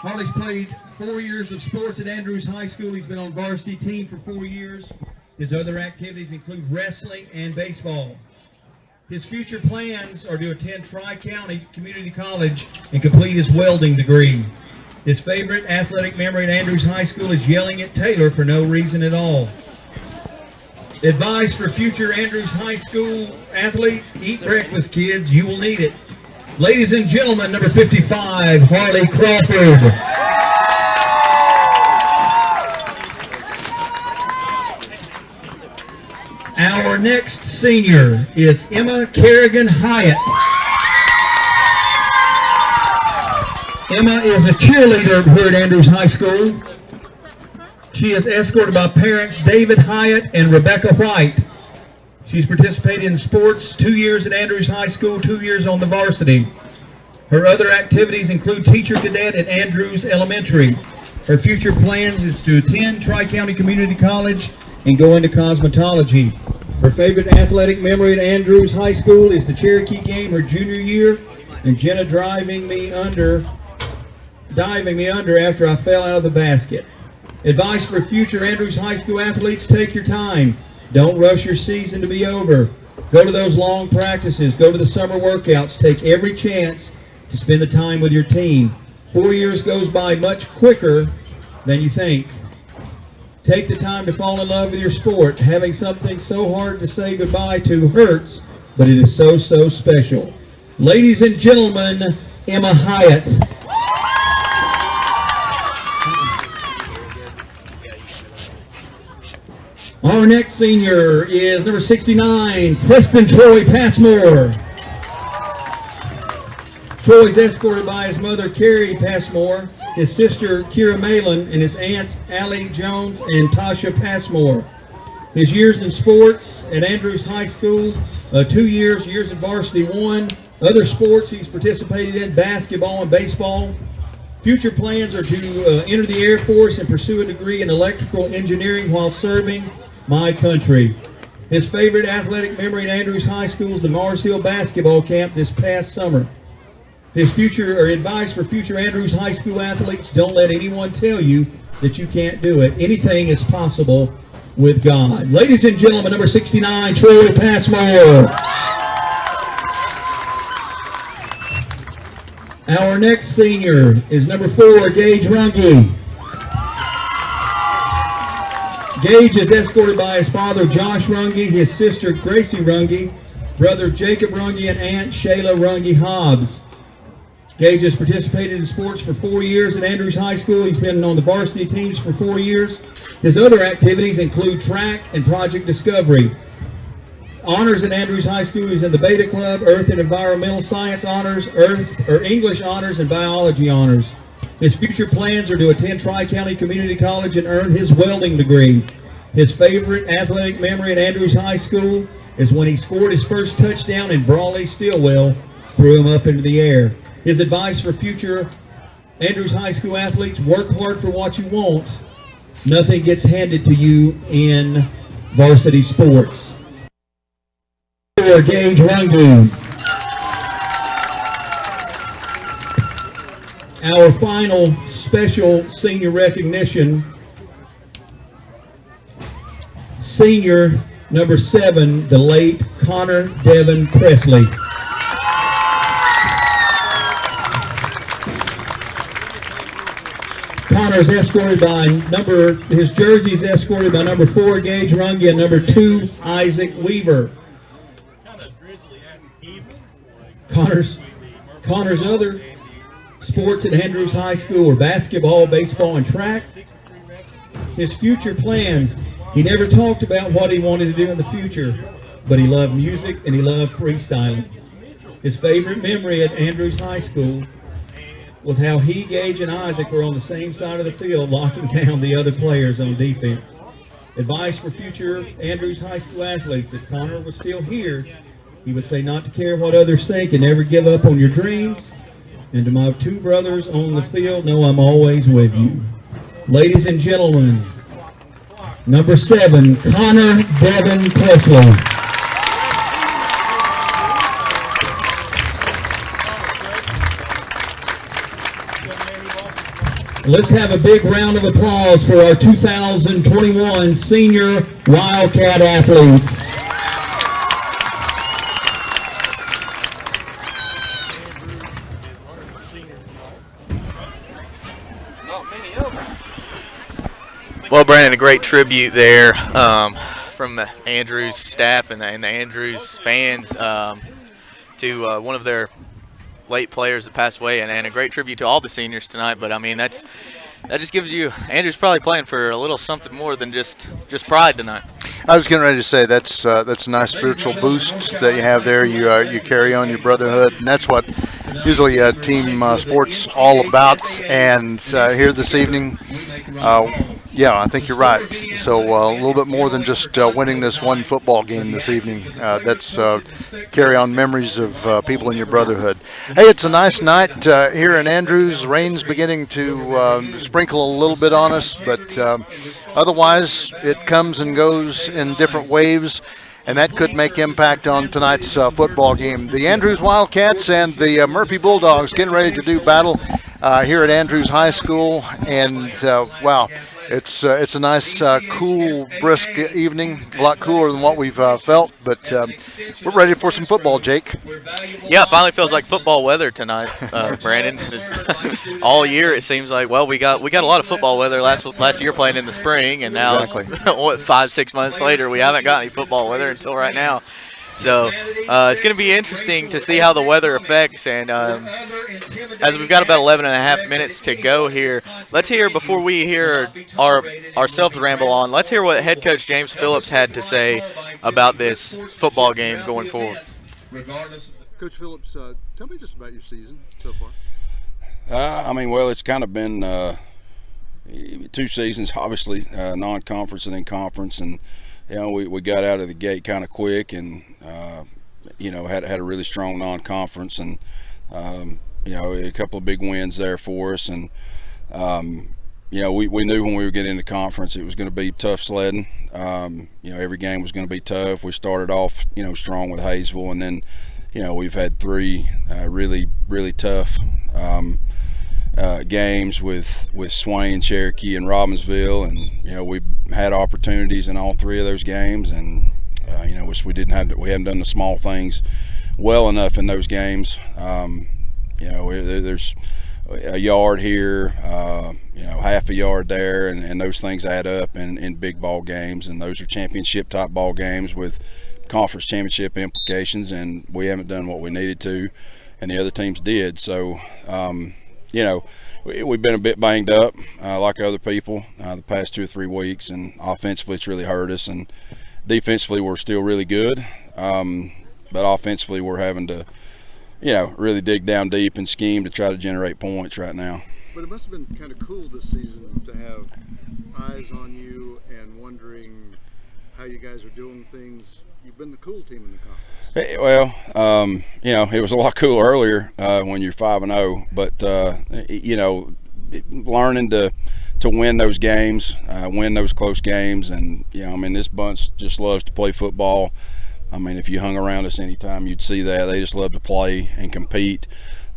Harley's played 4 years of sports at Andrews High School. He's been on varsity team for 4 years. His other activities include wrestling and baseball. His future plans are to attend Tri-County Community College and complete his welding degree. His favorite athletic memory at Andrews High School is yelling at Taylor for no reason at all. Advice for future Andrews High School athletes: eat breakfast, kids. You will need it. Ladies and gentlemen, number 55, Harley Crawford. Our next senior is Emma Kerrigan Hyatt. Emma is a cheerleader here at Andrews High School. She is escorted by parents David Hyatt and Rebecca White. She's participated in sports 2 years at Andrews High School, 2 years on the varsity. Her other activities include teacher cadet at Andrews Elementary. Her future plans is to attend Tri-County Community College and go into cosmetology. Her favorite athletic memory at Andrews High School is the Cherokee game her junior year, and Jenna diving me under after I fell out of the basket. Advice for future Andrews High School athletes: take your time. Don't rush your season to be over. Go to those long practices. Go to the summer workouts. Take every chance to spend the time with your team. 4 years goes by much quicker than you think. Take the time to fall in love with your sport. Having something so hard to say goodbye to hurts, but it is so, so special. Ladies and gentlemen, Emma Hyatt. Our next senior is number 69, Preston Troy Passmore. Troy's escorted by his mother, Carrie Passmore, his sister, Kira Malin, and his aunts, Allie Jones and Tasha Passmore. His years in sports at Andrews High School, 2 years in varsity 1. Other sports he's participated in: basketball and baseball. Future plans are to enter the Air Force and pursue a degree in electrical engineering while serving my country. His favorite athletic memory at Andrews High School is the Mars Hill basketball camp this past summer. His advice for future Andrews High School athletes: don't let anyone tell you that you can't do it. Anything is possible with God. Ladies and gentlemen, number 69, Troy Passmore. Our next senior is number 4, Gage Runge. Gage is escorted by his father, Josh Runge, his sister, Gracie Runge, brother Jacob Runge, and aunt Shayla Runge Hobbs. Gage has participated in sports for 4 years at Andrews High School. He's been on the varsity teams for 4 years. His other activities include track and project discovery. Honors at Andrews High School: he's in the Beta Club, Earth and Environmental Science Honors, English Honors, and Biology Honors. His future plans are to attend Tri-County Community College and earn his welding degree. His favorite athletic memory at Andrews High School is when he scored his first touchdown and Brawley Stillwell threw him up into the air. His advice for future Andrews High School athletes: work hard for what you want. Nothing gets handed to you in varsity sports. Gage Runge. Our final special senior recognition, senior number 7, the late Connor Devin Presley. Connor's escorted by his jersey is escorted by number 4, Gage Runge, and number 2, Isaac Weaver. Connor's other sports at Andrews High School were basketball, baseball, and track. His future plans: he never talked about what he wanted to do in the future, but he loved music and he loved freestyling. His favorite memory at Andrews High School was how he, Gage, and Isaac were on the same side of the field locking down the other players on defense. Advice for future Andrews High School athletes: if Connor was still here, he would say not to care what others think and never give up on your dreams. And to my 2 brothers on the field, know I'm always with you. Ladies and gentlemen, number 7, Connor Devin Presley. Let's have a big round of applause for our 2021 senior Wildcat athletes. Well, Brandon, a great tribute there from the Andrews staff and the Andrews fans to one of their late players that passed away, and a great tribute to all the seniors tonight. But I mean, that just gives you Andrews probably playing for a little something more than just pride tonight. I was getting ready to say that's a nice spiritual boost that you have there. You carry on your brotherhood, and that's what usually team sports all about. And here this evening, yeah, I think you're right. So a little bit more than just winning this one football game this evening. That's carry on memories of people in your brotherhood. Hey, it's a nice night here in Andrews. Rain's beginning to sprinkle a little bit on us, but otherwise it comes and goes in different waves, and that could make impact on tonight's football game. The Andrews Wildcats and the Murphy Bulldogs getting ready to do battle here at Andrews High School, and wow. It's a nice, cool, brisk evening. A lot cooler than what we've felt, but we're ready for some football, Jake. Yeah, it finally feels like football weather tonight, Brandon. All year it seems like. Well, we got a lot of football weather last year playing in the spring, and now exactly. 5-6 months later we haven't got any football weather until right now. So it's going to be interesting to see how the weather affects, and as we've got about 11 and a half minutes to go here, let's hear, before we hear ourselves ramble on, let's hear what head coach James Phillips had to say about this football game going forward. Coach Phillips, tell me just about your season so far. I mean, well, it's kind of been 2 seasons, obviously, non-conference and then conference, and you know, we got out of the gate kind of quick, and you know, had a really strong non-conference, and you know, a couple of big wins there for us, and you know, we knew when we were getting into conference it was going to be tough sledding. You know, every game was going to be tough. We started off, you know, strong with Hayesville, and then, you know, we've had 3 really tough games with Swain, Cherokee, and Robbinsville, and you know, we had opportunities in all 3 of those games, and you know, we haven't done the small things well enough in those games. You know, there's a yard here, you know, half a yard there, and those things add up in big ball games, and those are championship type ball games with conference championship implications, and we haven't done what we needed to, and the other teams did. So you know, we've been a bit banged up, like other people, the past 2 or 3 weeks, and offensively it's really hurt us, and defensively we're still really good, but offensively we're having to, you know, really dig down deep and scheme to try to generate points right now. But it must have been kind of cool this season to have eyes on you and wondering how you guys are doing things. You've been the cool team in the conference. Hey, well, you know, it was a lot cooler earlier when you're 5-0, but you know, learning to win those games, win those close games, and you know, I mean, this bunch just loves to play football. I mean, if you hung around us anytime, you'd see that they just love to play and compete.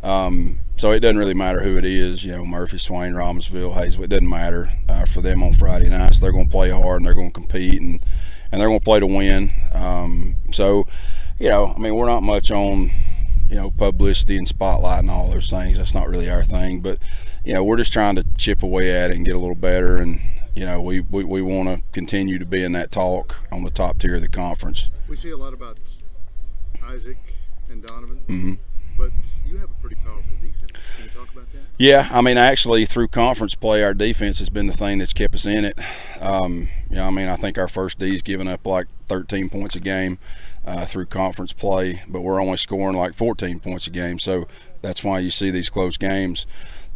So it doesn't really matter who it is, you know, Murphy, Swain, Robbinsville, Hayesville. It doesn't matter for them on Friday nights. They're going to play hard and they're going to compete, and they're going to play to win. So, you know, I mean, we're not much on, you know, publicity and spotlight and all those things. That's not really our thing. But, you know, we're just trying to chip away at it and get a little better. And, you know, we want to continue to be in that talk on the top tier of the conference. We see a lot about Isaac and Donovan, mm-hmm. but you have a pretty powerful defense. Can you talk about that? Yeah, I mean, actually, through conference play, our defense has been the thing that's kept us in it. You know, I mean, I think our first D's given up like 13 points a game through conference play, but we're only scoring like 14 points a game. So that's why you see these close games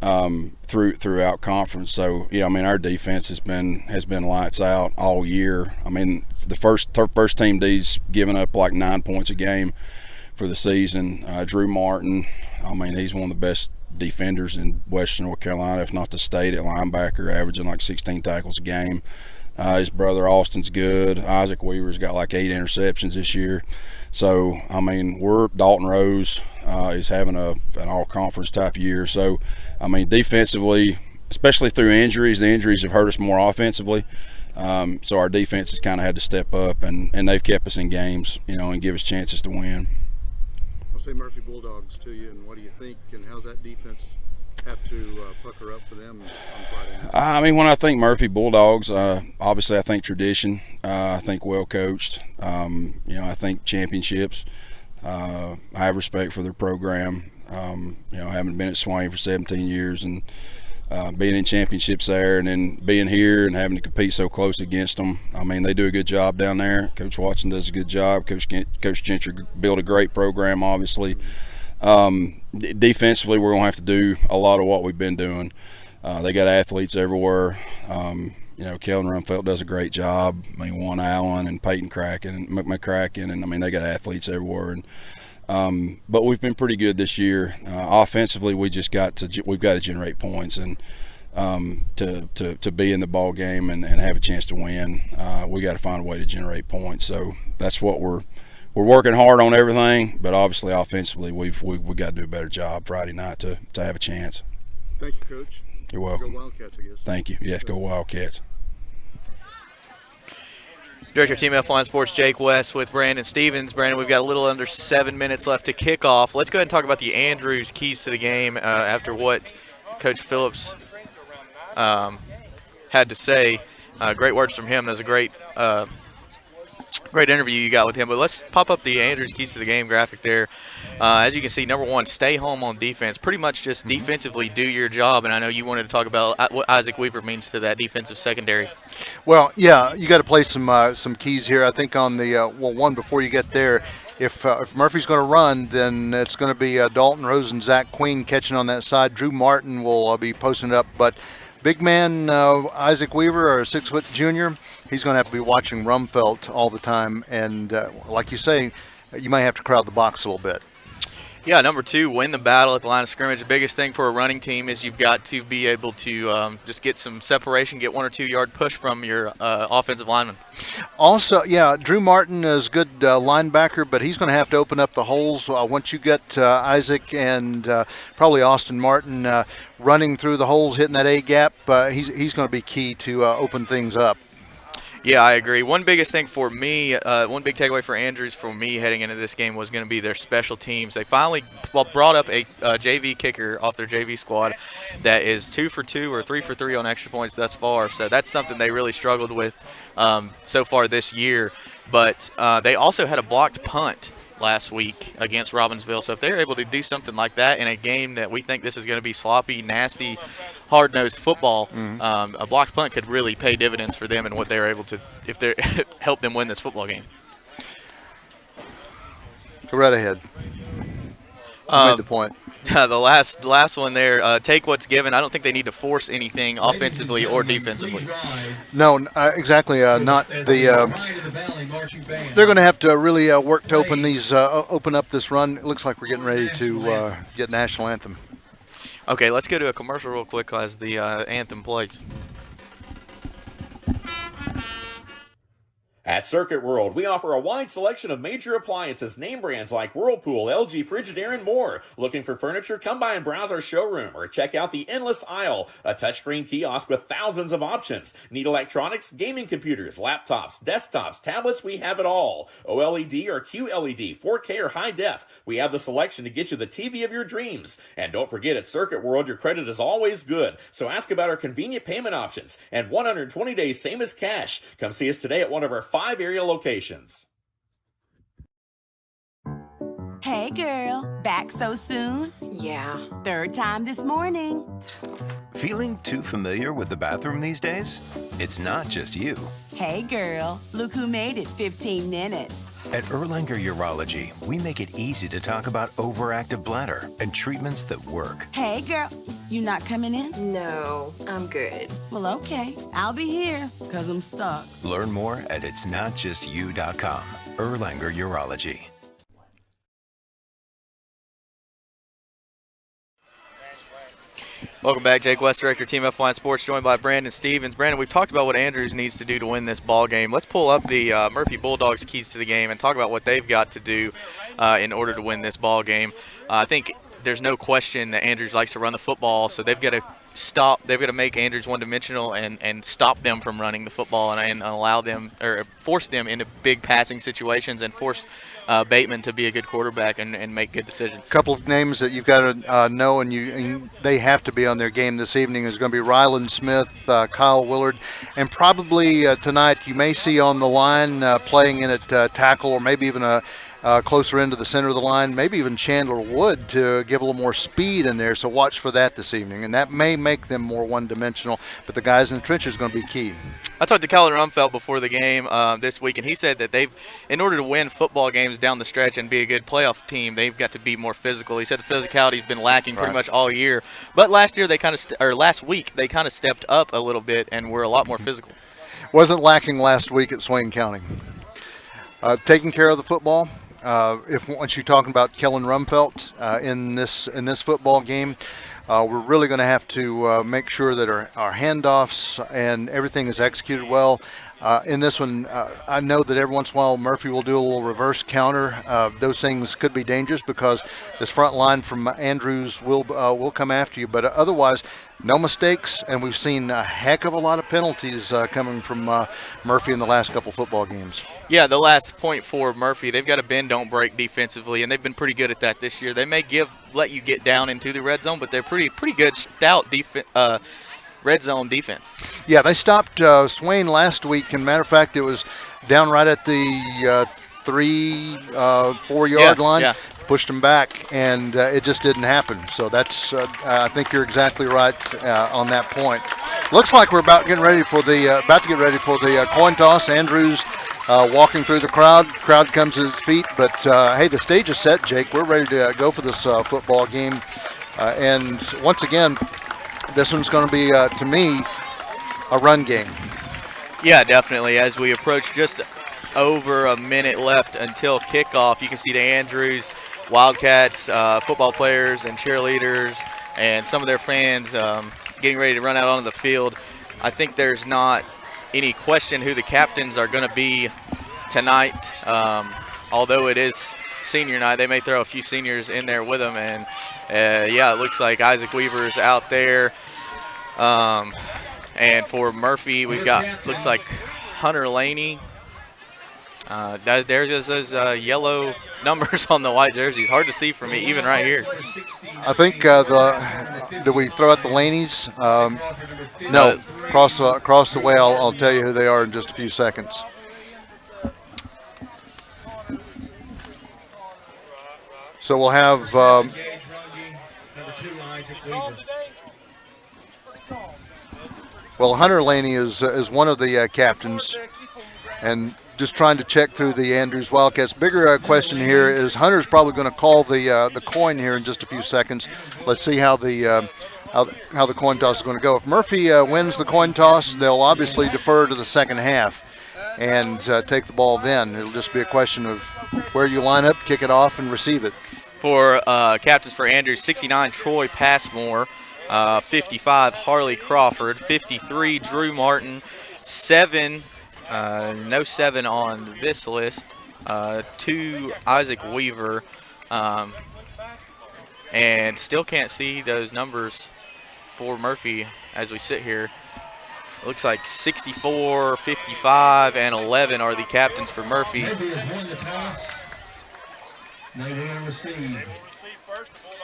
throughout conference. So yeah, I mean, our defense has been lights out all year. I mean, the first team D's given up like 9 points a game for the season. Drew Martin, I mean, he's one of the best defenders in Western North Carolina, if not the state, at linebacker, averaging like 16 tackles a game. His brother Austin's good. Isaac Weaver's got like 8 interceptions this year. So I mean, Dalton Rose is having an all-conference type year. So I mean, defensively, especially through injuries. The injuries have hurt us more offensively. So our defense has kind of had to step up, and they've kept us in games, and give us chances to win. I'll say Murphy Bulldogs to you, and what do you think, and how's that defense have to pucker up for them on Friday night? I mean, when I think Murphy Bulldogs, obviously I think tradition. I think well coached. I think championships. I have respect for their program. Having been at Swain for 17 years and being in championships there, and then being here and having to compete so close against them. I mean, they do a good job down there. Coach Watson does a good job. Coach Gentry built a great program, obviously. Defensively, we're going to have to do a lot of what we've been doing. They got athletes everywhere. Kellen Rumfeld does a great job. I mean, Juan Allen and Peyton McCracken, and I mean, they got athletes everywhere. And but we've been pretty good this year. Offensively, we've got to generate points and to be in the ball game and have a chance to win. We got to find a way to generate points. So that's what we're working hard on everything. But obviously, offensively, we've got to do a better job Friday night to have a chance. Thank you, Coach. You're welcome. Go Wildcats, I guess. Thank you. Yes, go Wildcats. Director of Team F1 Sports Jake West with Brandon Stevens. Brandon, we've got a little under 7 minutes left to kick off. Let's go ahead and talk about the Andrews keys to the game after what Coach Phillips had to say. Great words from him. That was a great interview you got with him. But let's pop up the Andrews keys to the game graphic there. As you can see, number one, stay home on defense. Pretty much just defensively do your job. And I know you wanted to talk about what Isaac Weaver means to that defensive secondary. Well, yeah, you got to play some keys here. I think on the one before you get there, if Murphy's going to run, then it's going to be Dalton Rose and Zach Queen catching on that side. Drew Martin will be posting it up, but big man Isaac Weaver, or a 6-foot junior, he's going to have to be watching Rumfeld all the time, and like you say, you might have to crowd the box a little bit. Yeah, number two, win the battle at the line of scrimmage. The biggest thing for a running team is you've got to be able to just get some separation, get 1 or 2 yard push from your offensive lineman. Also, yeah, Drew Martin is a good linebacker, but he's going to have to open up the holes once you get Isaac and probably Austin Martin running through the holes, hitting that A gap. He's going to be key to open things up. Yeah, I agree. One biggest thing for me, one big takeaway for Andrews for me heading into this game was going to be their special teams. They finally brought up a JV kicker off their JV squad that is 2 for 2 or 3 for 3 on extra points thus far. So that's something they really struggled with so far this year. But they also had a blocked punt last week against Robbinsville. So if they're able to do something like that in a game that we think this is going to be sloppy, nasty, hard-nosed football, a blocked punt could really pay dividends for them and what they're able to, if they help them win this football game. Go right ahead. You made the point. The last one there, take what's given. I don't think they need to force anything offensively or defensively. No, exactly. Not the. They're going to have to really work to open up this run. It looks like we're getting ready to get national anthem. Okay, let's go to a commercial real quick as the anthem plays. At Circuit World, we offer a wide selection of major appliances, name brands like Whirlpool, LG, Frigidaire, and more. Looking for furniture? Come by and browse our showroom or check out the Endless Aisle, a touchscreen kiosk with thousands of options. Need electronics, gaming computers, laptops, desktops, tablets? We have it all. OLED or QLED, 4K or high def. We have the selection to get you the TV of your dreams. And don't forget, at Circuit World, your credit is always good. So ask about our convenient payment options and 120 days, same as cash. Come see us today at one of our 5 area locations. Hey girl, back so soon? Yeah. 3rd time this morning. Feeling too familiar with the bathroom these days? It's not just you. Hey girl, look who made it 15 minutes. At Erlanger Urology, we make it easy to talk about overactive bladder and treatments that work. Hey girl, you not coming in? No, I'm good. Well, okay, I'll be here, 'cause I'm stuck. Learn more at itsnotjustyou.com. Erlanger Urology. Welcome back, Jake West, Director of Team F1 Sports, joined by Brandon Stevens. Brandon, we've talked about what Andrews needs to do to win this ball game. Let's pull up the Murphy Bulldogs keys to the game and talk about what they've got to do in order to win this ball game. I think there's no question that Andrews likes to run the football, so they've got to make Andrews one-dimensional and stop them from running the football and allow them or force them into big passing situations and force Bateman to be a good quarterback and make good decisions. A couple of names that you've got to know, and they have to be on their game this evening, is going to be Ryland Smith, Kyle Willard, and probably tonight you may see on the line playing in at tackle, or maybe even a closer into the center of the line, maybe even Chandler Wood to give a little more speed in there. So watch for that this evening, and that may make them more one-dimensional. But the guys in the trenches are going to be key. I talked to Colin Rumfeld before the game this week, and he said that in order to win football games down the stretch and be a good playoff team, they've got to be more physical. He said the physicality's been lacking pretty much all year, but last week they kind of stepped up a little bit and were a lot more physical. Wasn't lacking last week at Swain County. Taking care of the football. Once you're talking about Kellen Rumfelt in this football game, we're really going to have to make sure that our handoffs and everything is executed well. In this one, I know that every once in a while Murphy will do a little reverse counter. Those things could be dangerous because this front line from Andrews will come after you. But otherwise, no mistakes, and we've seen a heck of a lot of penalties coming from Murphy in the last couple football games. Yeah, the last point for Murphy, they've got a bend, don't break defensively, and they've been pretty good at that this year. They may let you get down into the red zone, but they're pretty good, stout red zone defense. Yeah, they stopped Swain last week, and matter of fact, it was down right at the 3-4 yard line. Yeah. Pushed them back, and it just didn't happen. So that's I think you're exactly right on that point. Looks like we're about to get ready for the coin toss. Andrews walking through the crowd. Crowd comes to his feet, but hey, the stage is set, Jake. We're ready to go for this football game, and once again, this one's going to be to me a run game. Yeah, definitely. As we approach just over a minute left until kickoff, you can see the Andrews Wildcats football players and cheerleaders and some of their fans getting ready to run out onto the field. I think there's not any question who the captains are going to be tonight. Although it is senior night, they may throw a few seniors in there with them. And, yeah, it looks like Isaac Weaver's out there. And for Murphy, we've got, looks like Hunter Laney. There's those yellow numbers on the white jerseys. Hard to see for me, even right here. I think do we throw out the Laneys? No. Across the way, I'll tell you who they are in just a few seconds. So we'll have Hunter Laney is one of the captains, and just trying to check through the Andrews Wildcats. Bigger question here is Hunter's probably going to call the coin here in just a few seconds. Let's see how the coin toss is going to go. If Murphy wins the coin toss, they'll obviously defer to the second half and take the ball then. It'll just be a question of where you line up, kick it off, and receive it. For captains for Andrews, 69 Troy Passmore, 55 Harley Crawford, 53 Drew Martin, 7 no 7 on this list. 2 Isaac Weaver, and still can't see those numbers for Murphy as we sit here. It looks like 64, 55, and 11 are the captains for Murphy.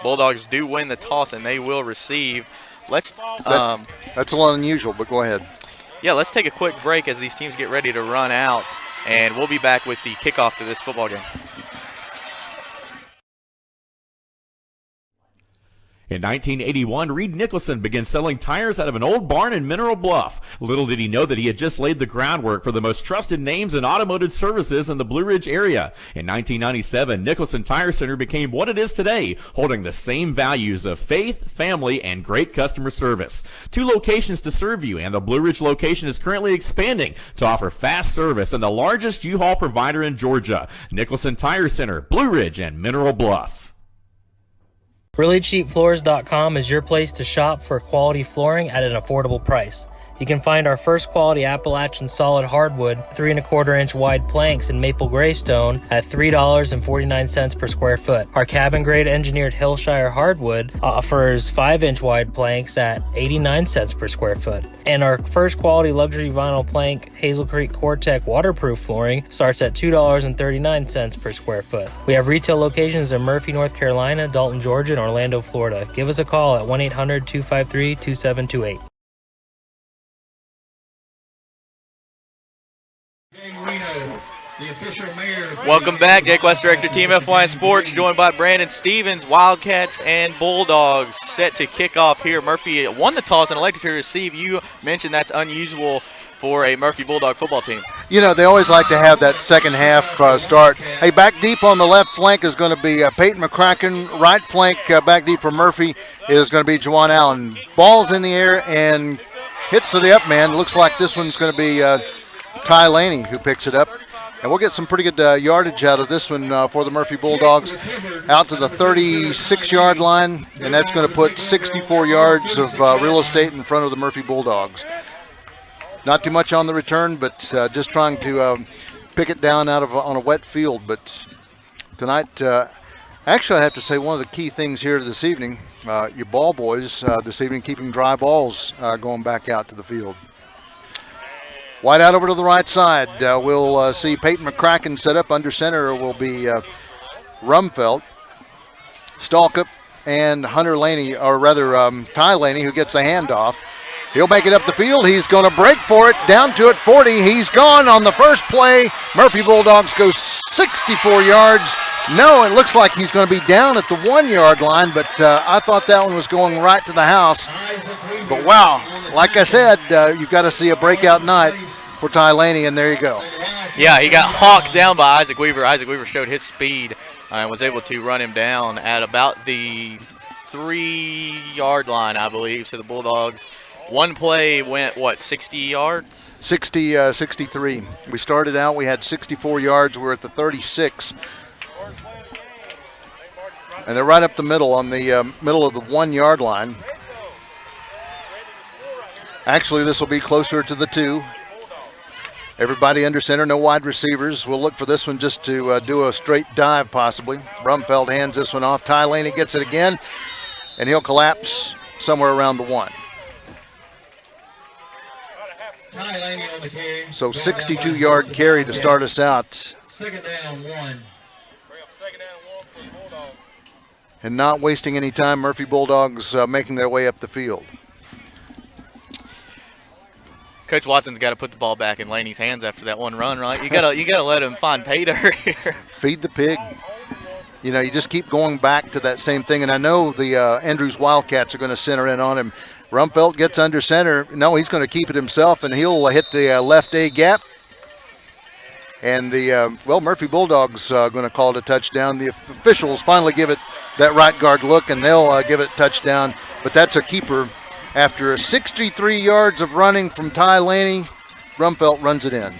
Bulldogs do win the toss, and they will receive. That's a little unusual, but go ahead. Yeah, let's take a quick break as these teams get ready to run out, and we'll be back with the kickoff to this football game. In 1981, Reed Nicholson began selling tires out of an old barn in Mineral Bluff. Little did he know that he had just laid the groundwork for the most trusted names in automotive services in the Blue Ridge area. In 1997, Nicholson Tire Center became what it is today, holding the same values of faith, family, and great customer service. 2 locations to serve you, and the Blue Ridge location is currently expanding to offer fast service and the largest U-Haul provider in Georgia. Nicholson Tire Center, Blue Ridge, and Mineral Bluff. ReallyCheapFloors.com is your place to shop for quality flooring at an affordable price. You can find our first quality Appalachian solid hardwood 3 1/4 inch wide planks in maple gray stone at $3.49 per square foot. Our cabin grade engineered Hillshire hardwood offers 5-inch wide planks at 89 cents per square foot. And our first quality luxury vinyl plank Hazel Creek Core-Tech waterproof flooring starts at $2.39 per square foot. We have retail locations in Murphy, North Carolina, Dalton, Georgia, and Orlando, Florida. Give us a call at 1-800-253-2728. Welcome back, Jake West Director, Team FYN Sports, joined by Brandon Stevens. Wildcats and Bulldogs set to kick off here. Murphy won the toss and elected to receive. You mentioned that's unusual for a Murphy Bulldog football team. You know, they always like to have that second half start. Hey, back deep on the left flank is going to be Peyton McCracken. Right flank back deep for Murphy is going to be Juwan Allen. Ball's in the air and hits to the up man. Looks like this one's going to be Ty Laney who picks it up. And we'll get some pretty good yardage out of this one for the Murphy Bulldogs. Out to the 36-yard line, and that's going to put 64 yards of real estate in front of the Murphy Bulldogs. Not too much on the return, but just trying to pick it down on a wet field. But tonight, actually, I have to say one of the key things here this evening, your ball boys this evening keeping dry balls going back out to the field. Wide out over to the right side. We'll see Peyton McCracken set up. Under center will be Rumfelt, Stalkup, and Hunter Laney, or rather Ty Laney, who gets the handoff. He'll make it up the field. He's going to break for it. Down to it, 40. He's gone on the first play. Murphy Bulldogs go 64 yards. No, it looks like he's going to be down at the 1-yard line, but I thought that one was going right to the house. But wow, like I said, you've got to see a breakout night for Ty Laney, and there you go. Yeah, he got hawked down by Isaac Weaver. Isaac Weaver showed his speed and was able to run him down at about the 3-yard line, I believe. So the Bulldogs, one play went, 60 yards? 63. We started out, we had 64 yards. We're at the 36. And they're right up the middle on the middle of the 1-yard line. Actually, this will be closer to the 2. Everybody under center, no wide receivers. We'll look for this one just to do a straight dive possibly. Brumfeld hands this one off. Ty Laney gets it again, and he'll collapse somewhere around the 1. So 62-yard carry to start us out. Second down, 1. And not wasting any time, Murphy Bulldogs making their way up the field. Coach Watson's got to put the ball back in Laney's hands after that one run, right? You gotta let him find pay dirt here. Feed the pig. You know, you just keep going back to that same thing. And I know the Andrews Wildcats are going to center in on him. Rumfelt gets under center. No, he's going to keep it himself, and he'll hit the left A gap. And the, Murphy Bulldogs going to call it a touchdown. The officials finally give it that right guard look, and they'll give it a touchdown. But that's a keeper. After 63 yards of running from Ty Laney, Rumfelt runs it in.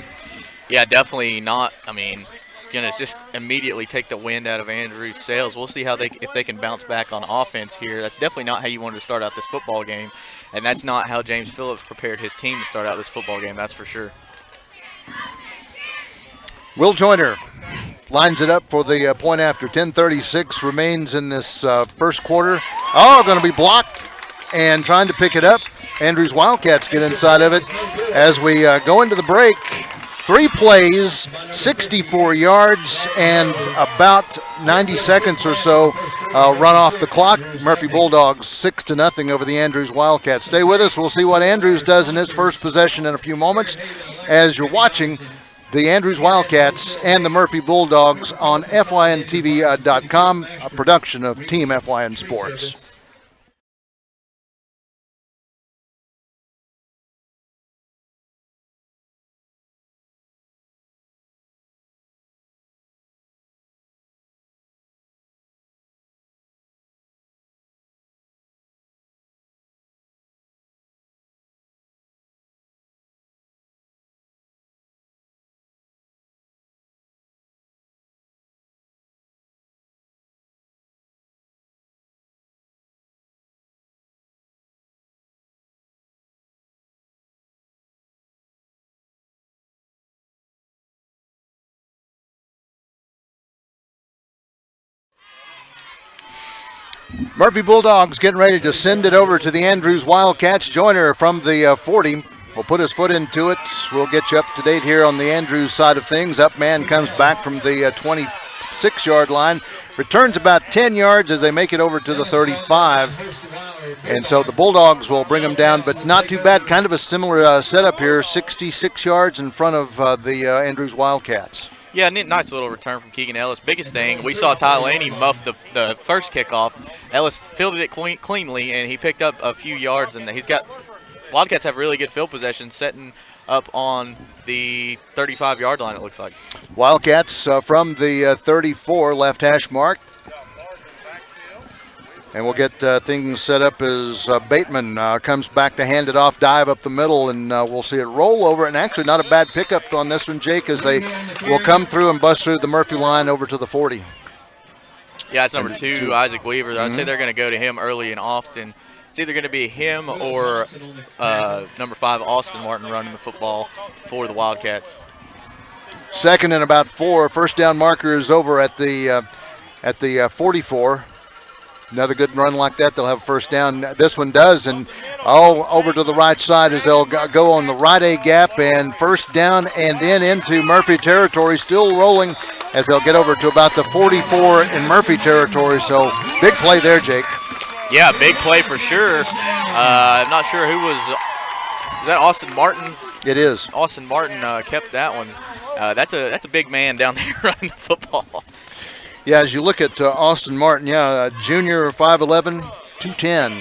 Yeah, definitely not. I mean, going to just immediately take the wind out of Andrews' sails. We'll see if they can bounce back on offense here. That's definitely not how you wanted to start out this football game, and that's not how James Phillips prepared his team to start out this football game, that's for sure. Will Joyner lines it up for the point after. 10:36 remains in this first quarter. Oh, going to be blocked. And trying to pick it up. Andrews Wildcats get inside of it as we go into the break. 3 plays, 64 yards, and about 90 seconds or so run off the clock. Murphy Bulldogs 6-0 over the Andrews Wildcats. Stay with us. We'll see what Andrews does in his first possession in a few moments as you're watching the Andrews Wildcats and the Murphy Bulldogs on FYNTV.com, a production of Team FYN Sports. Murphy Bulldogs getting ready to send it over to the Andrews Wildcats. Joyner from the 40 will put his foot into it. We'll get you up to date here on the Andrews side of things. Up man comes back from the 26-yard line. Returns about 10 yards as they make it over to the 35. And so the Bulldogs will bring them down, but not too bad. Kind of a similar setup here, 66 yards in front of the Andrews Wildcats. Yeah, nice little return from Keegan Ellis. Biggest thing, we saw Ty Laney muff the first kickoff. Ellis fielded it cleanly, and he picked up a few yards, and Wildcats have really good field possession, setting up on the 35-yard line, it looks like. Wildcats from the 34 left hash mark. And we'll get things set up as Bateman comes back to hand it off, dive up the middle, and we'll see it roll over. And actually not a bad pickup on this one, Jake, as they will come through and bust through the Murphy line over to the 40. Yeah, it's number 2, Isaac Weaver. I'd say they're going to go to him early and often. It's either going to be him or number 5, Austin Martin, running the football for the Wildcats. Second and about 4. First down marker is over at the 44. Another good run like that, they'll have a first down. This one does, and all over to the right side as they'll go on the right A gap, and first down and then into Murphy territory, still rolling as they'll get over to about the 44 in Murphy territory. So big play there, Jake. Yeah, big play for sure. I'm not sure who was that Austin Martin? It is. Austin Martin kept that one. That's a big man down there running the football. Yeah, as you look at Austin Martin, junior, 5'11", 210.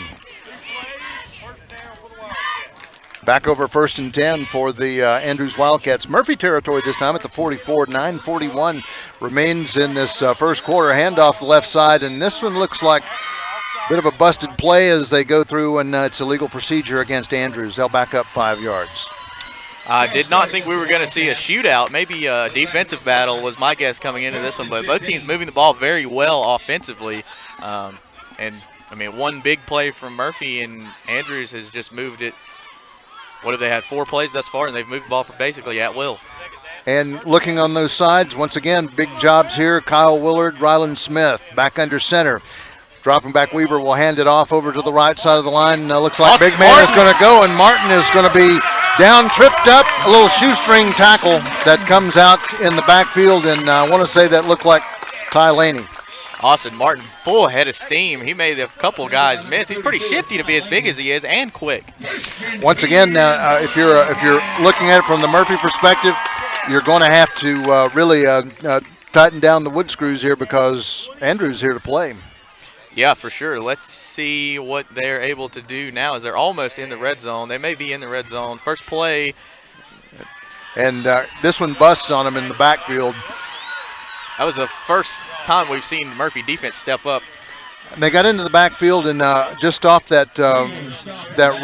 Back over 1st and 10 for the Andrews Wildcats. Murphy territory this time at the 44. 9:41 remains in this first quarter. Handoff the left side, and this one looks like a bit of a busted play as they go through, and it's a legal procedure against Andrews. They'll back up 5 yards. I did not think we were going to see a shootout. Maybe a defensive battle was my guess coming into this one, but both teams moving the ball very well offensively. And, I mean, one big play from Murphy, and Andrews has just moved it. What have they had, 4 plays thus far, and they've moved the ball basically at will. And looking on those sides, once again, big jobs here. Kyle Willard, Ryland Smith back under center. Dropping back, Weaver will hand it off over to the right side of the line. Looks like big man is going to go, and Martin is going to be down, tripped up. A little shoestring tackle that comes out in the backfield, and I want to say that looked like Ty Laney. Austin Martin, full head of steam. He made a couple guys miss. He's pretty shifty to be as big as he is, and quick. Once again, if you're looking at it from the Murphy perspective, you're going to have to really tighten down the wood screws here because Andrews here to play. Yeah, for sure. Let's see what they're able to do now as they're almost in the red zone. They may be in the red zone. First play. And this one busts on them in the backfield. That was the first time we've seen Murphy defense step up. And they got into the backfield, and just off that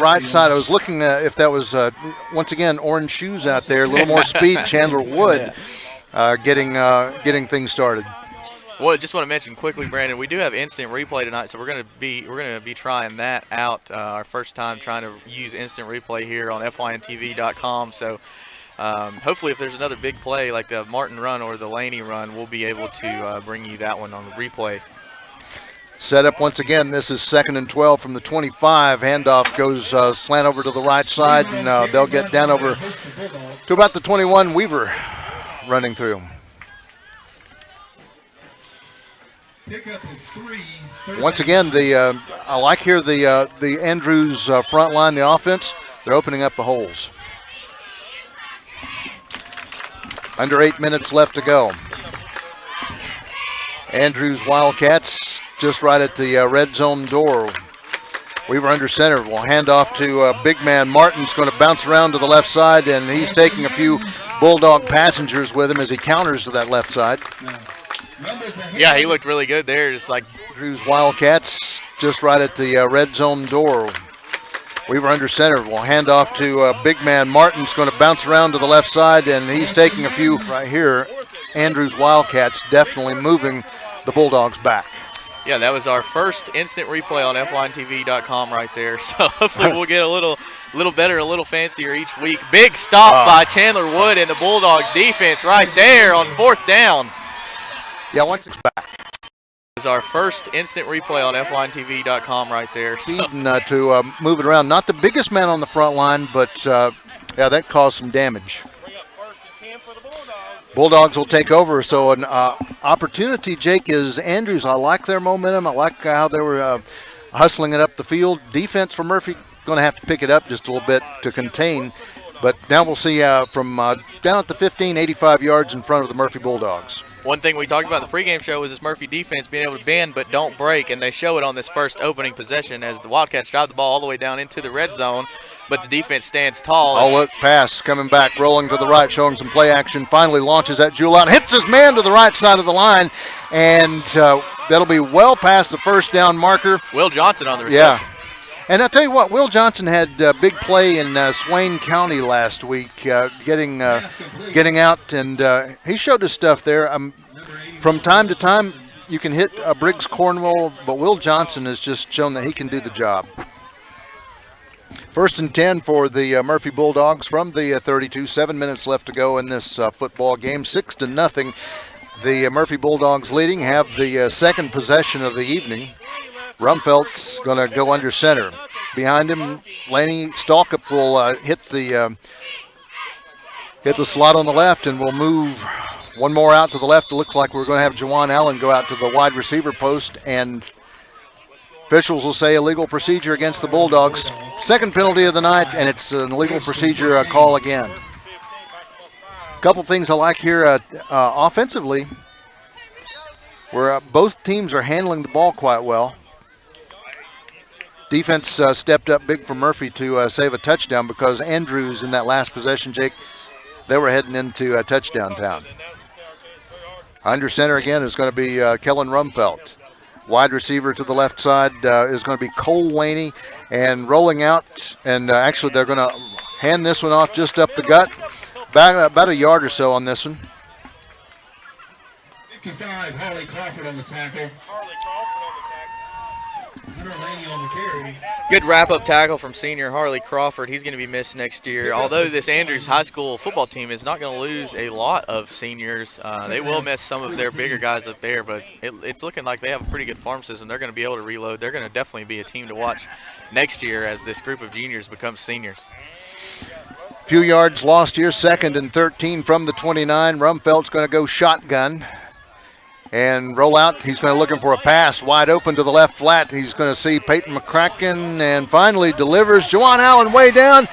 right side, I was looking at if that was, once again, orange shoes out there, a little more speed, Chandler Wood getting things started. Well, just want to mention quickly, Brandon, we do have instant replay tonight, so we're going to be trying that out. Our first time trying to use instant replay here on fyntv.com. So hopefully, if there's another big play like the Martin run or the Laney run, we'll be able to bring you that one on the replay. Set up once again. This is 2nd and 12 from the 25. Handoff goes slant over to the right side, and they'll get down over to about the 21. Weaver running through. Once again, I like here the Andrews front line, the offense. They're opening up the holes. Under 8 minutes left to go. Andrews Wildcats just right at the red zone door. Weaver under center will hand off to big man Martin's going to bounce around to the left side, and he's taking a few Bulldog passengers with him as he counters to that left side. Yeah, he looked really good there. Just like Andrews Wildcats just right at the red zone door. Weaver under center will hand off to big man Martin's going to bounce around to the left side, and he's taking a few right here. Andrews Wildcats definitely moving the Bulldogs back. Yeah, that was our first instant replay on fyntv.com right there. So hopefully we'll get a little better, a little fancier each week. Big stop by Chandler Wood and the Bulldogs defense right there on 4th down. Yeah, once it's back. is our first instant replay on FlineTV.com right there. So. To move it around. Not the biggest man on the front line, but yeah, that caused some damage. Bulldogs will take over. So an opportunity, Jake, is Andrews. I like their momentum. I like how they were hustling it up the field. Defense for Murphy going to have to pick it up just a little bit to contain. But now we'll see from down at the 15, 85 yards in front of the Murphy Bulldogs. One thing we talked about in the pregame show was this Murphy defense being able to bend but don't break, and they show it on this first opening possession as the Wildcats drive the ball all the way down into the red zone, but the defense stands tall. Oh, look, pass coming back, rolling to the right, showing some play action. Finally launches that jewel out, hits his man to the right side of the line, and that'll be well past the first down marker. Will Johnson on the reception. Yeah. And I'll tell you what, Will Johnson had a big play in Swain County last week, getting out, and he showed his stuff there. From time to time, you can hit Briggs Cornwall, but Will Johnson has just shown that he can do the job. 1st and 10 for the Murphy Bulldogs from the 32. 7 minutes left to go in this football game. 6-0. The Murphy Bulldogs leading, have the second possession of the evening. Rumfelt's going to go under center. Behind him, Laney Stalkup will hit the slot on the left, and we'll move one more out to the left. It looks like we're going to have Juwan Allen go out to the wide receiver post, and officials will say illegal procedure against the Bulldogs. Second penalty of the night, and it's an illegal procedure call again. A couple things I like here offensively, where both teams are handling the ball quite well. Defense stepped up big for Murphy to save a touchdown because Andrews in that last possession, Jake, they were heading into touchdown town. Under center again is going to be Kellen Rumfelt. Wide receiver to the left side is going to be Cole Laney, and rolling out, and actually they're going to hand this one off just up the gut, about a yard or so on this one. 55, Harley Crawford on the tackle. On the carry. Good wrap-up tackle from senior Harley Crawford. He's going to be missed next year. Although this Andrews High School football team is not going to lose a lot of seniors, they will miss some of their bigger guys up there, but it's looking like they have a pretty good farm system. They're going to be able to reload. They're going to definitely be a team to watch next year as this group of juniors becomes seniors. Few yards lost here, 2nd and 13 from the 29. Rumfelt's going to go shotgun and roll out. He's going to looking for a pass wide open to the left flat. He's going to see Peyton McCracken, and finally delivers. Juwan Allen way down.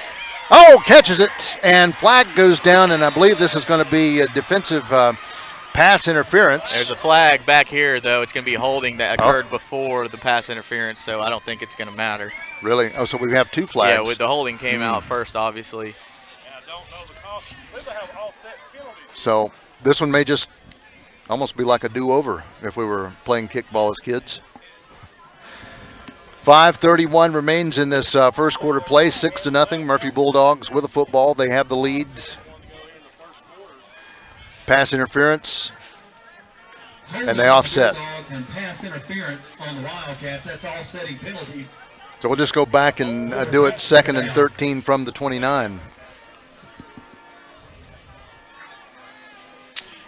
Oh, catches it, and flag goes down, and I believe this is going to be a defensive pass interference. There's a flag back here, though. It's going to be holding that occurred before the pass interference, so I don't think it's going to matter. Really? Oh, so we have two flags. Yeah, with the holding came out first, obviously. So this one may just almost be like a do-over if we were playing kickball as kids. 5:31 remains in this first quarter play. 6-0. Murphy Bulldogs with a football. They have the lead. Pass interference, and they offset. And pass interference on the Wildcats. That's offsetting penalties. So we'll just go back and do it 2nd and 13 from the 29.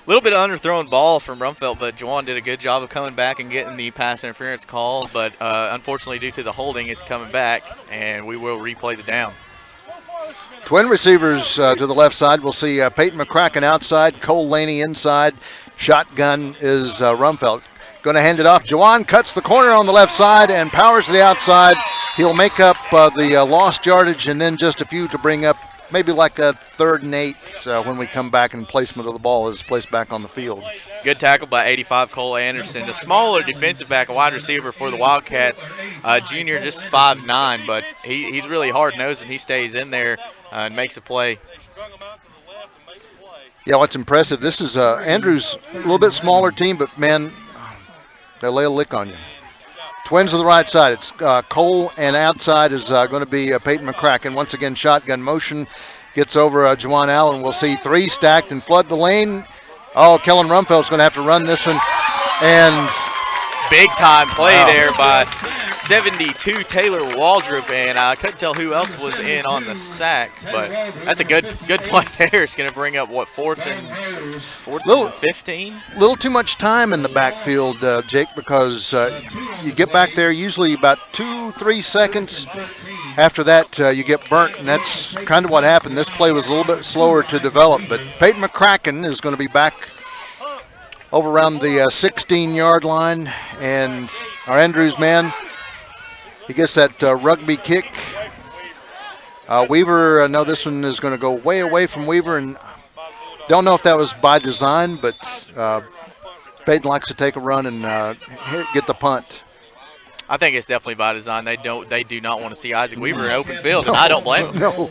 A little bit of underthrown ball from Rumfelt, but Juwan did a good job of coming back and getting the pass interference call. But unfortunately, due to the holding, it's coming back, and we will replay the down. Twin receivers to the left side. We'll see Peyton McCracken outside, Cole Laney inside. Shotgun is Rumfelt. Going to hand it off. Juwan cuts the corner on the left side and powers to the outside. He'll make up the lost yardage, and then just a few to bring up maybe like a 3rd and 8 when we come back, and placement of the ball is placed back on the field. Good tackle by 85 Cole Anderson, a smaller defensive back, a wide receiver for the Wildcats. Junior, just 5'9", but he's really hard-nosed, and he stays in there and makes a play. Yeah, what's impressive, this is Andrews, a little bit smaller team, but, man, they lay a lick on you. Twins to the right side. It's Cole, and outside is going to be Peyton McCracken. Once again, shotgun motion. Gets over Juwan Allen. We'll see 3 stacked and flood the lane. Oh, Kellen Rumfelt's going to have to run this one. And big time play there by 72, Taylor Waldrop, and I couldn't tell who else was in on the sack, but that's a good play there. It's going to bring up, what, fourth and 15? Little too much time in the backfield, Jake, because you get back there usually about 2-3 seconds. After that, you get burnt, and that's kind of what happened. This play was a little bit slower to develop, but Peyton McCracken is going to be back over around the 16-yard line, and our Andrews man, he gets that rugby kick. Weaver, no, this one is going to go way away from Weaver, and don't know if that was by design, but Peyton likes to take a run and get the punt. I think it's definitely by design. They do not want to see Isaac Weaver in open field, and I don't blame them. No,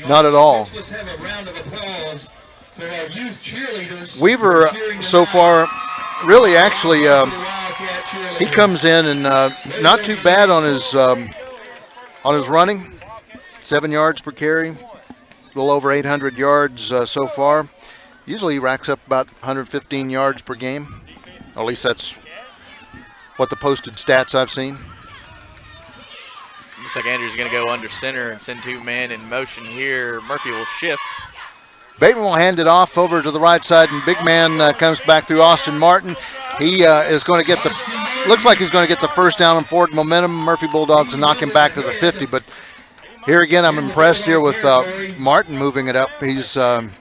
not at all. Let's have a round of applause for our youth cheerleaders. Weaver, so far, really actually, he comes in and not too bad on his running. 7 yards per carry, a little over 800 yards so far. Usually he racks up about 115 yards per game. Or at least that's what the posted stats I've seen. Looks like Andrews is going to go under center and send 2 men in motion here. Murphy will shift. Bateman will hand it off over to the right side, and big man comes back through Austin Martin. He is going to get looks like he's going to get the first down and forward momentum. Murphy Bulldogs knock him back to the 50, but here again, I'm impressed here with Martin moving it up. He's when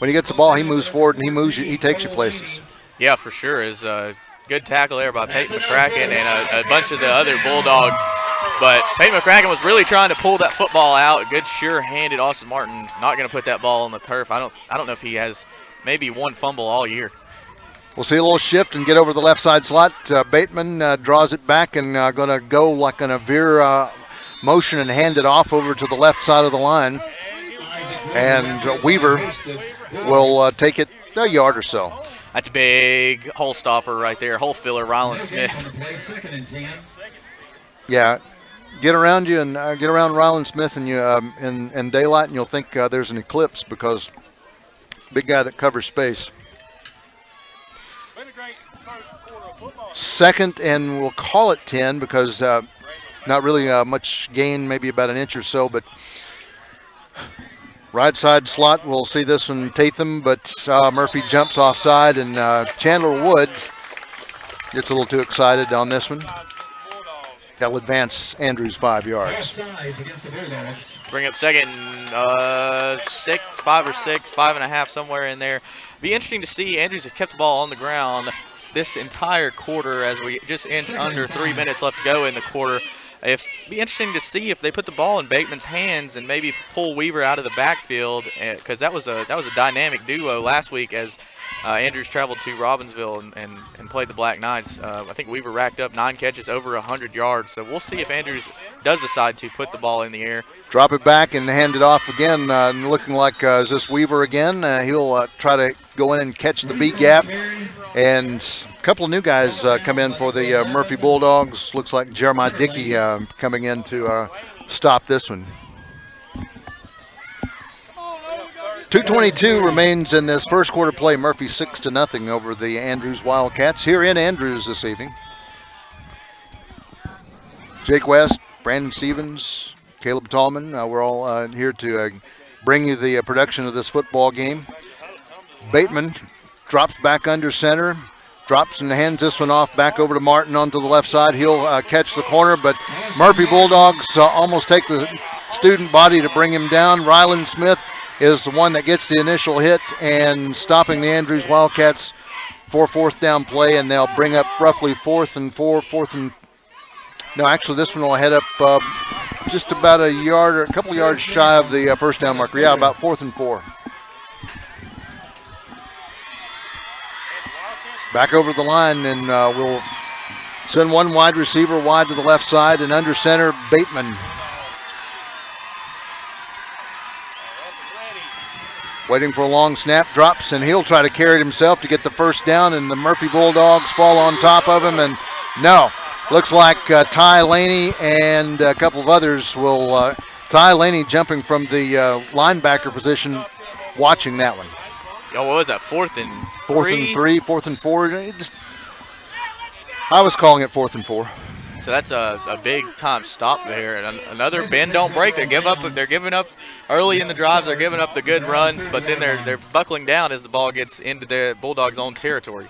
he gets the ball, he moves forward and he takes you places. Yeah, for sure. Is a good tackle there by Peyton McCracken and a bunch of the other Bulldogs. But Peyton McCracken was really trying to pull that football out. Good sure-handed Austin Martin, not going to put that ball on the turf. I don't know if he has maybe one fumble all year. We'll see a little shift and get over the left side slot. Bateman draws it back and going to go like in a veer motion and hand it off over to the left side of the line. And Weaver will take it a yard or so. That's a big hole stopper right there, hole filler, Ryland Smith. Yeah, get around you and get around Ryland Smith and you in daylight, and you'll think there's an eclipse because big guy that covers space. Second, and we'll call it 10 because not really much gain, maybe about an inch or so, but right side slot, we'll see this one Tatham, but Murphy jumps offside, and Chandler Wood gets a little too excited on this one. That will advance Andrews 5 yards. Bring up second, 6, 5 or 6, 5.5, somewhere in there. Be interesting to see. Andrews has kept the ball on the ground this entire quarter as we just inch under 3 minutes left to go in the quarter. Be interesting to see if they put the ball in Bateman's hands and maybe pull Weaver out of the backfield, because that was a dynamic duo last week as Andrews traveled to Robbinsville and played the Black Knights. I think Weaver racked up 9 catches, over 100 yards. So we'll see if Andrews does decide to put the ball in the air. Drop it back and hand it off again. Looking like is this Weaver again? He'll try to go in and catch the B gap. And a couple of new guys come in for the Murphy Bulldogs. Looks like Jeremiah Dickey coming in to stop this one. 2:22 remains in this first quarter play. Murphy 6-0 over the Andrews Wildcats here in Andrews this evening. Jake West, Brandon Stevens, Caleb Tallman, we're all here to bring you the production of this football game. Bateman drops back under center, drops and hands this one off back over to Martin onto the left side. He'll catch the corner, but Murphy Bulldogs almost take the student body to bring him down. Ryland Smith is the one that gets the initial hit and stopping the Andrews Wildcats for fourth down play, and they'll bring up roughly actually this one will head up just about a yard or a couple yards shy of the first down marker. Yeah, about 4th and 4. Back over the line, and we'll send one wide receiver wide to the left side, and under center, Bateman. Waiting for a long snap, drops, and he'll try to carry it himself to get the first down, and the Murphy Bulldogs fall on top of him, and no. Looks like Ty Laney and a couple of others will, Ty Laney jumping from the linebacker position, watching that one. Oh, what was that, 4th and 3? 4th and 3, 4th and 4. I was calling it 4th and 4. So that's a big time stop there. And another bend don't break. They're giving up early in the drives. They're giving up the good runs, but then they're buckling down as the ball gets into the Bulldogs' own territory.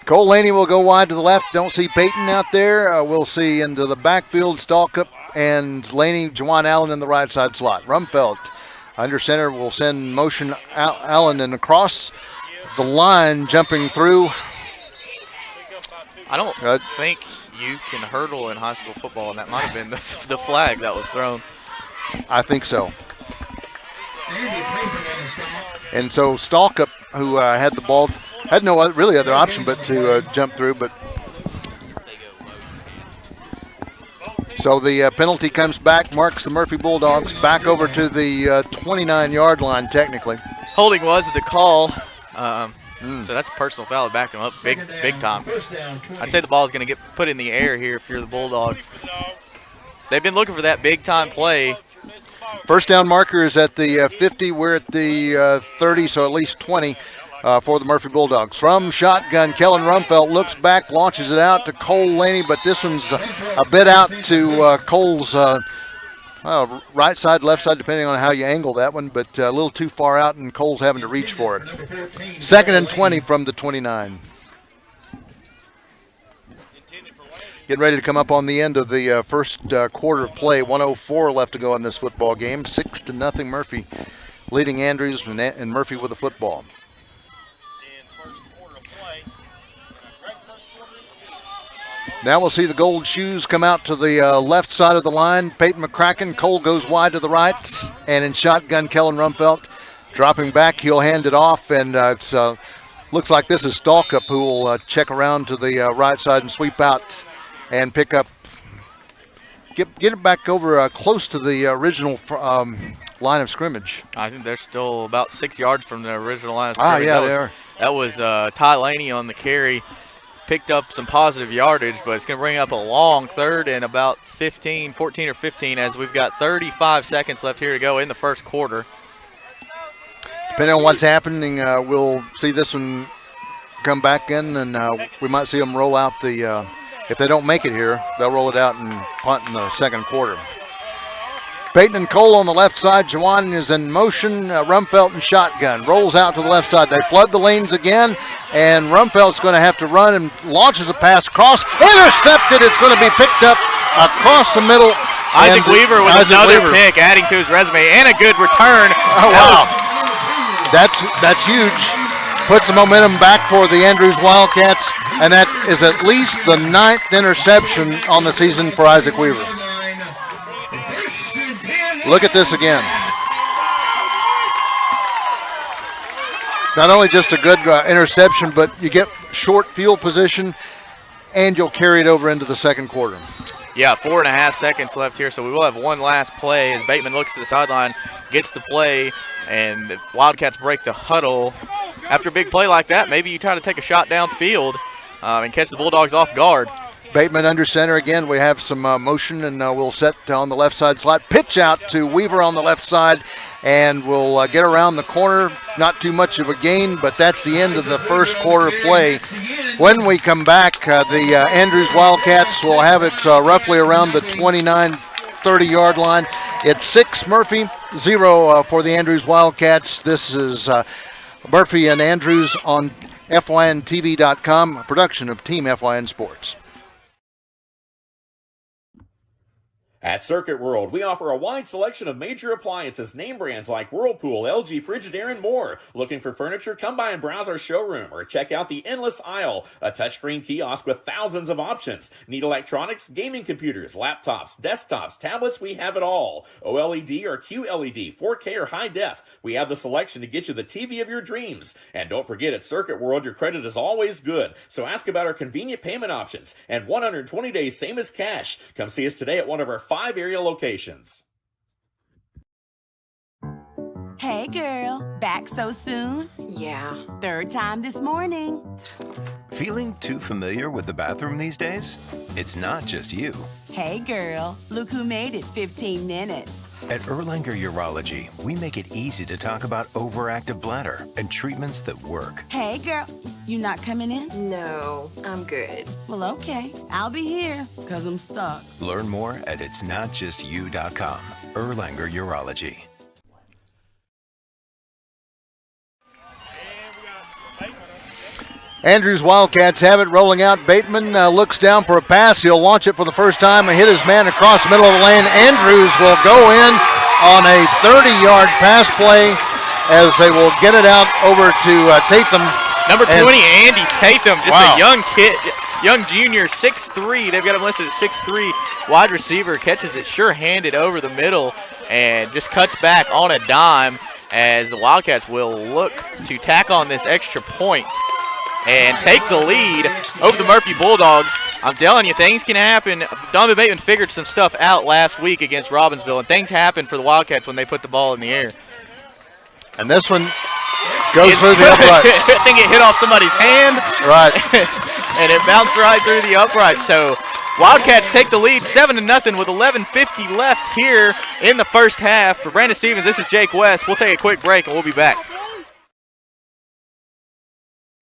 Cole Laney will go wide to the left. Don't see Peyton out there. We'll see into the backfield Stalkup and Laney, Juwan Allen in the right side slot. Rumfeld under center will send motion Allen and across the line, jumping through. I don't think you can hurdle in high school football, and that might have been the flag that was thrown. I think so. And so Stalkup, who had the ball, had no really other option but to jump through. But so the penalty comes back, marks the Murphy Bulldogs back over to the 29-yard line technically. Holding was the call. So that's a personal foul to back them up big time. I'd say the ball is going to get put in the air here if you're the Bulldogs. They've been looking for that big time play. First down marker is at the 50. We're at the 30, so at least 20 for the Murphy Bulldogs. From shotgun, Kellen Rumfeld looks back, launches it out to Cole Laney, but this one's a bit out to Cole's right side, left side, depending on how you angle that one, but a little too far out, and Cole's having to reach for it. Second and 20 from the 29. Getting ready to come up on the end of the first quarter of play. 1:04 left to go in this football game. 6-0 Murphy leading Andrews and Murphy with the football. Now we'll see the gold shoes come out to the left side of the line. Peyton McCracken. Cole goes wide to the right. And in shotgun, Kellen Rumfeld dropping back. He'll hand it off. And it's looks like this is Stalkup who will check around to the right side and sweep out and pick up. Get it back over close to the original line of scrimmage. I think they're still about 6 yards from the original line of scrimmage. Yeah, they are. That was Ty Laney on the carry. Picked up some positive yardage, but it's going to bring up a long third and about 14 or 15 as we've got 35 seconds left here to go in the first quarter. Depending on what's happening, we'll see this one come back in, and we might see them roll out the if they don't make it here, they'll roll it out and punt in the second quarter. Peyton and Cole on the left side. Juwan is in motion. Rumfeld and shotgun. Rolls out to the left side. They flood the lanes again, and Rumfeld's going to have to run and launches a pass across. Intercepted. It's going to be picked up across the middle. Isaac Weaver with another pick, adding to his resume, and a good return. Oh, wow. That's huge. Puts the momentum back for the Andrews Wildcats, and that is at least the 9th interception on the season for Isaac Weaver. Look at this again. Not only just a good interception, but you get short field position, and you'll carry it over into the second quarter. Yeah, 4.5 seconds left here, so we will have one last play as Bateman looks to the sideline, gets the play, and the Wildcats break the huddle. After a big play like that, maybe you try to take a shot downfield and catch the Bulldogs off guard. Bateman under center again. We have some motion, and we'll set on the left side slot. Pitch out to Weaver on the left side, and we'll get around the corner. Not too much of a gain, but that's the end of the first quarter play. When we come back, the Andrews Wildcats will have it roughly around the 29, 30-yard line. It's 6 Murphy, 0 for the Andrews Wildcats. This is Murphy and Andrews on FYNTV.com, a production of Team FYN Sports. At Circuit World, we offer a wide selection of major appliances, name brands like Whirlpool, LG, Frigidaire, and more. Looking for furniture? Come by and browse our showroom or check out the endless aisle, a touchscreen kiosk with thousands of options. Need electronics, gaming computers, laptops, desktops, tablets? We have it all. OLED or QLED, 4K or high def. We have the selection to get you the TV of your dreams. And don't forget, at Circuit World, your credit is always good. So ask about our convenient payment options and 120 days, same as cash. Come see us today at one of our 5 area locations. Hey girl, back so soon? Yeah. 3rd time this morning. Feeling too familiar with the bathroom these days? It's not just you. Hey girl, look who made it 15 minutes. At Erlanger Urology, we make it easy to talk about overactive bladder and treatments that work. Hey, girl. You not coming in? No, I'm good. Well, okay. I'll be here, because I'm stuck. Learn more at itsnotjustyou.com. Erlanger Urology. Andrews Wildcats have it rolling out. Bateman looks down for a pass. He'll launch it for the first time and hit his man across the middle of the lane. Andrews will go in on a 30-yard pass play as they will get it out over to Tatham. Number 20, Andy Tatham, just wow. A young kid, young junior, 6'3". They've got him listed at 6'3". Wide receiver, catches it sure-handed over the middle and just cuts back on a dime as the Wildcats will look to tack on this extra point and take the lead over the Murphy Bulldogs. I'm telling you, things can happen. Donovan Bateman figured some stuff out last week against Robbinsville, and things happen for the Wildcats when they put the ball in the air. And this one goes through the uprights. I think it hit off somebody's hand. Right. And it bounced right through the uprights. So Wildcats take the lead 7-0 with 11:50 left here in the first half. For Brandon Stevens, this is Jake West. We'll take a quick break, and we'll be back.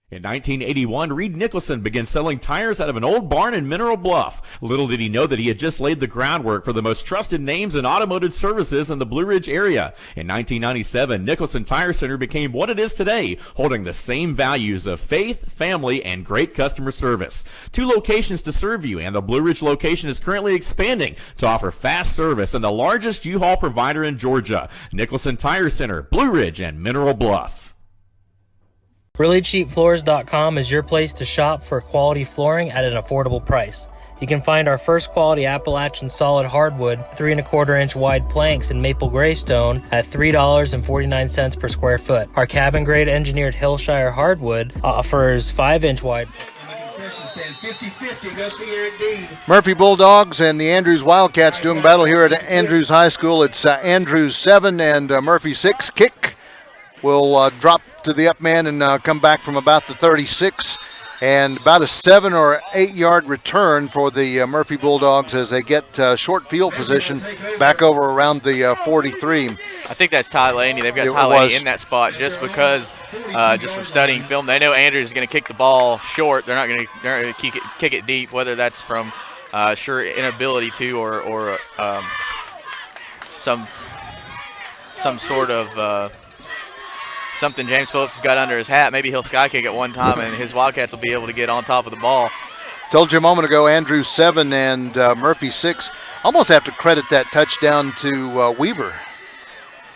In 1981, Reed Nicholson began selling tires out of an old barn in Mineral Bluff. Little did he know that he had just laid the groundwork for the most trusted names in automotive services in the Blue Ridge area. In 1997, Nicholson Tire Center became what it is today, holding the same values of faith, family, and great customer service. 2 locations to serve you, and the Blue Ridge location is currently expanding to offer fast service and the largest U-Haul provider in Georgia. Nicholson Tire Center, Blue Ridge, and Mineral Bluff. ReallyCheapFloors.com is your place to shop for quality flooring at an affordable price. You can find our first quality Appalachian solid hardwood 3 1/4 inch wide planks in maple gray stone at $3.49 per square foot. Our cabin grade engineered Hillshire hardwood offers 5-inch wide. Murphy Bulldogs and the Andrews Wildcats doing battle here at Andrews High School. It's Andrews 7 and Murphy 6. Kick will drop to the up man and come back from about the 36, and about a 7 or 8 yard return for the Murphy Bulldogs as they get short field position back over around the 43. I think that's Ty Laney. They've got Ty Laney in that spot just because, just from studying film, they know Andrews is going to kick the ball short. They're not going to kick it deep, whether that's from sure inability to or some sort of something James Phillips has got under his hat. Maybe he'll sky kick at one time, and his Wildcats will be able to get on top of the ball. Told you a moment ago, Andrews 7 and Murphy 6. Almost have to credit that touchdown to Weaver.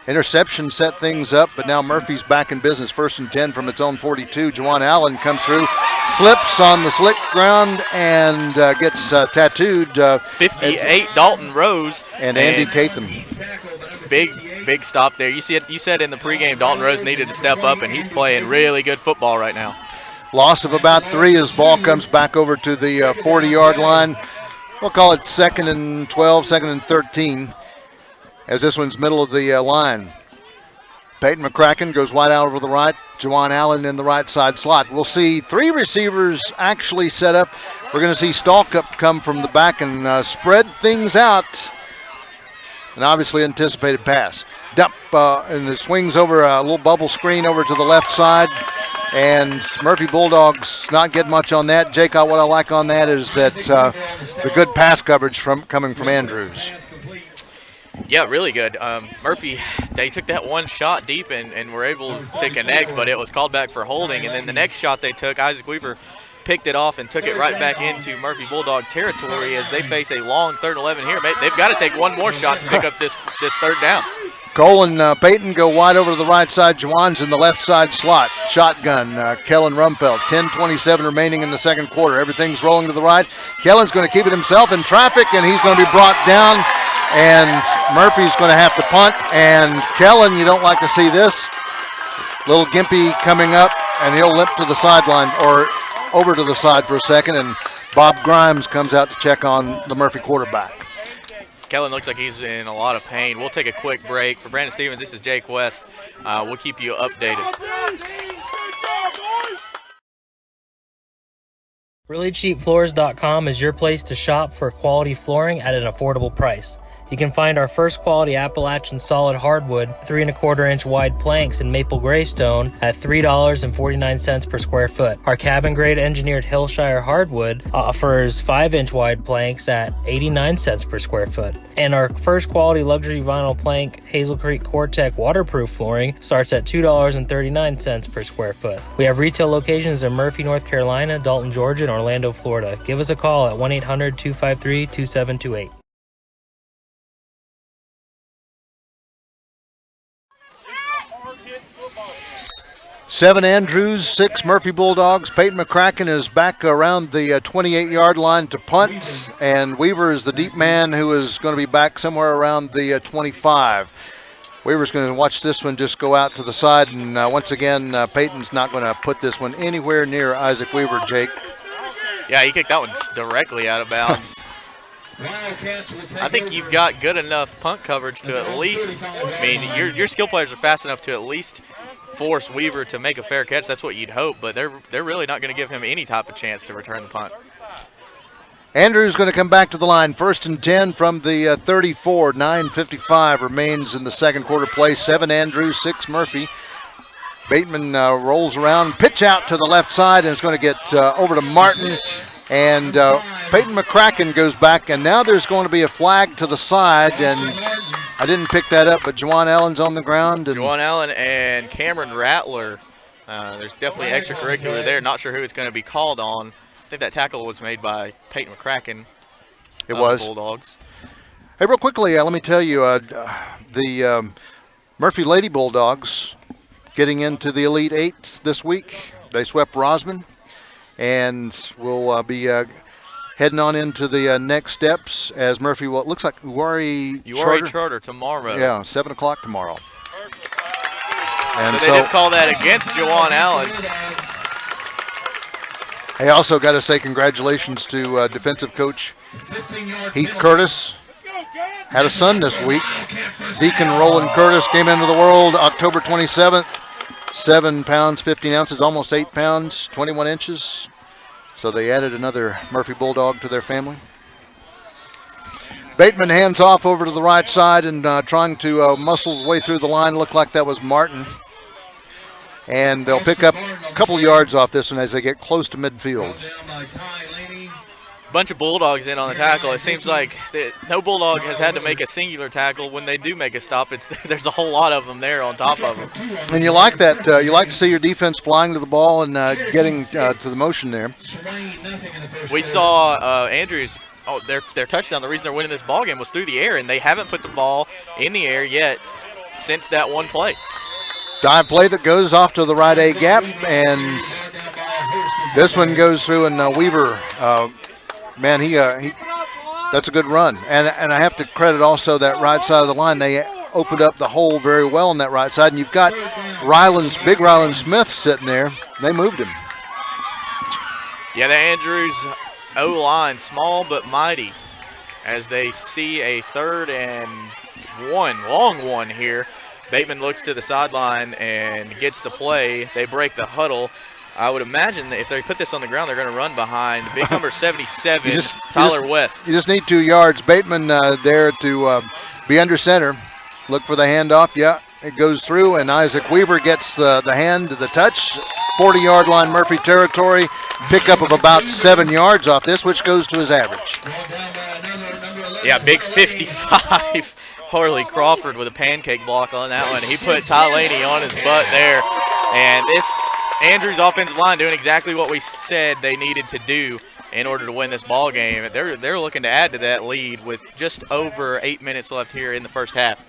Interception set things up, but now Murphy's back in business. 1st and 10 from its own 42. Juwan Allen comes through, slips on the slick ground, and gets tattooed. 58, Dalton Rose. And Andy Tatham. Big stop there. You said in the pregame Dalton Rose needed to step up, and he's playing really good football right now. Loss of about 3 as ball comes back over to the 40-yard line. We'll call it 2nd and 12, 2nd and 13, as this one's middle of the line. Peyton McCracken goes wide out over the right. Juwan Allen in the right side slot. We'll see 3 receivers actually set up. We're going to see Stalkup come from the back and spread things out. An obviously anticipated pass. Dump, and it swings over a little bubble screen over to the left side. And Murphy Bulldogs not get much on that. Jake, what I like on that is that the good pass coverage coming from Andrews. Yeah, really good. Murphy, they took that one shot deep and were able to connect, but it was called back for holding. And then the next shot they took, Isaac Weaver picked it off and took it right back into Murphy Bulldog territory as they face a long 3rd and 11 here. They've got to take one more shot to pick up this 3rd down. Cole and Peyton go wide over to the right side. Juwan's in the left side slot. Shotgun, Kellen Rumpelt. 10:27 remaining in the 2nd quarter. Everything's rolling to the right. Kellen's going to keep it himself in traffic, and he's going to be brought down. And Murphy's going to have to punt. And Kellen, you don't like to see this. Little gimpy coming up, and he'll limp to the sideline or over to the side for a second, and Bob Grimes comes out to check on the Murphy quarterback. Kellen looks like he's in a lot of pain. We'll take a quick break. For Brandon Stevens, this is Jake West. We'll keep you updated. ReallyCheapFloors.com is your place to shop for quality flooring at an affordable price. You can find our first quality Appalachian solid hardwood 3 1/4 inch wide planks in maple gray stone at $3.49 per square foot. Our cabin grade engineered Hillshire hardwood offers 5-inch wide planks at 89 cents per square foot. And our first quality luxury vinyl plank Hazel Creek Core-Tech waterproof flooring starts at $2.39 per square foot. We have retail locations in Murphy, North Carolina, Dalton, Georgia, and Orlando, Florida. Give us a call at 1-800-253-2728. Seven Andrews, 6 Murphy Bulldogs. Peyton McCracken is back around the 28-yard line to punt, and Weaver is the deep man who is going to be back somewhere around the 25. Weaver's going to watch this one just go out to the side, and once again, Peyton's not going to put this one anywhere near Isaac Weaver, Jake. Yeah, he kicked that one directly out of bounds. I think you've got good enough punt coverage to at least, I mean, your skill players are fast enough to at least force Weaver to make a fair catch. That's what you'd hope, but they're really not going to give him any type of chance to return the punt. Andrews going to come back to the line. 1st and 10 from the 34. 9:55 remains in the second quarter play. 7 Andrews, 6 Murphy. Bateman rolls around, pitch out to the left side, and it's going to get over to Martin. And Peyton McCracken goes back, and now there's going to be a flag to the side, and I didn't pick that up, but Juwan Allen's on the ground. And Juwan Allen and Cameron Rattler. There's definitely extracurricular there. Not sure who it's going to be called on. I think that tackle was made by Peyton McCracken. It was. Bulldogs. Hey, real quickly, let me tell you, the Murphy Lady Bulldogs getting into the Elite Eight this week. They swept Rosman, and will be heading on into the next steps as Murphy, well, it looks like Uwari Charter tomorrow. Yeah, 7 o'clock tomorrow. And so they did call that against Juwan Allen. I also got to say congratulations to defensive coach Heath Curtis. Had a son this week. Deacon Roland Curtis came into the world October 27th. 7 pounds, 15 ounces, almost 8 pounds, 21 inches. So they added another Murphy Bulldog to their family. Bateman hands off over to the right side and trying to muscle his way through the line. Looked like that was Martin. And they'll pick up a couple yards off this one as they get close to midfield. Bunch of Bulldogs in on the tackle. It seems like no Bulldog has had to make a singular tackle. When they do make a stop, there's a whole lot of them there on top of them. And you like that. You like to see your defense flying to the ball and getting to the motion there. We saw Andrews. Their touchdown. The reason they're winning this ball game was through the air, and they haven't put the ball in the air yet since that one play. Dive play that goes off to the right A gap, and this one goes through, and Weaver. Man, he that's a good run. And I have to credit also that right side of the line. They opened up the hole very well on that right side. And you've got big Ryland Smith sitting there. They moved him. Yeah, the Andrews O-line, small but mighty, as they see a 3rd and 1, long one here. Bateman looks to the sideline and gets the play. They break the huddle. I would imagine that if they put this on the ground, they're going to run behind big number 77, Tyler West. You just need 2 yards. Bateman there to be under center. Look for the handoff. Yeah, it goes through, and Isaac Weaver gets the hand, the touch. 40-yard line Murphy territory. Pickup of about 7 yards off this, which goes to his average. Yeah, big 55. Harley Crawford with a pancake block on that one. He put Ty Laney on his butt there. And this Andrews offensive line doing exactly what we said they needed to do in order to win this ball game. They're looking to add to that lead with just over 8 minutes left here in the first half.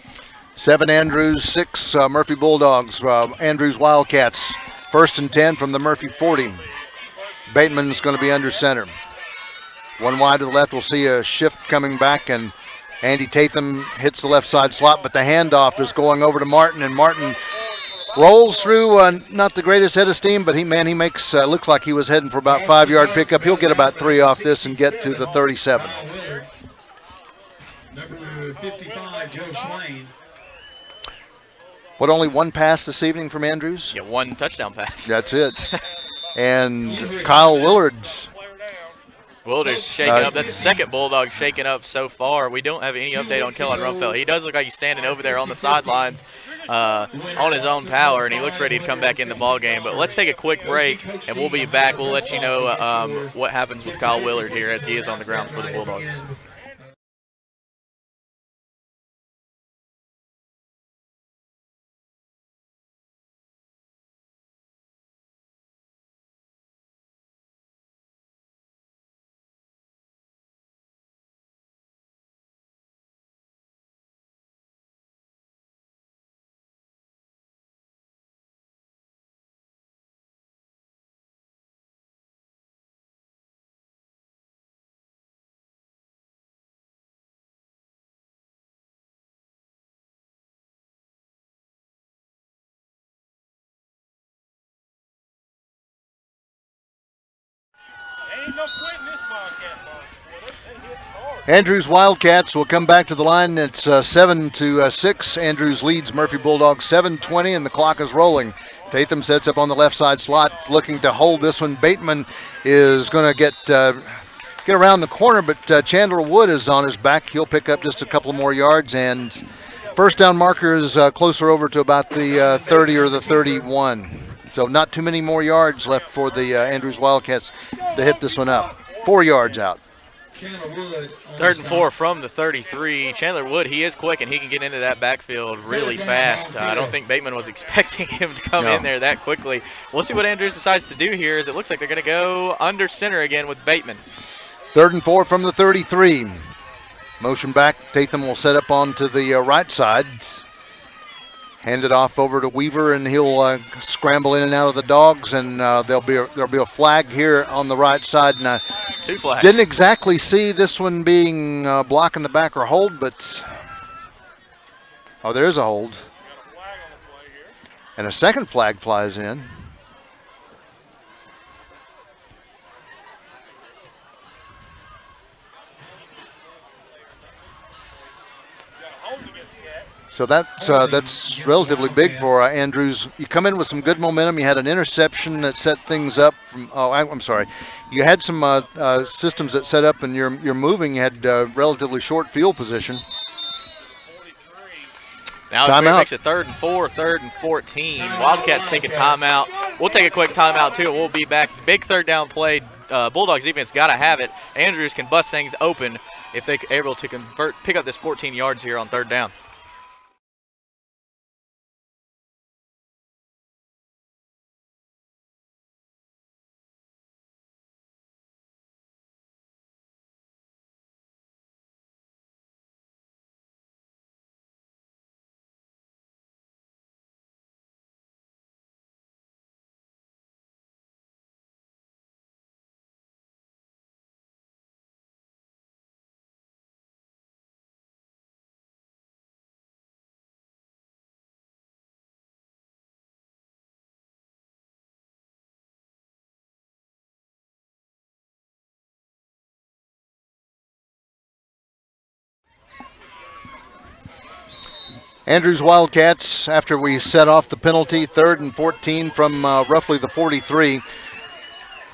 7 Andrews, 6 Murphy Bulldogs. Andrews Wildcats. 1st and 10 from the Murphy 40. Bateman's going to be under center. One wide to the left. We'll see a shift coming back, and Andy Tatham hits the left side slot, but the handoff is going over to Martin, and Martin rolls through. Not the greatest head of steam, but he makes looks like he was heading for about 5-yard pickup. He'll get about 3 off this and get to the 37. Number 55, Joe Swain. What, only 1 pass this evening from Andrews? Yeah, 1 touchdown pass. That's it. And Kyle Willard Wilders shaking up. That's the second Bulldog shaking up so far. We don't have any update on Kellen Rumfeld. He does look like he's standing over there on the sidelines on his own power, and he looks ready to come back in the ball game. But let's take a quick break, and we'll be back. We'll let you know what happens with Kyle Willard here as he is on the ground for the Bulldogs. Andrews Wildcats will come back to the line. It's 7-6. Andrews leads Murphy Bulldogs 7:20, and the clock is rolling. Tatham sets up on the left side slot, looking to hold this one. Bateman is going to get around the corner, but Chandler Wood is on his back. He'll pick up just a couple more yards, and first down marker is closer over to about the 30 or the 31. So not too many more yards left for the Andrews Wildcats to hit this one up. 4 yards out. 3rd and 4 from the 33. Chandler Wood, he is quick, and he can get into that backfield really fast. I don't think Bateman was expecting him to come in there that quickly. We'll see what Andrews decides to do here, as it looks like they're going to go under center again with Bateman. 3rd and 4 from the 33. Motion back. Tatham will set up onto the right side. Hand it off over to Weaver, and he'll scramble in and out of the Dogs, and there'll be a flag here on the right side. And 2 flags. Didn't exactly see this one being block in the back or hold, but there is a hold, and a second flag flies in. So that's relatively big for Andrews. You come in with some good momentum. You had an interception that set things up. I'm sorry. You had some systems that set up, and you're moving. You had relatively short field position. Now it makes it 3rd and 4, 3rd and 14. Wildcats take a timeout. We'll take a quick timeout too. We'll be back. Big 3rd down play. Bulldogs defense got to have it. Andrews can bust things open if they're able to pick up this 14 yards here on 3rd down. Andrews Wildcats, after we set off the penalty, 3rd and 14 from roughly the 43.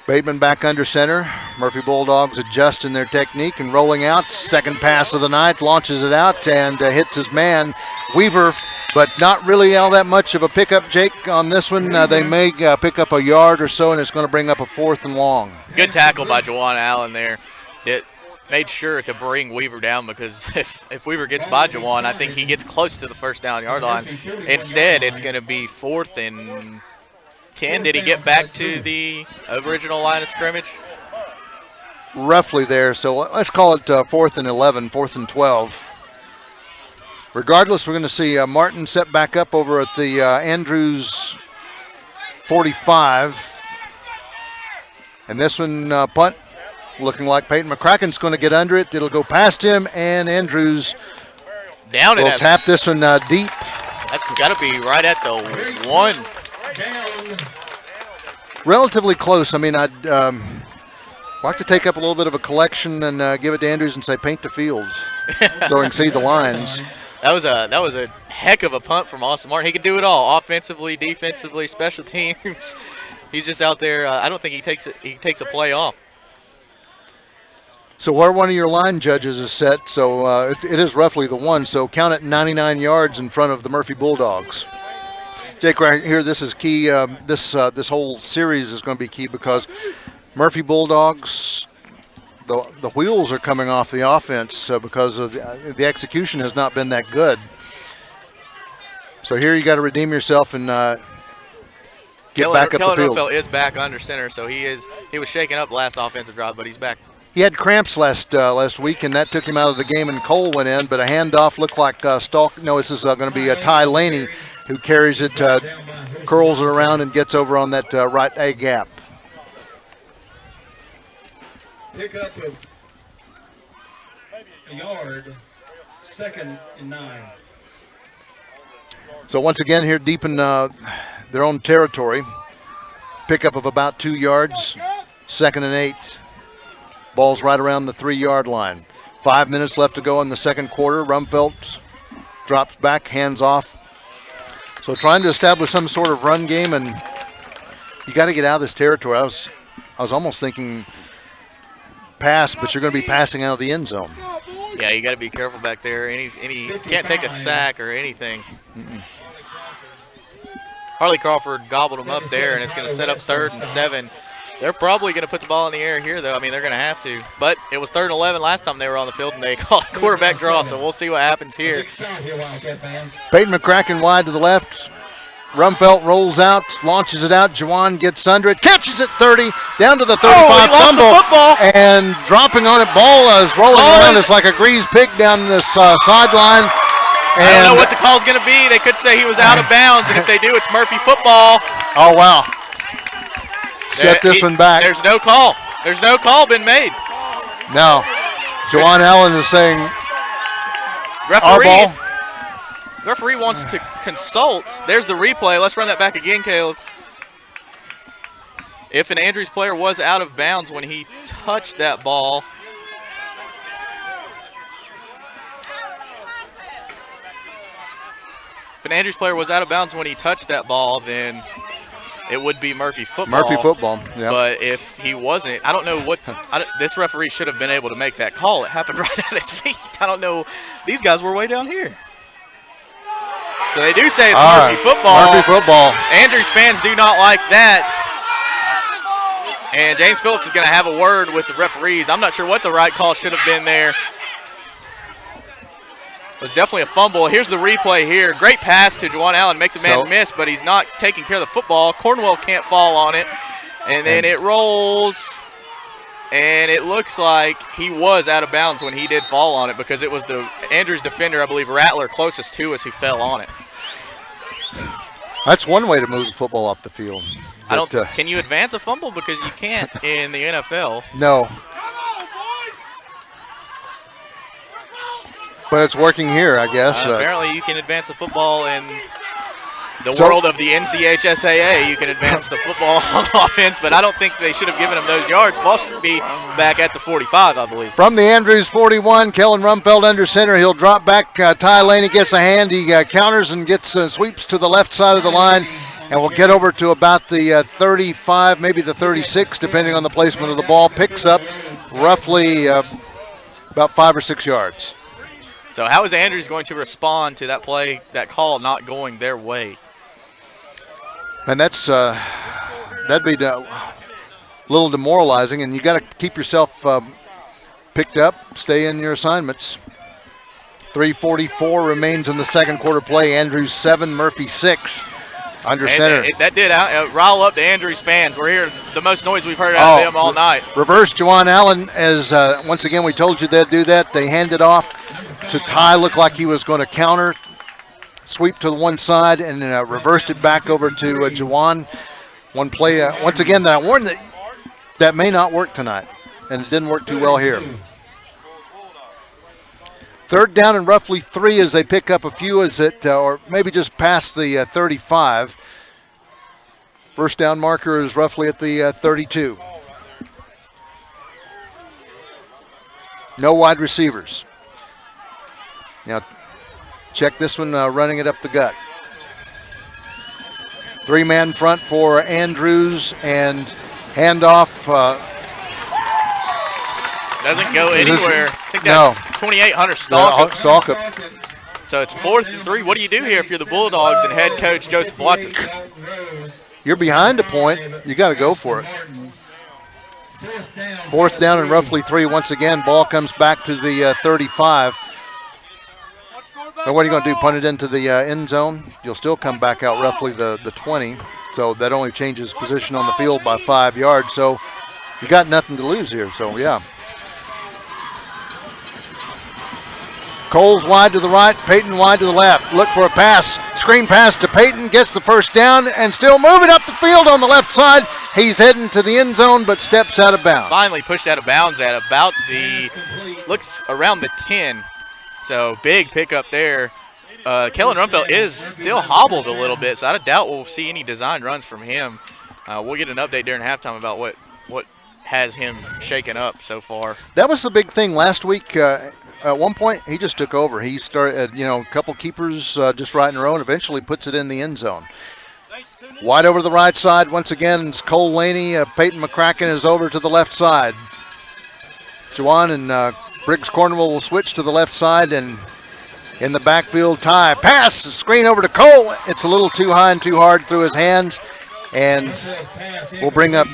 Bateman back under center. Murphy Bulldogs adjusting their technique and rolling out. Second pass of the night, launches it out and hits his man, Weaver, but not really all that much of a pickup, Jake, on this one. They may pick up a yard or so, and it's going to bring up a 4th and long. Good tackle by Juwan Allen there. It made sure to bring Weaver down, because if Weaver gets by Juwan, I think he gets close to the first down yard line. Instead, it's going to be 4th and 10. Did he get back to the original line of scrimmage? Roughly there, so let's call it 4th and 11, 4th and 12. Regardless, we're going to see Martin set back up over at the Andrews 45. And this one, punt, looking like Peyton McCracken's going to get under it. It'll go past him, and Andrews will tap this one deep. That's got to be right at the 1. Relatively close. I mean, I'd like to take up a little bit of a collection and give it to Andrews and say paint the field so we can see the lines. That was a heck of a punt from Austin Martin. He could do it all, offensively, defensively, special teams. He's just out there. I don't think he takes a play off. So where one of your line judges is set, so it is roughly the one, so count it 99 yards in front of the Murphy Bulldogs. Jake, right here, this is key. This whole series is going to be key because Murphy Bulldogs, the wheels are coming off the offense because of the execution has not been that good. So here you got to redeem yourself and get back up the field. Kellen is back under center, so he was shaken up last offensive drive, but he's back. He had cramps last week, and that took him out of the game, and Cole went in, but a handoff looked like Stalk. No, this is going to be Ty Laney who carries it, curls it around, and gets over on that right A gap. Pick up of a yard, 2nd and 9. So once again here deep in their own territory, pickup of about 2 yards, 2nd and 8. Ball's right around the 3-yard line. 5 minutes left to go in the second quarter. Rumpelt drops back, hands off. So trying to establish some sort of run game, and you got to get out of this territory. I was almost thinking pass, but you're going to be passing out of the end zone. Yeah, you got to be careful back there. You can't take a sack or anything. Harley Crawford gobbled him up there, and it's going to set up 3rd and 7. They're probably going to put the ball in the air here, though. I mean, they're going to have to. But it was 3rd and 11 last time they were on the field, and they called a quarterback draw, so we'll see what happens here. Peyton McCracken wide to the left. Rumpelt rolls out, launches it out. Juwan gets under it, catches it 30, down to the 35, fumble, and dropping on it. Ball is rolling around. It's like a greased pig down this sideline. I don't know what the call's going to be. They could say he was out of bounds, and if they do, it's Murphy football. Oh, wow. Set this one back. There's no call. There's no call been made. No. Juwan Allen is saying our ball. Referee wants to consult. There's the replay. Let's run that back again, Caleb. If an Andrews player was out of bounds when he touched that ball, then it would be Murphy football. Murphy football, yeah. But if he wasn't, I don't know what this referee should have been able to make that call. It happened right at his feet. I don't know. These guys were way down here. So they do say it's Murphy football. Murphy football. Andrews fans do not like that. And James Phillips is going to have a word with the referees. I'm not sure what the right call should have been there. It was definitely a fumble. Here's the replay here. Great pass to Juwan Allen. Makes a man miss, but he's not taking care of the football. Cornwell can't fall on it. And then it rolls. And it looks like he was out of bounds when he did fall on it because it was the Andrews defender, I believe, Rattler, closest to us who fell on it. That's one way to move the football off the field. But, can you advance a fumble? Because you can't in the NFL. No. But it's working here, I guess. Apparently you can advance a football in the world of the NCHSAA. You can advance the football on offense, but I don't think they should have given him those yards. Ball should be back at the 45, I believe. From the Andrews 41, Kellen Rumpelt under center. He'll drop back. Ty Laney gets a hand. He counters and gets sweeps to the left side of the line, and will get over to about the 35, maybe the 36, depending on the placement of the ball. Picks up roughly about 5 or 6 yards. So how is Andrews going to respond to that play, that call not going their way? And that'd be a little demoralizing, and you got to keep yourself picked up, stay in your assignments. 3:44 remains in the second quarter play. Andrews 7, Murphy 6. Under center. That did rile up the Andrews fans. We're hearing the most noise we've heard out of them all night. Reverse Juwan Allen, as once again we told you they'd do that. They handed off to Ty. Looked like he was going to counter. Sweep to the one side and reversed it back over to Juwan. One play, once again, that I warned that may not work tonight. And it didn't work too well here. 3rd down and roughly 3 as they pick up a few, or maybe just past the 35. First down marker is roughly at the 32. No wide receivers. Now, check this one running it up the gut. 3-man front for Andrews and handoff. Doesn't go Is this- anywhere. I think no. that's 28 Hunter Stalkup. Stalkup. So it's 4th and 3. What do you do here if you're the Bulldogs and head coach Joseph Watson? You're behind a point. You got to go for it. 4th down and roughly 3. Once again, ball comes back to the 35. Now what are you going to do, punt it into the end zone? You'll still come back out roughly the 20. So that only changes position on the field by 5 yards. So you got nothing to lose here. So, yeah. Coles wide to the right, Peyton wide to the left. Look for a pass. Screen pass to Peyton, gets the first down, and still moving up the field on the left side. He's heading to the end zone, but steps out of bounds. Finally pushed out of bounds at about looks around the 10. So big pickup there. Kellen Rumfeld is still hobbled a little bit, so I doubt we'll see any design runs from him. We'll get an update during halftime about what has him shaken up so far. That was the big thing last week. At one point, he just took over. He started, a couple keepers just right in a row, and eventually puts it in the end zone. Wide over to the right side. Once again, it's Cole Laney. Peyton McCracken is over to the left side. Juwan and Briggs Cornwell will switch to the left side, and in the backfield, Ty. Pass, screen over to Cole. It's a little too high and too hard through his hands, and we'll bring up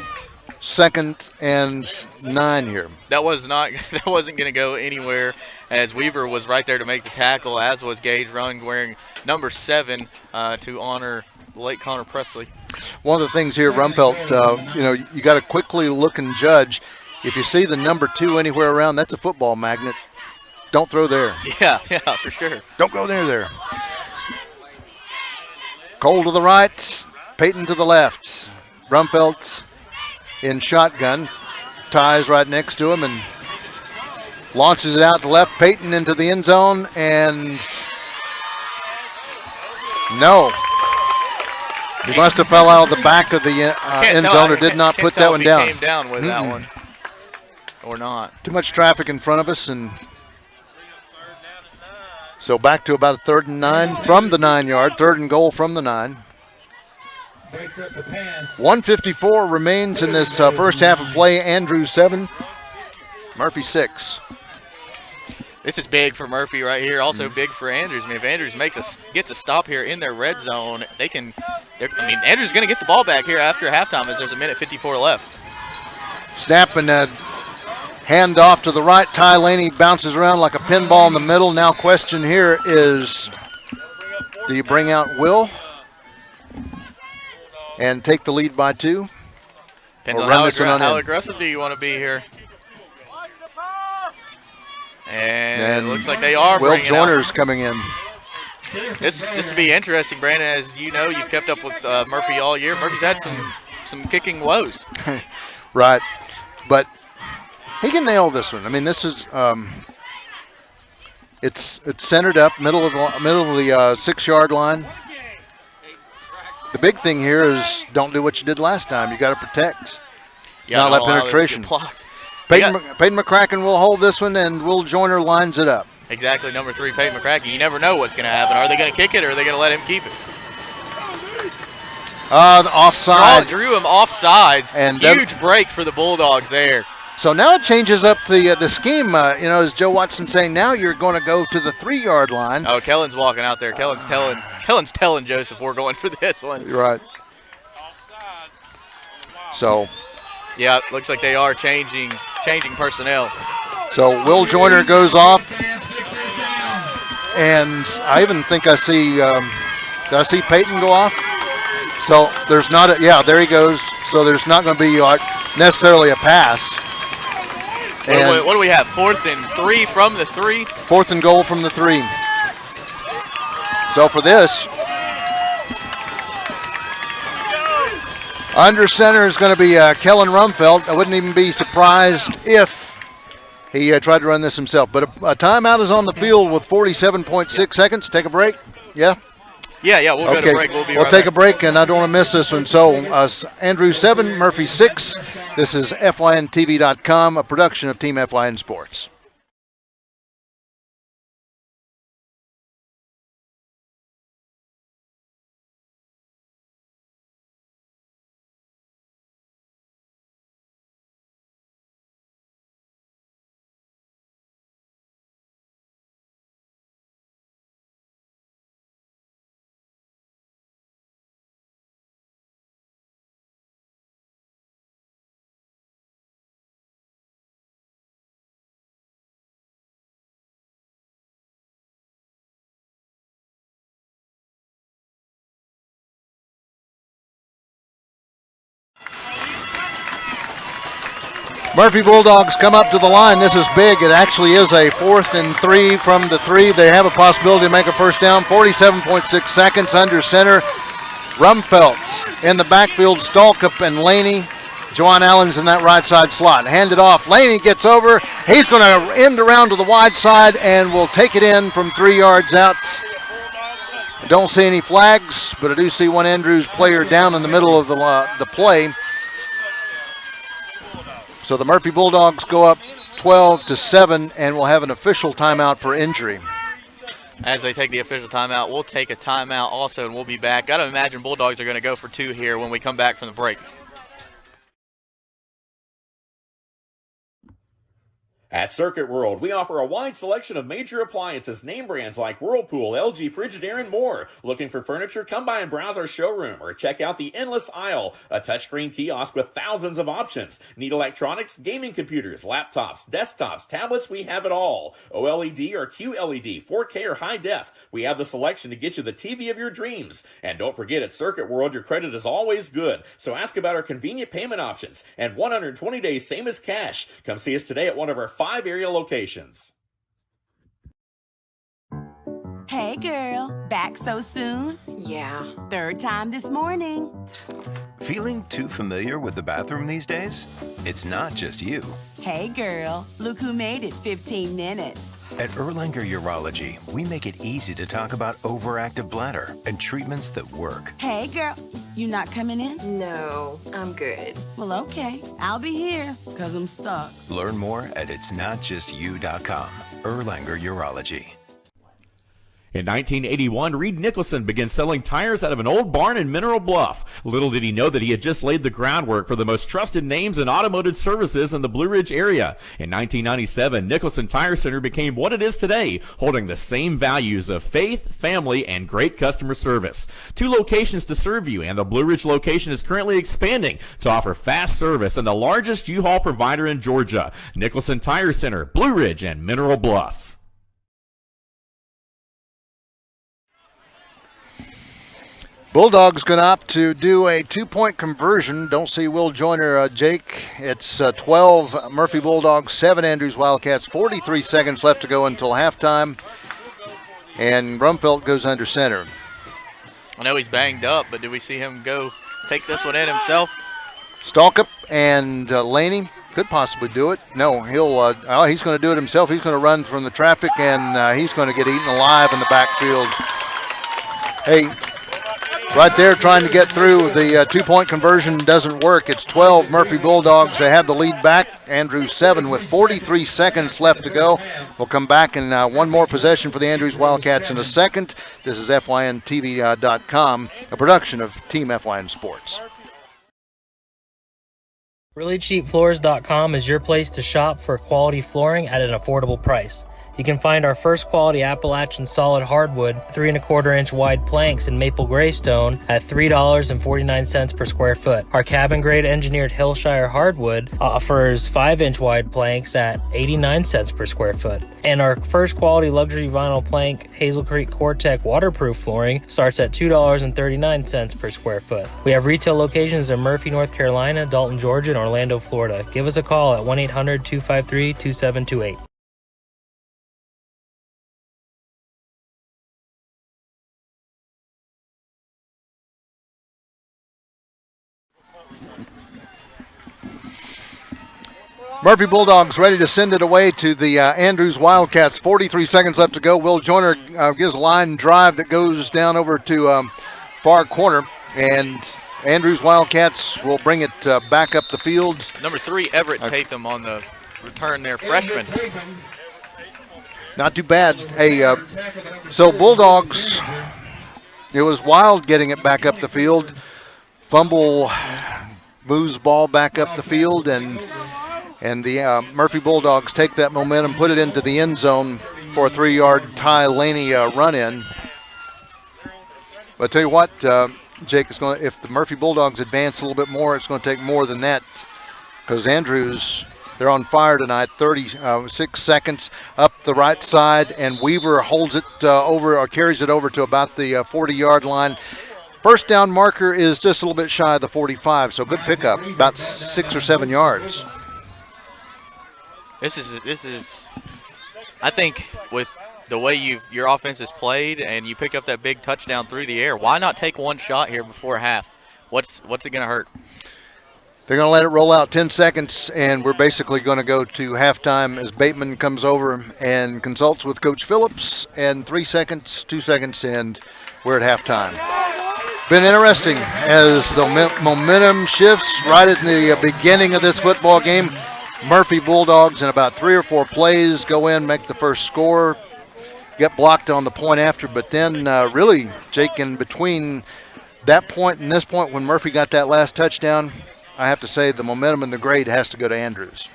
2nd and 9 here. That wasn't going to go anywhere, as Weaver was right there to make the tackle, as was Gage Rung wearing number 7 to honor the late Connor Presley. One of the things here, Rumfeld, you got to quickly look and judge. If you see the number 2 anywhere around, that's a football magnet. Don't throw there. Yeah, for sure. Don't go there. Cole to the right, Peyton to the left. Rumfeld in shotgun, Ties right next to him and launches it out to left. Peyton into the end zone, and no. He must have fell out of the back of the end zone or did not put that one down. Came down with that one or not. Too much traffic in front of us, and so back to about a 3rd and 9 from the 9-yard, 3rd and goal from the 9. 1:54 remains in this first half of play. Andrews 7, Murphy 6. This is big for Murphy right here. Also big for Andrews. I mean, if Andrews gets a stop here in their red zone, Andrews is going to get the ball back here after halftime, as there's a minute 54 left. Snap and hand off to the right. Ty Laney bounces around like a pinball in the middle. Now question here is, do you bring out Will and take the lead by 2? Depends or on run this one on how in? aggressive do you want to be here. And it looks like they are Will bringing Joyner's out. coming in. This will be interesting, Brandon. As you know, you've kept up with Murphy all year. Murphy's had some kicking woes. Right, but he can nail this one. I mean, this is it's centered up, middle of the 6-yard line. The big thing here is don't do what you did last time. You got to protect, not let penetration. Peyton McCracken will hold this one, and Will Joyner lines it up. Exactly, number 3, Peyton McCracken. You never know what's going to happen. Are they going to kick it, or are they going to let him keep it? The offside. Drew him offsides. And huge break for the Bulldogs there. So now it changes up the scheme. As Joe Watson saying, now you're going to go to the 3-yard line. Oh, Kellen's walking out there. Kellen's telling Joseph we're going for this one. You're right. So. Yeah, it looks like they are changing personnel. So Will Joyner goes off, and I even think I see. Did I see Peyton go off? So there's not there he goes. So there's not going to be necessarily a pass. What do we have? 4th and 3 from the 3. 4th and goal from the 3. So for this, under center is going to be Kellen Rumfeld. I wouldn't even be surprised if he tried to run this himself. But a timeout is on the field with 47.6 seconds. Take a break. Yeah? Yeah, we'll go to break. We'll take back. A break, and I don't want to miss this one. So, Andrews 7, Murphy 6. This is FYNTV.com, a production of Team FYN Sports. Murphy Bulldogs come up to the line. This is big. It actually is a 4th and 3 from the 3. They have a possibility to make a first down. 47.6 seconds under center. Rumfelt in the backfield. Stalkup and Laney. Juwan Allen's in that right side slot. Hand it off. Laney gets over. He's going to end around to the wide side and will take it in from 3 yards out. I don't see any flags, but I do see one Andrews player down in the middle of the play. So the Murphy Bulldogs go up 12-7 and will have an official timeout for injury. As they take the official timeout, we'll take a timeout also, and we'll be back. Got to imagine Bulldogs are going to go for 2 here when we come back from the break. At Circuit World, we offer a wide selection of major appliances, name brands like Whirlpool, LG, Frigidaire, and more. Looking for furniture? Come by and browse our showroom or check out the endless aisle, a touchscreen kiosk with thousands of options. Need electronics, gaming computers, laptops, desktops, tablets? We have it all. OLED or QLED, 4K or high def. We have the selection to get you the TV of your dreams. And don't forget, at Circuit World, your credit is always good. So ask about our convenient payment options and 120 days, same as cash. Come see us today at one of our 5 area locations. Hey girl, back so soon? Yeah. 3rd time this morning. Feeling too familiar with the bathroom these days? It's not just you. Hey girl, look who made it 15 minutes. At Erlanger Urology, we make it easy to talk about overactive bladder and treatments that work. Hey girl, you not coming in? No, I'm good. Well, okay, I'll be here, 'cause I'm stuck. Learn more at itsnotjustyou.com. Erlanger Urology. In 1981, Reed Nicholson began selling tires out of an old barn in Mineral Bluff. Little did he know that he had just laid the groundwork for the most trusted names in automotive services in the Blue Ridge area. In 1997, Nicholson Tire Center became what it is today, holding the same values of faith, family, and great customer service. 2 locations to serve you, and the Blue Ridge location is currently expanding to offer fast service and the largest U-Haul provider in Georgia. Nicholson Tire Center, Blue Ridge, and Mineral Bluff. Bulldogs going to opt to do a 2-point conversion. Don't see Will Joyner, Jake. It's 12 Murphy Bulldogs, 7 Andrews Wildcats. 43 seconds left to go until halftime. And Rumfelt goes under center. I know he's banged up, but do we see him go take this one in himself? Stalkup and Laney could possibly do it. No, he's going to do it himself. He's going to run from the traffic, and he's going to get eaten alive in the backfield. Hey, right there trying to get through. The 2-point conversion doesn't work. It's 12 Murphy Bulldogs. They have the lead back. Andrews 7 with 43 seconds left to go. We'll come back and one more possession for the Andrews Wildcats in a second. This is FYNTV.com, a production of Team FYN Sports. ReallyCheapFloors.com is your place to shop for quality flooring at an affordable price. You can find our first quality Appalachian solid hardwood 3 1/4 inch wide planks in maple gray stone at $3.49 per square foot. Our cabin grade engineered Hillshire hardwood offers 5-inch wide planks at 89 cents per square foot. And our first quality luxury vinyl plank Hazel Creek Core-Tech waterproof flooring starts at $2.39 per square foot. We have retail locations in Murphy, North Carolina, Dalton, Georgia, and Orlando, Florida. Give us a call at 1-800-253-2728. Murphy Bulldogs ready to send it away to the Andrews Wildcats. 43 seconds left to go. Will Joyner gives a line drive that goes down over to far corner, and Andrews Wildcats will bring it back up the field. Number 3, Everett Tatham on the return there, freshman. Not too bad. Hey, so Bulldogs, it was Wild getting it back up the field. Fumble moves ball back up the field, and the Murphy Bulldogs take that momentum, put it into the end zone for a 3-yard Ty Laney run-in. But I tell you what, Jake, if the Murphy Bulldogs advance a little bit more, it's going to take more than that, because Andrews, they're on fire tonight. 36 seconds up the right side, and Weaver holds it over, or carries it over to about the 40-yard line. First down marker is just a little bit shy of the 45, so good pickup, about 6 or 7 yards. This is. I think with the way your offense is played and you pick up that big touchdown through the air, why not take one shot here before half? What's it going to hurt? They're going to let it roll out 10 seconds, and we're basically going to go to halftime as Bateman comes over and consults with Coach Phillips. And 3 seconds, 2 seconds, and we're at halftime. Been interesting as the momentum shifts right at the beginning of this football game. Murphy Bulldogs in about 3 or 4 plays go in, make the first score, get blocked on the point after, but then really, Jake, in between that point and this point when Murphy got that last touchdown, I have to say the momentum and the grade has to go to Andrews.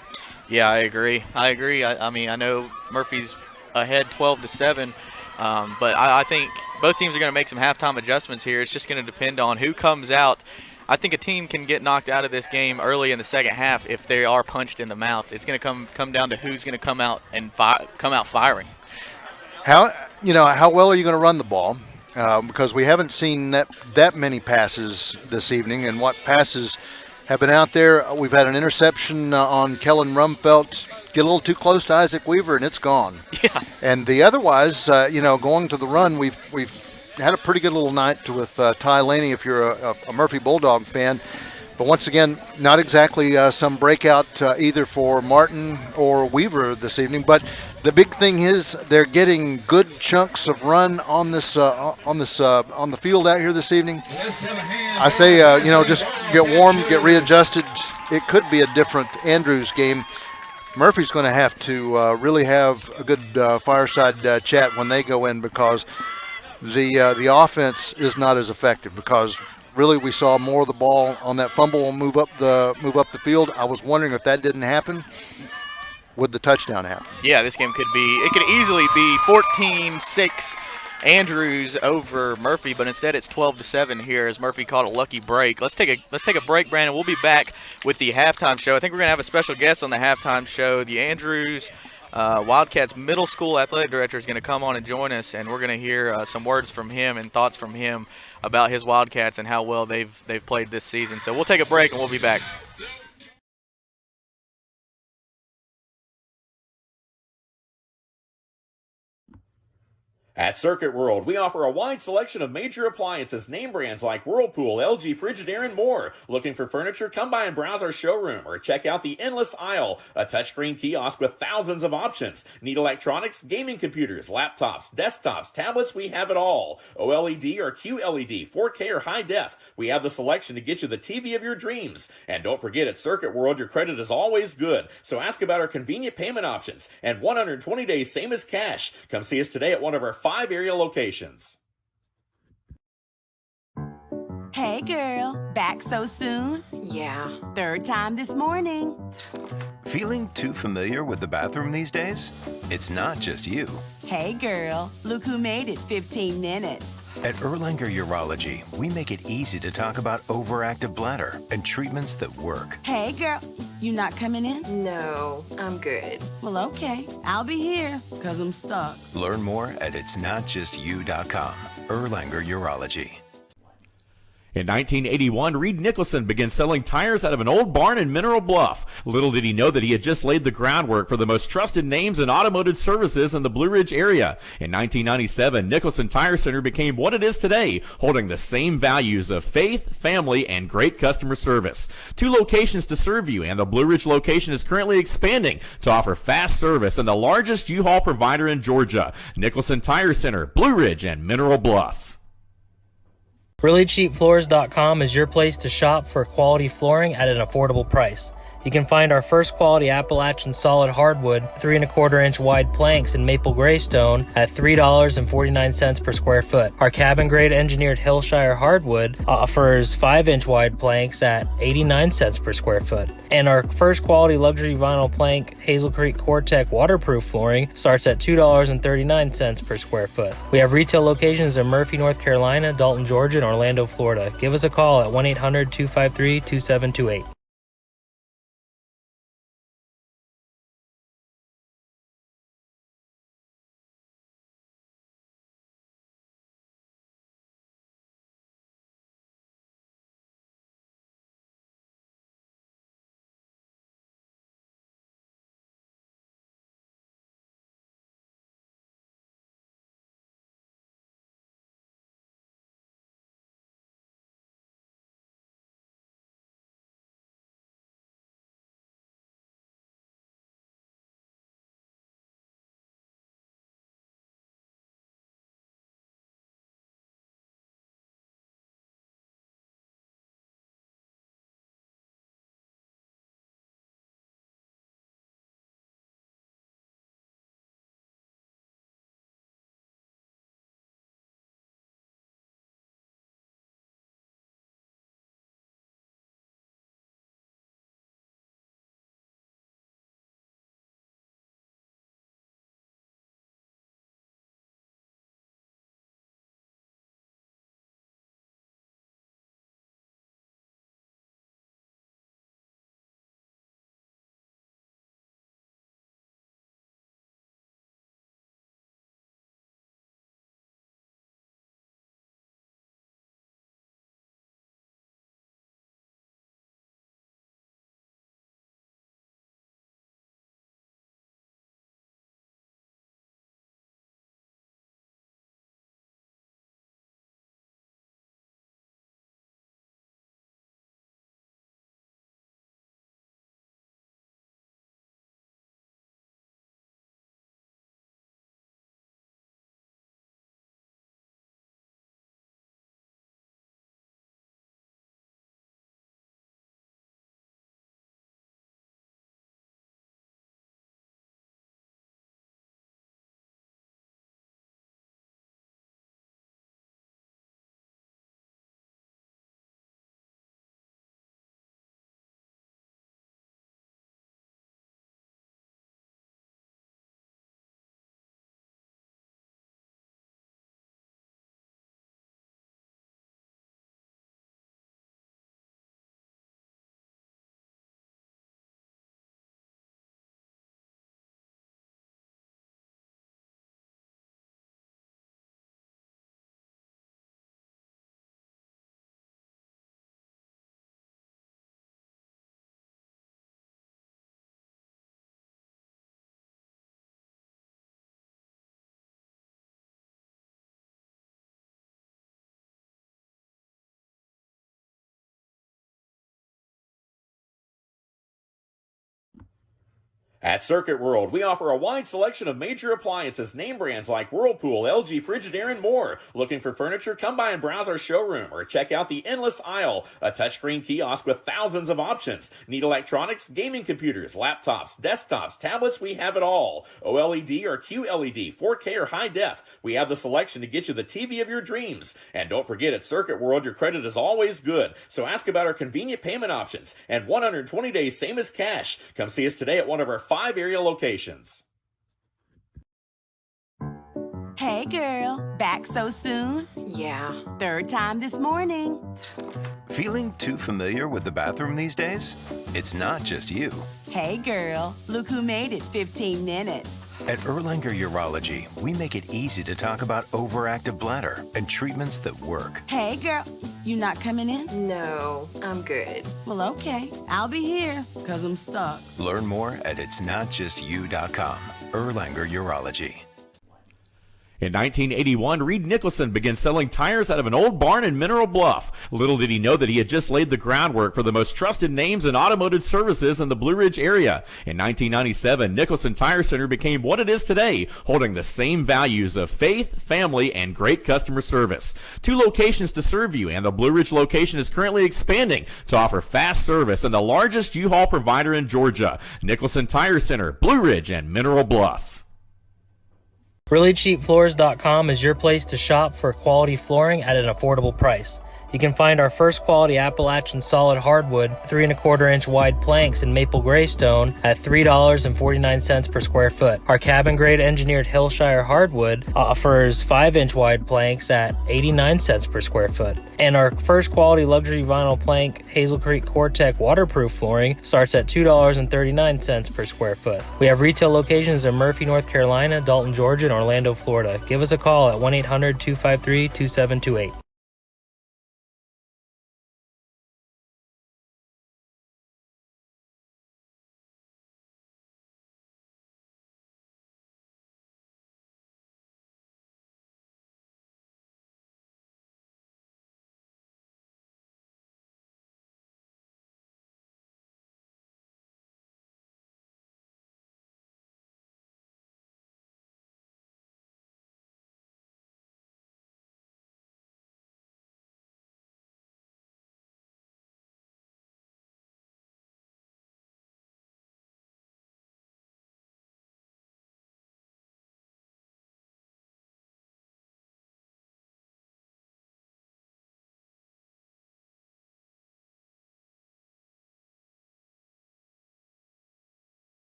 Yeah, I agree. I mean, I know Murphy's ahead 12-7, but I think both teams are going to make some halftime adjustments here. It's just going to depend on who comes out. I think a team can get knocked out of this game early in the second half if they are punched in the mouth. It's going to come down to who's going to come out and come out firing. How well are you going to run the ball? Because we haven't seen that many passes this evening, and what passes have been out there. We've had an interception on Kellen Rumfelt, get a little too close to Isaac Weaver, and it's gone. Yeah. And the otherwise, going to the run, we've had a pretty good little night with Ty Laney if you're a Murphy Bulldog fan. But once again, not exactly some breakout either for Martin or Weaver this evening. But the big thing is they're getting good chunks of run on the field out here this evening. I say, just get warm, get readjusted. It could be a different Andrews game. Murphy's going to have to really have a good fireside chat when they go in, because the offense is not as effective, because really we saw more of the ball on that fumble move up the field. I was wondering if that didn't happen, would the touchdown happen? Yeah, this game could easily be 14-6 Andrews over Murphy, but instead it's 12-7 here as Murphy caught a lucky break. Let's take a break, Brandon. We'll be back with the halftime show. I think we're gonna have a special guest on the halftime show. The Andrews Wildcats middle school athletic director is going to come on and join us, and we're going to hear some words from him and thoughts from him about his Wildcats and how well they've played this season. So we'll take a break and we'll be back. At Circuit World, we offer a wide selection of major appliances, name brands like Whirlpool, LG, Frigidaire, and more. Looking for furniture? Come by and browse our showroom or check out the Endless Aisle, a touchscreen kiosk with thousands of options. Need electronics, gaming computers, laptops, desktops, tablets? We have it all. OLED or QLED, 4K or high def. We have the selection to get you the TV of your dreams. And don't forget, at Circuit World, your credit is always good. So ask about our convenient payment options and 120 days, same as cash. Come see us today at one of our 5 area locations. Hey girl, back so soon? Yeah. 3rd time this morning. Feeling too familiar with the bathroom these days? It's not just you. Hey girl, look who made it 15 minutes. At Erlanger Urology, we make it easy to talk about overactive bladder and treatments that work. Hey girl, you not coming in? No, I'm good. Well, okay, I'll be here, 'cause I'm stuck. Learn more at itsnotjustyou.com. Erlanger Urology. In 1981, Reed Nicholson began selling tires out of an old barn in Mineral Bluff. Little did he know that he had just laid the groundwork for the most trusted names in automotive services in the Blue Ridge area. In 1997, Nicholson Tire Center became what it is today, holding the same values of faith, family, and great customer service. 2 locations to serve you, and the Blue Ridge location is currently expanding to offer fast service and the largest U-Haul provider in Georgia. Nicholson Tire Center, Blue Ridge, and Mineral Bluff. ReallyCheapFloors.com is your place to shop for quality flooring at an affordable price. You can find our first quality Appalachian solid hardwood 3 1/4 inch wide planks in maple gray stone at $3.49 per square foot. Our cabin grade engineered Hillshire hardwood offers 5-inch wide planks at 89 cents per square foot. And our first quality luxury vinyl plank Hazel Creek Core-Tech waterproof flooring starts at $2.39 per square foot. We have retail locations in Murphy, North Carolina, Dalton, Georgia, and Orlando, Florida. Give us a call at 1-800-253-2728. At Circuit World, we offer a wide selection of major appliances, name brands like Whirlpool, LG, Frigidaire, and more. Looking for furniture? Come by and browse our showroom or check out the endless aisle, a touchscreen kiosk with thousands of options. Need electronics, gaming computers, laptops, desktops, tablets? We have it all. OLED or QLED, 4K or high def. We have the selection to get you the TV of your dreams. And don't forget, at Circuit World, your credit is always good. So ask about our convenient payment options and 120 days same as cash. Come see us today at one of our 5 area locations. Hey girl, back so soon? Yeah. Third time this morning. Feeling too familiar with the bathroom these days? It's not just you. Hey girl, look who made it 15 minutes. At Erlanger Urology, we make it easy to talk about overactive bladder and treatments that work. Hey girl, you not coming in? No, I'm good. Well, okay, I'll be here, cause I'm stuck. Learn more at itsnotjustyou.com. Erlanger Urology. In 1981, Reed Nicholson began selling tires out of an old barn in Mineral Bluff. Little did he know that he had just laid the groundwork for the most trusted names in automotive services in the Blue Ridge area. In 1997, Nicholson Tire Center became what it is today, holding the same values of faith, family, and great customer service. 2 locations to serve you, and the Blue Ridge location is currently expanding to offer fast service and the largest U-Haul provider in Georgia. Nicholson Tire Center, Blue Ridge, and Mineral Bluff. ReallyCheapFloors.com is your place to shop for quality flooring at an affordable price. You can find our first quality Appalachian solid hardwood 3 1/4 inch wide planks in maple gray stone at $3.49 per square foot. Our cabin grade engineered Hillshire hardwood offers 5-inch wide planks at 89 cents per square foot. And our first quality luxury vinyl plank Hazel Creek Core-Tech waterproof flooring starts at $2.39 per square foot. We have retail locations in Murphy, North Carolina, Dalton, Georgia, and Orlando, Florida. Give us a call at 1-800-253-2728.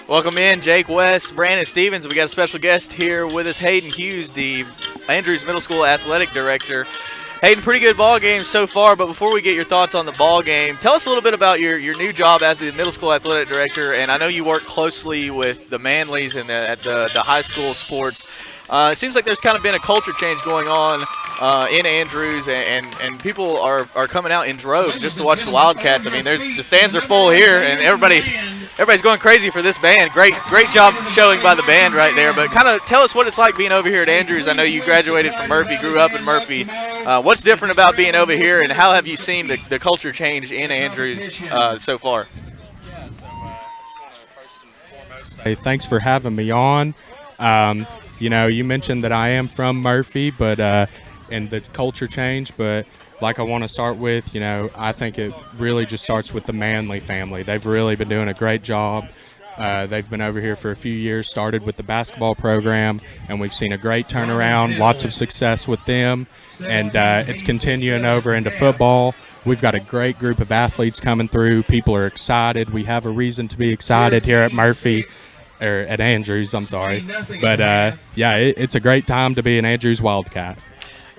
Welcome in Jake West, Brandon Stevens. We got a special guest here with us, Hayden Hughes, the Andrews Middle School Athletic Director. Hayden, pretty good ball game so far, but before we get your thoughts on the ball game, tell us a little bit about your new job as the Middle School Athletic Director, and I know you work closely with the Manleys and at the high school sports. It seems like there's kind of been a culture change going on in Andrews, and people are coming out in droves just to watch the Wildcats. I mean, the stands are full here, and everybody's going crazy for this band. Great job showing by the band right there. But kind of tell us what it's like being over here at Andrews. I know you graduated from Murphy, grew up in Murphy. What's different about being over here, and how have you seen the culture change in Andrews so far? Hey, thanks for having me on. You mentioned that I am from Murphy, but and the culture change, but like I want to start with, I think it really just starts with the Manley family. They've really been doing a great job. They've been over here for a few years, started with the basketball program, and we've seen a great turnaround, lots of success with them, and it's continuing over into football. We've got a great group of athletes coming through. People are excited. We have a reason to be excited here at Murphy. Or at Andrews, I'm sorry. But, it's a great time to be an Andrews Wildcat.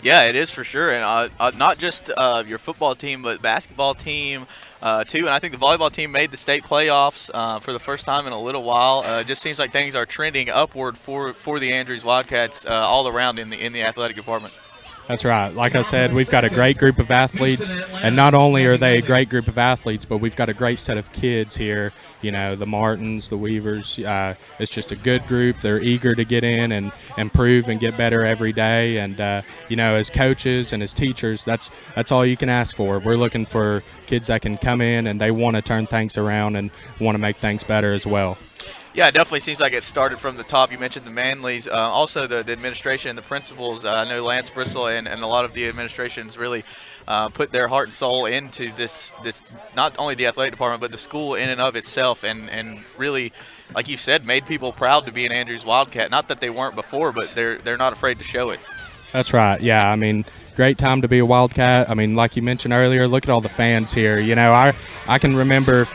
Yeah, it is for sure. And not just your football team, but basketball team too. And I think the volleyball team made the state playoffs for the first time in a little while. It just seems like things are trending upward for the Andrews Wildcats all around in the athletic department. That's right. Like I said, we've got a great group of athletes, and not only are they a great group of athletes, but we've got a great set of kids here, the Martins, the Weavers. It's just a good group. They're eager to get in and improve and get better every day, and, as coaches and as teachers, that's all you can ask for. We're looking for kids that can come in and they want to turn things around and want to make things better as well. Yeah, it definitely seems like it started from the top. You mentioned the Manleys. Also, the administration and the principals. I know Lance Bristol and a lot of the administrations really put their heart and soul into this not only the athletic department, but the school in and of itself, and really, like you said, made people proud to be an Andrews Wildcat. Not that they weren't before, but they're not afraid to show it. That's right. Yeah, I mean, great time to be a Wildcat. I mean, like you mentioned earlier, look at all the fans here. I can remember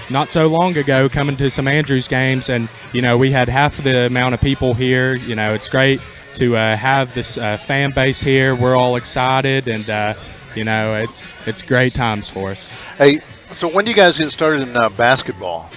not so long ago coming to some Andrews games, and we had half of the amount of people here. It's great to have this fan base here. We're all excited, and it's great times for us. Hey, so when do you guys get started in basketball?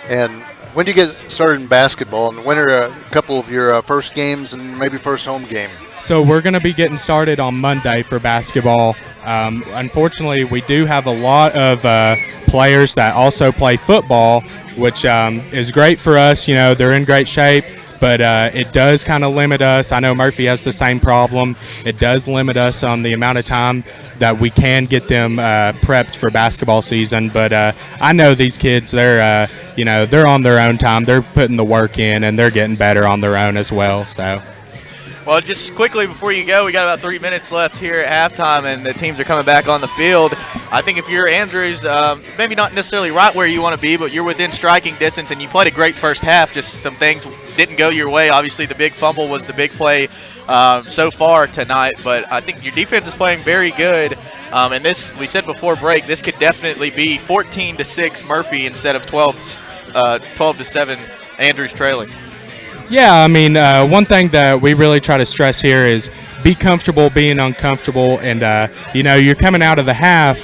And when do you get started in basketball? And when are a couple of your first games and maybe first home game? So we're going to be getting started on Monday for basketball. Unfortunately, we do have a lot of players that also play football, which is great for us. They're in great shape, but it does kind of limit us. I know Murphy has the same problem. It does limit us on the amount of time that we can get them prepped for basketball season. But I know these kids, they're on their own time. They're putting the work in, and they're getting better on their own as well. So. Well, just quickly before you go, we got about 3 minutes left here at halftime, and the teams are coming back on the field. I think if you're Andrews, maybe not necessarily right where you want to be, but you're within striking distance, and you played a great first half. Just some things didn't go your way. Obviously, the big fumble was the big play so far tonight, but I think your defense is playing very good. And this, we said before break, this could definitely be 14-6 Murphy instead of 12-7 Andrews trailing. Yeah, I mean, one thing that we really try to stress here is be comfortable being uncomfortable, and you're coming out of the half,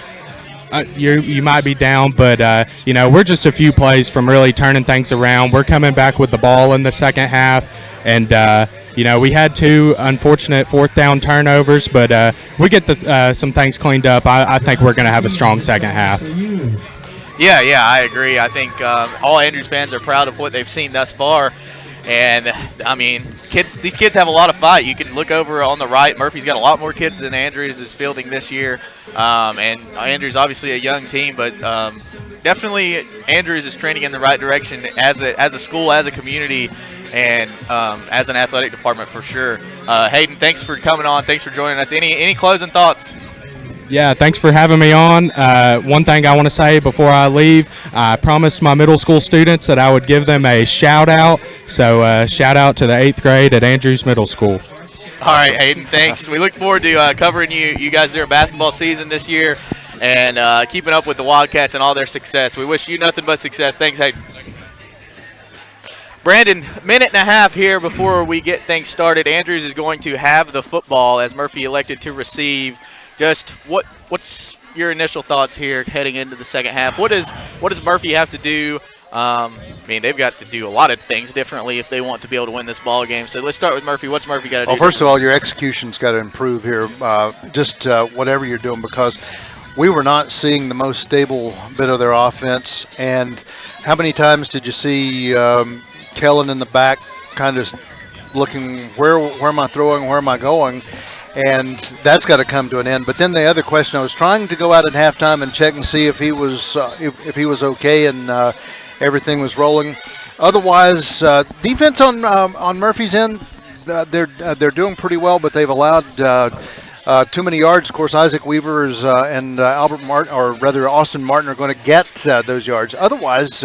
you might be down, but we're just a few plays from really turning things around. We're coming back with the ball in the second half, and we had 2 unfortunate fourth down turnovers, but we get some things cleaned up. I think we're going to have a strong second half. Yeah, I agree. I think all Andrews fans are proud of what they've seen thus far. And, I mean, these kids have a lot of fight. You can look over on the right. Murphy's got a lot more kids than Andrews is fielding this year. And Andrews obviously a young team, but definitely Andrews is trending in the right direction as a school, as a community, and as an athletic department for sure. Hayden, thanks for coming on. Thanks for joining us. Any closing thoughts? Yeah, thanks for having me on. One thing I want to say before I leave, I promised my middle school students that I would give them a shout-out. So shout out to the 8th grade at Andrews Middle School. All right, Hayden, thanks. We look forward to covering you guys during basketball season this year and keeping up with the Wildcats and all their success. We wish you nothing but success. Thanks, Hayden. Brandon, minute and a half here before we get things started. Andrews is going to have the football as Murphy elected to receive. Just what's your initial thoughts here heading into the second half? What does Murphy have to do? I mean, they've got to do a lot of things differently if they want to be able to win this ball game. So let's start with Murphy. What's Murphy got to do? Well, first of all, your execution's got to improve here, whatever you're doing, because we were not seeing the most stable bit of their offense. And how many times did you see Kellen in the back kind of looking, where am I throwing, where am I going? And that's got to come to an end. But then the other question, I was trying to go out at halftime and check and see if he was okay and everything was rolling. Otherwise, defense on Murphy's end, they're doing pretty well, but they've allowed too many yards. Of course, Isaac Weaver and Albert Martin, or rather Austin Martin, are going to get those yards. Otherwise,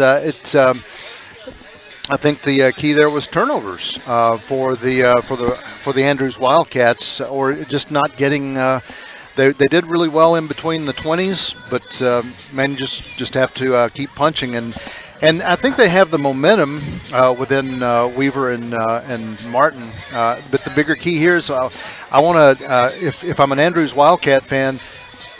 I think the key there was turnovers for the Andrews Wildcats, or just not getting. They did really well in between the 20s, but men just have to keep punching, and I think they have the momentum within Weaver and Martin. But the bigger key here is I want to, if I'm an Andrews Wildcat fan,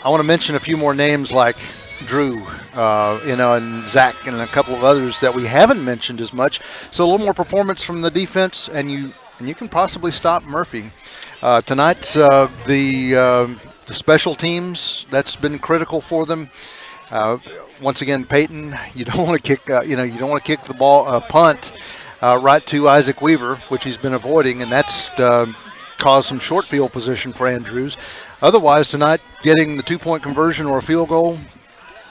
I want to mention a few more names like Drew, and Zach and a couple of others that we haven't mentioned as much. So a little more performance from the defense, and you can possibly stop Murphy. Tonight, the special teams, that's been critical for them. Once again, Peyton, you don't want to kick, you don't want to kick the ball, punt right to Isaac Weaver, which he's been avoiding, and that's caused some short field position for Andrews. Otherwise, tonight, getting the 2-point conversion or a field goal,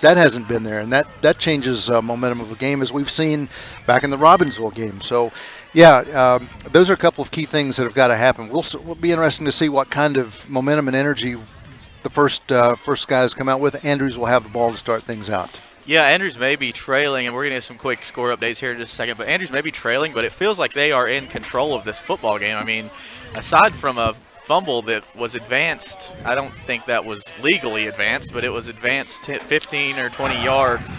that hasn't been there, and that changes momentum of a game, as we've seen back in the Robbinsville game. So, yeah, those are a couple of key things that have got to happen. We'll be interesting to see what kind of momentum and energy the first guys come out with. Andrews will have the ball to start things out. Yeah, Andrews may be trailing, and we're going to get some quick score updates here in just a second, but Andrews may be trailing, but it feels like they are in control of this football game. I mean, aside from a fumble that was advanced, I don't think that was legally advanced, but it was advanced 15 or 20 yards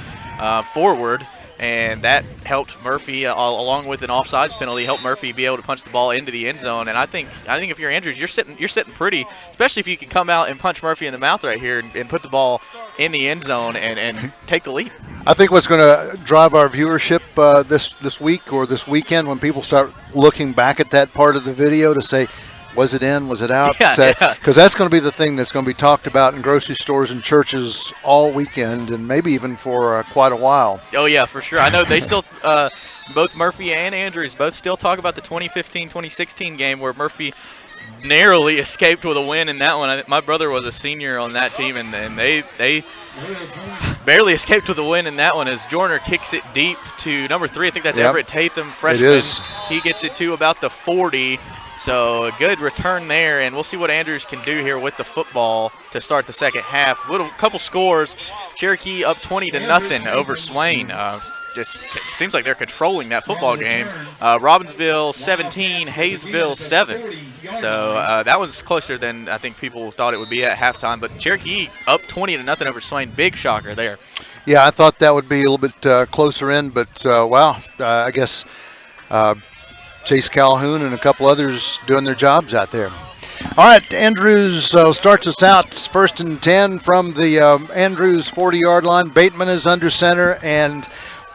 forward, and that helped Murphy, along with an offsides penalty, helped Murphy be able to punch the ball into the end zone. And I think if you're Andrews, you're sitting pretty, especially if you can come out and punch Murphy in the mouth right here and put the ball in the end zone and take the lead. I think what's going to drive our viewership this week or this weekend, when people start looking back at that part of the video to say, was it in? Was it out? Because that's going to be the thing that's going to be talked about in grocery stores and churches all weekend, and maybe even for quite a while. Oh, yeah, for sure. I know they still, both Murphy and Andrews, both still talk about the 2015-2016 game where Murphy narrowly escaped with a win in that one. My brother was a senior on that team, and they barely escaped with a win in that one as Joyner kicks it deep to number 3. I think that's Everett Tatham, freshman. It is. He gets it to about the 40. So a good return there, and we'll see what Andrews can do here with the football to start the second half. Couple scores. Cherokee up 20-0 over Swain. Just seems like they're controlling that football game. Robbinsville 17, Hayesville 7. So that was closer than I think people thought it would be at halftime. But Cherokee up 20-0 over Swain. Big shocker there. Yeah, I thought that would be a little bit closer in, but wow, I guess Chase Calhoun and a couple others doing their jobs out there. All right, Andrews starts us out. First and 10 from the Andrews 40-yard line. Bateman is under center, and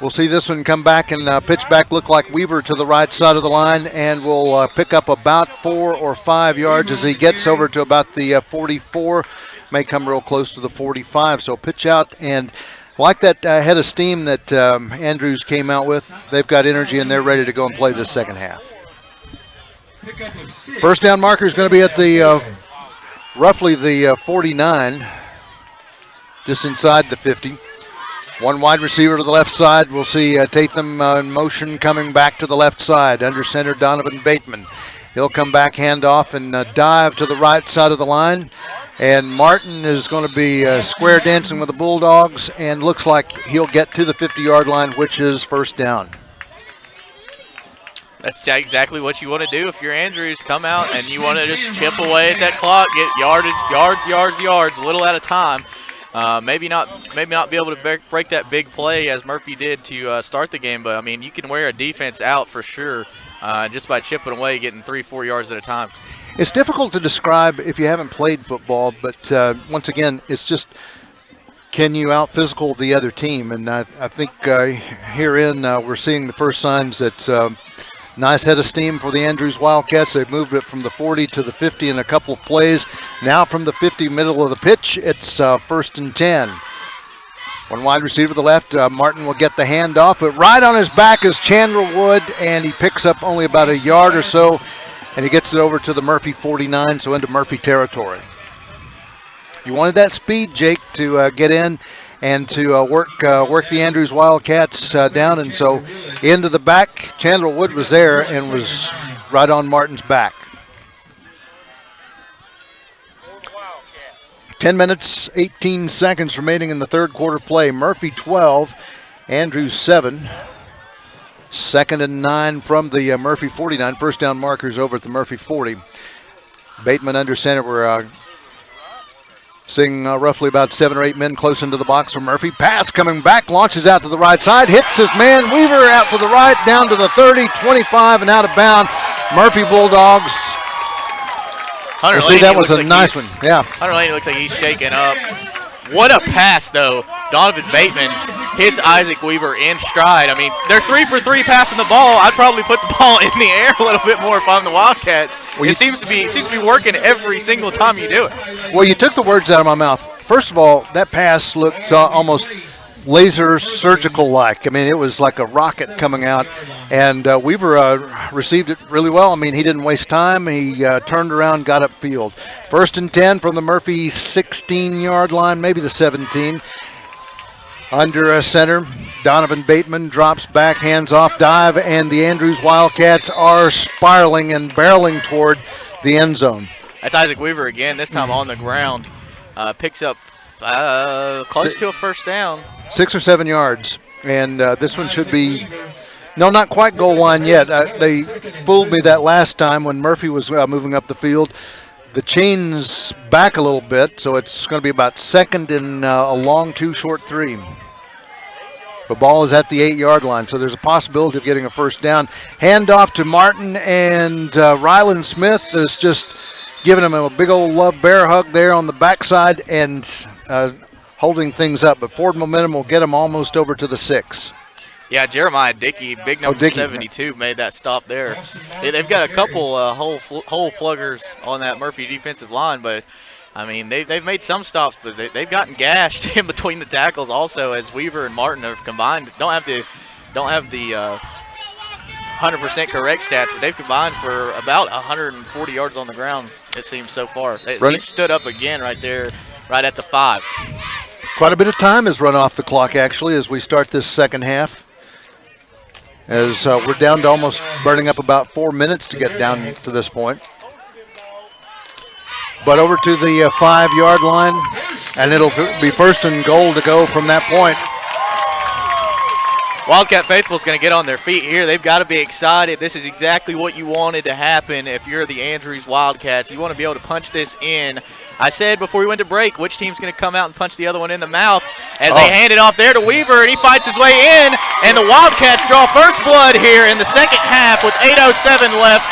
we'll see this one come back and pitch back, look like Weaver to the right side of the line, and will pick up about 4 or 5 yards as he gets over to about the 44. May come real close to the 45, so pitch out. And like that head of steam that Andrews came out with, they've got energy and they're ready to go and play this second half. First down marker is going to be at the roughly the 49, just inside the 50. One wide receiver to the left side. We'll see Tatham in motion coming back to the left side. Under center, Donovan Bateman. He'll come back, hand off, and dive to the right side of the line. And Martin is going to be square dancing with the Bulldogs, and looks like he'll get to the 50-yard line, which is first down. That's exactly what you want to do if you're Andrews. Come out and you want to just chip away at that clock, get yards, a little at a time. maybe not be able to break that big play as Murphy did to start the game, but I mean you can wear a defense out for sure just by chipping away, getting 3-4 yards at a time. It's difficult to describe if you haven't played football, but once again, it's just can you out-physical the other team? And I think herein we're seeing the first signs that nice head of steam for the Andrews Wildcats. They've moved it from the 40 to the 50 in a couple of plays. Now from the 50, middle of the pitch, it's 1st and 10. One wide receiver to the left. Martin will get the handoff, but right on his back is Chandler Wood, and he picks up only about a yard or so, and he gets it over to the Murphy 49, so into Murphy territory. You wanted that speed, Jake, to get in and to work the Andrews Wildcats down, and so into the back. Chandler Wood was there and was right on Martin's back. 10 minutes, 18 seconds remaining in the third quarter play. Murphy 12, Andrews 7. 2nd and 9 from the Murphy 49. First down markers over at the Murphy 40. Bateman under center. We're seeing roughly about 7 or 8 men close into the box for Murphy. Pass coming back, launches out to the right side, hits his man. Weaver out to the right, down to the 30, 25, and out of bounds. Murphy Bulldogs. Hunter see, that was a nice one. Yeah. Hunter Laney looks like he's shaking up. What a pass, though. Donovan Bateman hits Isaac Weaver in stride. I mean, they're 3 for 3 passing the ball. I'd probably put the ball in the air a little bit more if I'm the Wildcats. Well, it seems to be working every single time you do it. Well, you took the words out of my mouth. First of all, that pass looked almost laser surgical-like. I mean, it was like a rocket coming out, and Weaver received it really well. I mean, he didn't waste time. He turned around, got upfield. 1st and 10 from the Murphy 16-yard line, maybe the 17. Under center, Donovan Bateman drops back, hands off, dive, and the Andrews Wildcats are spiraling and barreling toward the end zone. That's Isaac Weaver again, this time on the ground. Picks up close to a first down. 6 or 7 yards, and this one should be, no, not quite goal line yet. They fooled me that last time when Murphy was moving up the field. The chain's back a little bit, so it's going to be about 2nd and a long 2, short 3. The ball is at the 8-yard line, so there's a possibility of getting a first down. Handoff to Martin, and Ryland Smith is just giving him a big old love bear hug there on the backside and holding things up. But forward momentum will get him almost over to the 6. Yeah, Jeremiah Dickey, big number 72, made that stop there. They've got a couple hole pluggers on that Murphy defensive line, but I mean they've made some stops, but they've gotten gashed in between the tackles also as Weaver and Martin have combined. Don't have the 100% correct stats, but they've combined for about 140 yards on the ground, it seems so far. He stood up again right there, right at the 5. Quite a bit of time has run off the clock, actually, as we start this second half. As we're down to almost burning up about 4 minutes to get down to this point. But over to the 5-yard line, and it'll be 1st and goal to go from that point. Wildcat Faithful's going to get on their feet here. They've got to be excited. This is exactly what you wanted to happen if you're the Andrews Wildcats. You want to be able to punch this in. I said before we went to break, which team's going to come out and punch the other one in the mouth as they hand it off there to Weaver, and he fights his way in, and the Wildcats draw first blood here in the second half with 8:07 left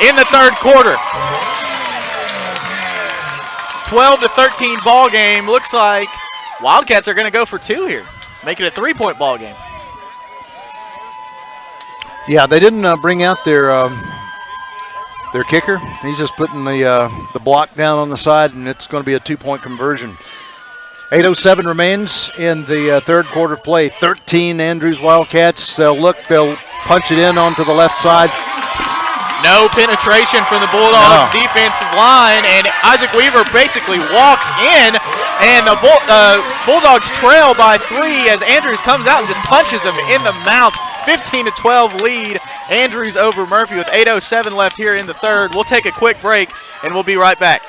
in the third quarter. 12-13 ball game. Looks like Wildcats are going to go for 2 here, make it a 3-point ball game. Yeah, they didn't bring out their kicker. He's just putting the block down on the side, and it's going to be a 2-point conversion. 8:07 remains in the third quarter play. 13 Andrews Wildcats. They'll punch it in onto the left side. No penetration from the Bulldogs defensive line, and Isaac Weaver basically walks in, and the Bulldogs trail by 3 as Andrews comes out and just punches him in the mouth. 15-12 lead. Andrews over Murphy with 8:07 left here in the third. We'll take a quick break, and we'll be right back.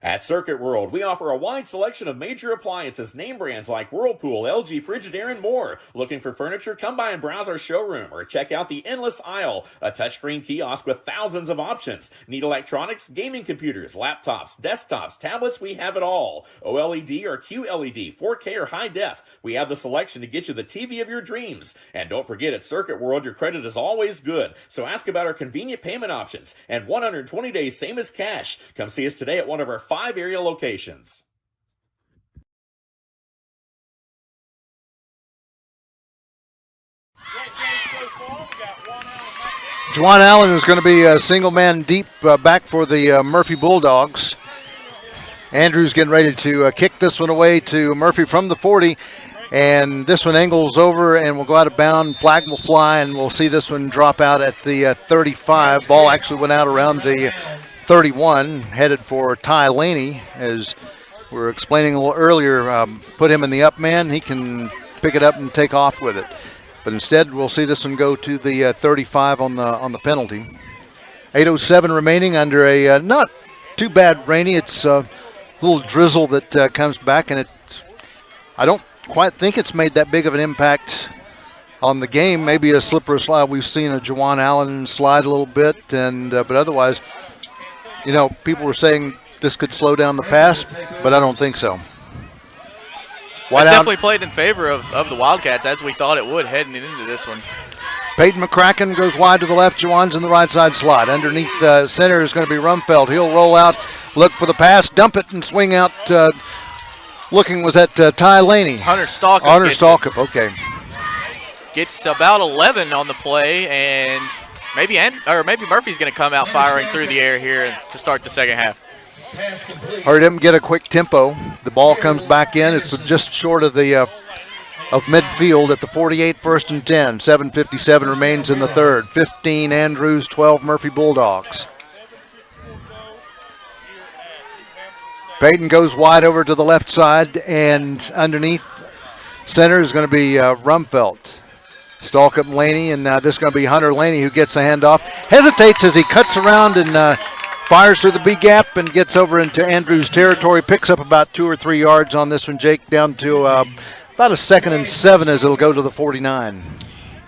At Circuit World, we offer a wide selection of major appliances, name brands like Whirlpool, LG, Frigidaire, and more. Looking for furniture? Come by and browse our showroom or check out the endless aisle, a touchscreen kiosk with thousands of options. Need electronics, gaming computers, laptops, desktops, tablets? We have it all. OLED or QLED, 4K or high def. We have the selection to get you the TV of your dreams. And don't forget, at Circuit World, your credit is always good. So ask about our convenient payment options and 120 days same as cash. Come see us today at one of our 5 area locations. Juwan Allen is going to be a single man deep back for the Murphy Bulldogs. Andrews getting ready to kick this one away to Murphy from the 40. And this one angles over and will go out of bounds. Flag will fly, and we'll see this one drop out at the 35. Ball actually went out around the 31, headed for Ty Laney. As we were explaining a little earlier, put him in the up man. He can pick it up and take off with it. But instead, we'll see this one go to the 35 on the penalty. 8:07 remaining under a not too bad rainy. It's a little drizzle that comes back, and I don't quite think it's made that big of an impact on the game. Maybe a slip or a slide. We've seen a Juwan Allen slide a little bit, and but otherwise, you know, people were saying this could slow down the pass, but I don't think so. It's definitely played in favor of the Wildcats, as we thought it would heading into this one. Peyton McCracken goes wide to the left. Juwan's in the right side slot. Underneath center is going to be Rumfeld. He'll roll out, look for the pass, dump it, and swing out. Looking was at Ty Laney. Hunter Stalkup. Hunter Stalkup, okay. Gets about 11 on the play, and maybe Murphy's going to come out firing through the air here to start the second half. Heard him get a quick tempo. The ball comes back in. It's just short of the of midfield at the 48, 1st and 10. 7:57 remains in the third. 15 Andrews, 12 Murphy Bulldogs. Peyton goes wide over to the left side, and underneath center is going to be Rumfeld. Stalkup and Laney, and this is going to be Hunter Laney who gets the handoff. Hesitates as he cuts around and fires through the B gap and gets over into Andrews' territory. Picks up about 2 or 3 yards on this one, Jake, down to about a 2nd and 7 as it'll go to the 49.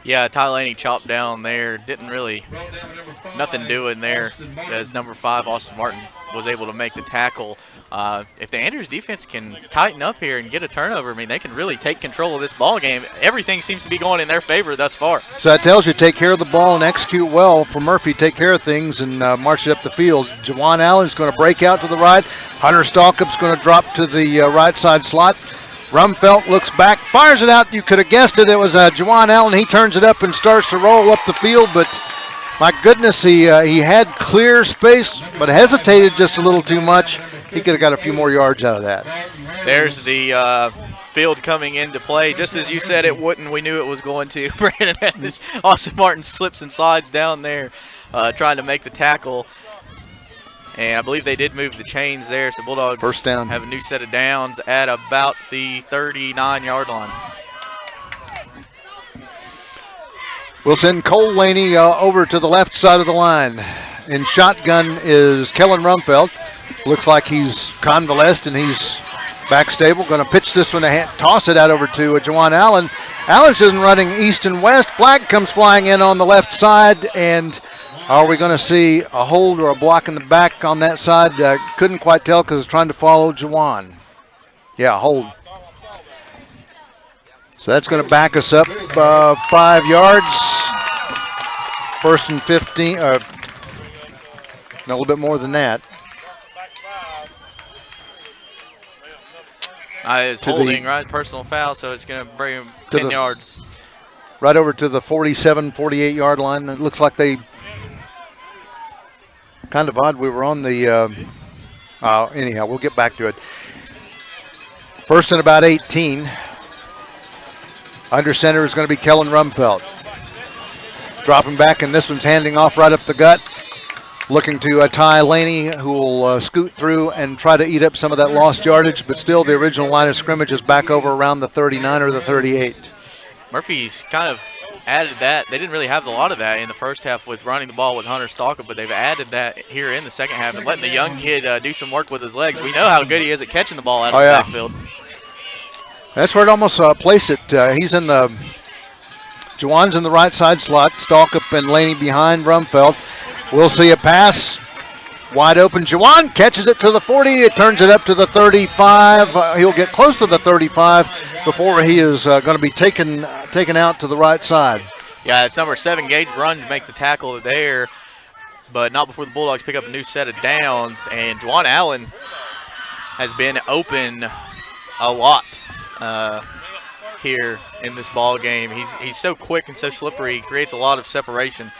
Yeah, Ty Laney chopped down there. Didn't really, nothing doing there as number 5, Austin Martin, was able to make the tackle. If the Andrews defense can tighten up here and get a turnover, I mean, they can really take control of this ball game. Everything seems to be going in their favor thus far. So that tells you take care of the ball and execute well for Murphy. Take care of things and march it up the field. Juwan Allen's going to break out to the right. Hunter Stalkup's going to drop to the right side slot. Rumfeld looks back, fires it out. You could have guessed it. It was Juwan Allen. He turns it up and starts to roll up the field, but my goodness, he had clear space, but hesitated just a little too much. He could have got a few more yards out of that. There's the field coming into play. Just as you said it wouldn't, we knew it was going to. Brandon Evans, Austin Martin slips and slides down there trying to make the tackle. And I believe they did move the chains there, so Bulldogs first down. Have a new set of downs at about the 39-yard line. We'll send Cole Laney over to the left side of the line. In shotgun is Kellen Rumfeld. Looks like he's convalesced and he's back stable. Going to pitch this one, toss it out over to Juwan Allen. Allen's just running east and west. Flag comes flying in on the left side, and are we going to see a hold or a block in the back on that side? Couldn't quite tell because it's trying to follow Juwan. Yeah, hold. So that's going to back us up 5 yards. 1st and 15. A little bit more than that. It's holding, right? Personal foul, so it's going to bring him 10 yards. Right over to the 47, 48-yard line. It looks like they kind of odd. We were on the anyhow, we'll get back to it. 1st and about 18. Under center is going to be Kellen Rumfeld. Dropping back, and this one's handing off right up the gut. Looking to Ty Laney, who will scoot through and try to eat up some of that lost yardage, but still the original line of scrimmage is back over around the 39 or the 38. Murphy's kind of added that. They didn't really have a lot of that in the first half with running the ball with Hunter Stalker, but they've added that here in the second half and letting the young kid do some work with his legs. We know how good he is at catching the ball out of the backfield. That's where it almost placed it. He's in the Juwan's in the right side slot. Stalkup and Laney behind Rumfeld. We'll see a pass. Wide open. Juwan catches it to the 40. It turns it up to the 35. He'll get close to the 35 before he is going to be taken out to the right side. Yeah, it's number 7, Gage run to make the tackle there, but not before the Bulldogs pick up a new set of downs. And Juwan Allen has been open a lot here in this ball game. He's so quick and so slippery. He creates a lot of separation,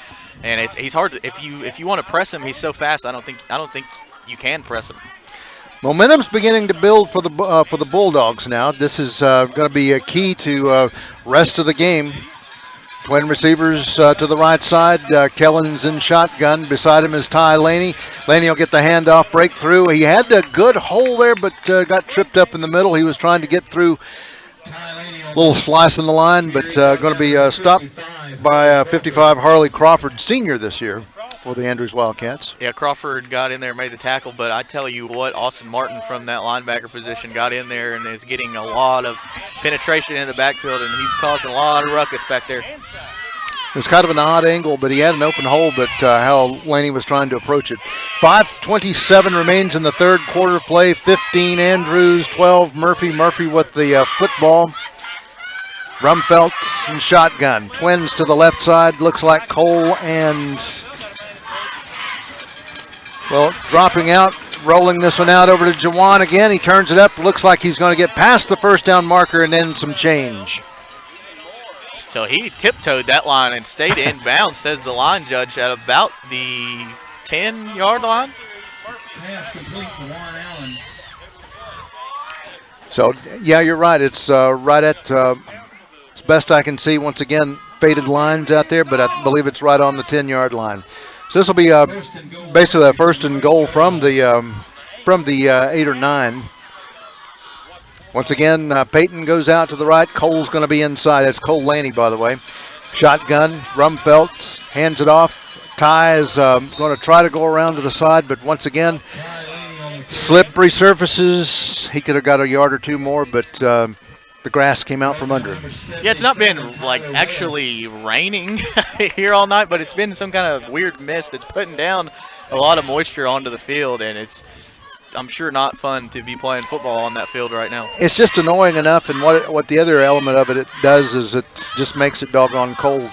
and he's hard to, if you want to press him. He's so fast. I don't think you can press him. Momentum's beginning to build for the Bulldogs now. This is going to be a key to rest of the game. Twin receivers to the right side. Kellen's in shotgun. Beside him is Ty Laney. Laney will get the handoff, break through. He had a good hole there, but got tripped up in the middle. He was trying to get through. Little slice in the line, but going to be stopped by 55 Harley Crawford, senior this year for the Andrews Wildcats. Yeah, Crawford got in there and made the tackle, but I tell you what, Austin Martin from that linebacker position got in there and is getting a lot of penetration in the backfield, and he's causing a lot of ruckus back there. It was kind of an odd angle, but he had an open hole, but how Laney was trying to approach it. 5:27 remains in the third quarter play. 15 Andrews, 12 Murphy. Murphy with the football. Rumfelt and shotgun. Twins to the left side. Looks like Cole and, well, dropping out, rolling this one out over to Juwan again. He turns it up. Looks like he's going to get past the first down marker and then some change. So he tiptoed that line and stayed in bounds, says the line judge, at about the 10-yard line. Pass complete to Juwan Allen. So, yeah, you're right. It's right at, as best I can see, once again, faded lines out there, but I believe it's right on the 10-yard line. So this will be basically a first and goal from the 8 or 9. Once again, Peyton goes out to the right. Cole's going to be inside. That's Cole Laney, by the way. Shotgun. Rumfelt hands it off. Ty is going to try to go around to the side, but once again, slippery surfaces. He could have got a yard or two more, but the grass came out from under him. Yeah, it's not been like actually raining here all night, but it's been some kind of weird mist that's putting down a lot of moisture onto the field, and it's, I'm sure, not fun to be playing football on that field right now. It's just annoying enough, and what the other element of it does is it just makes it doggone cold.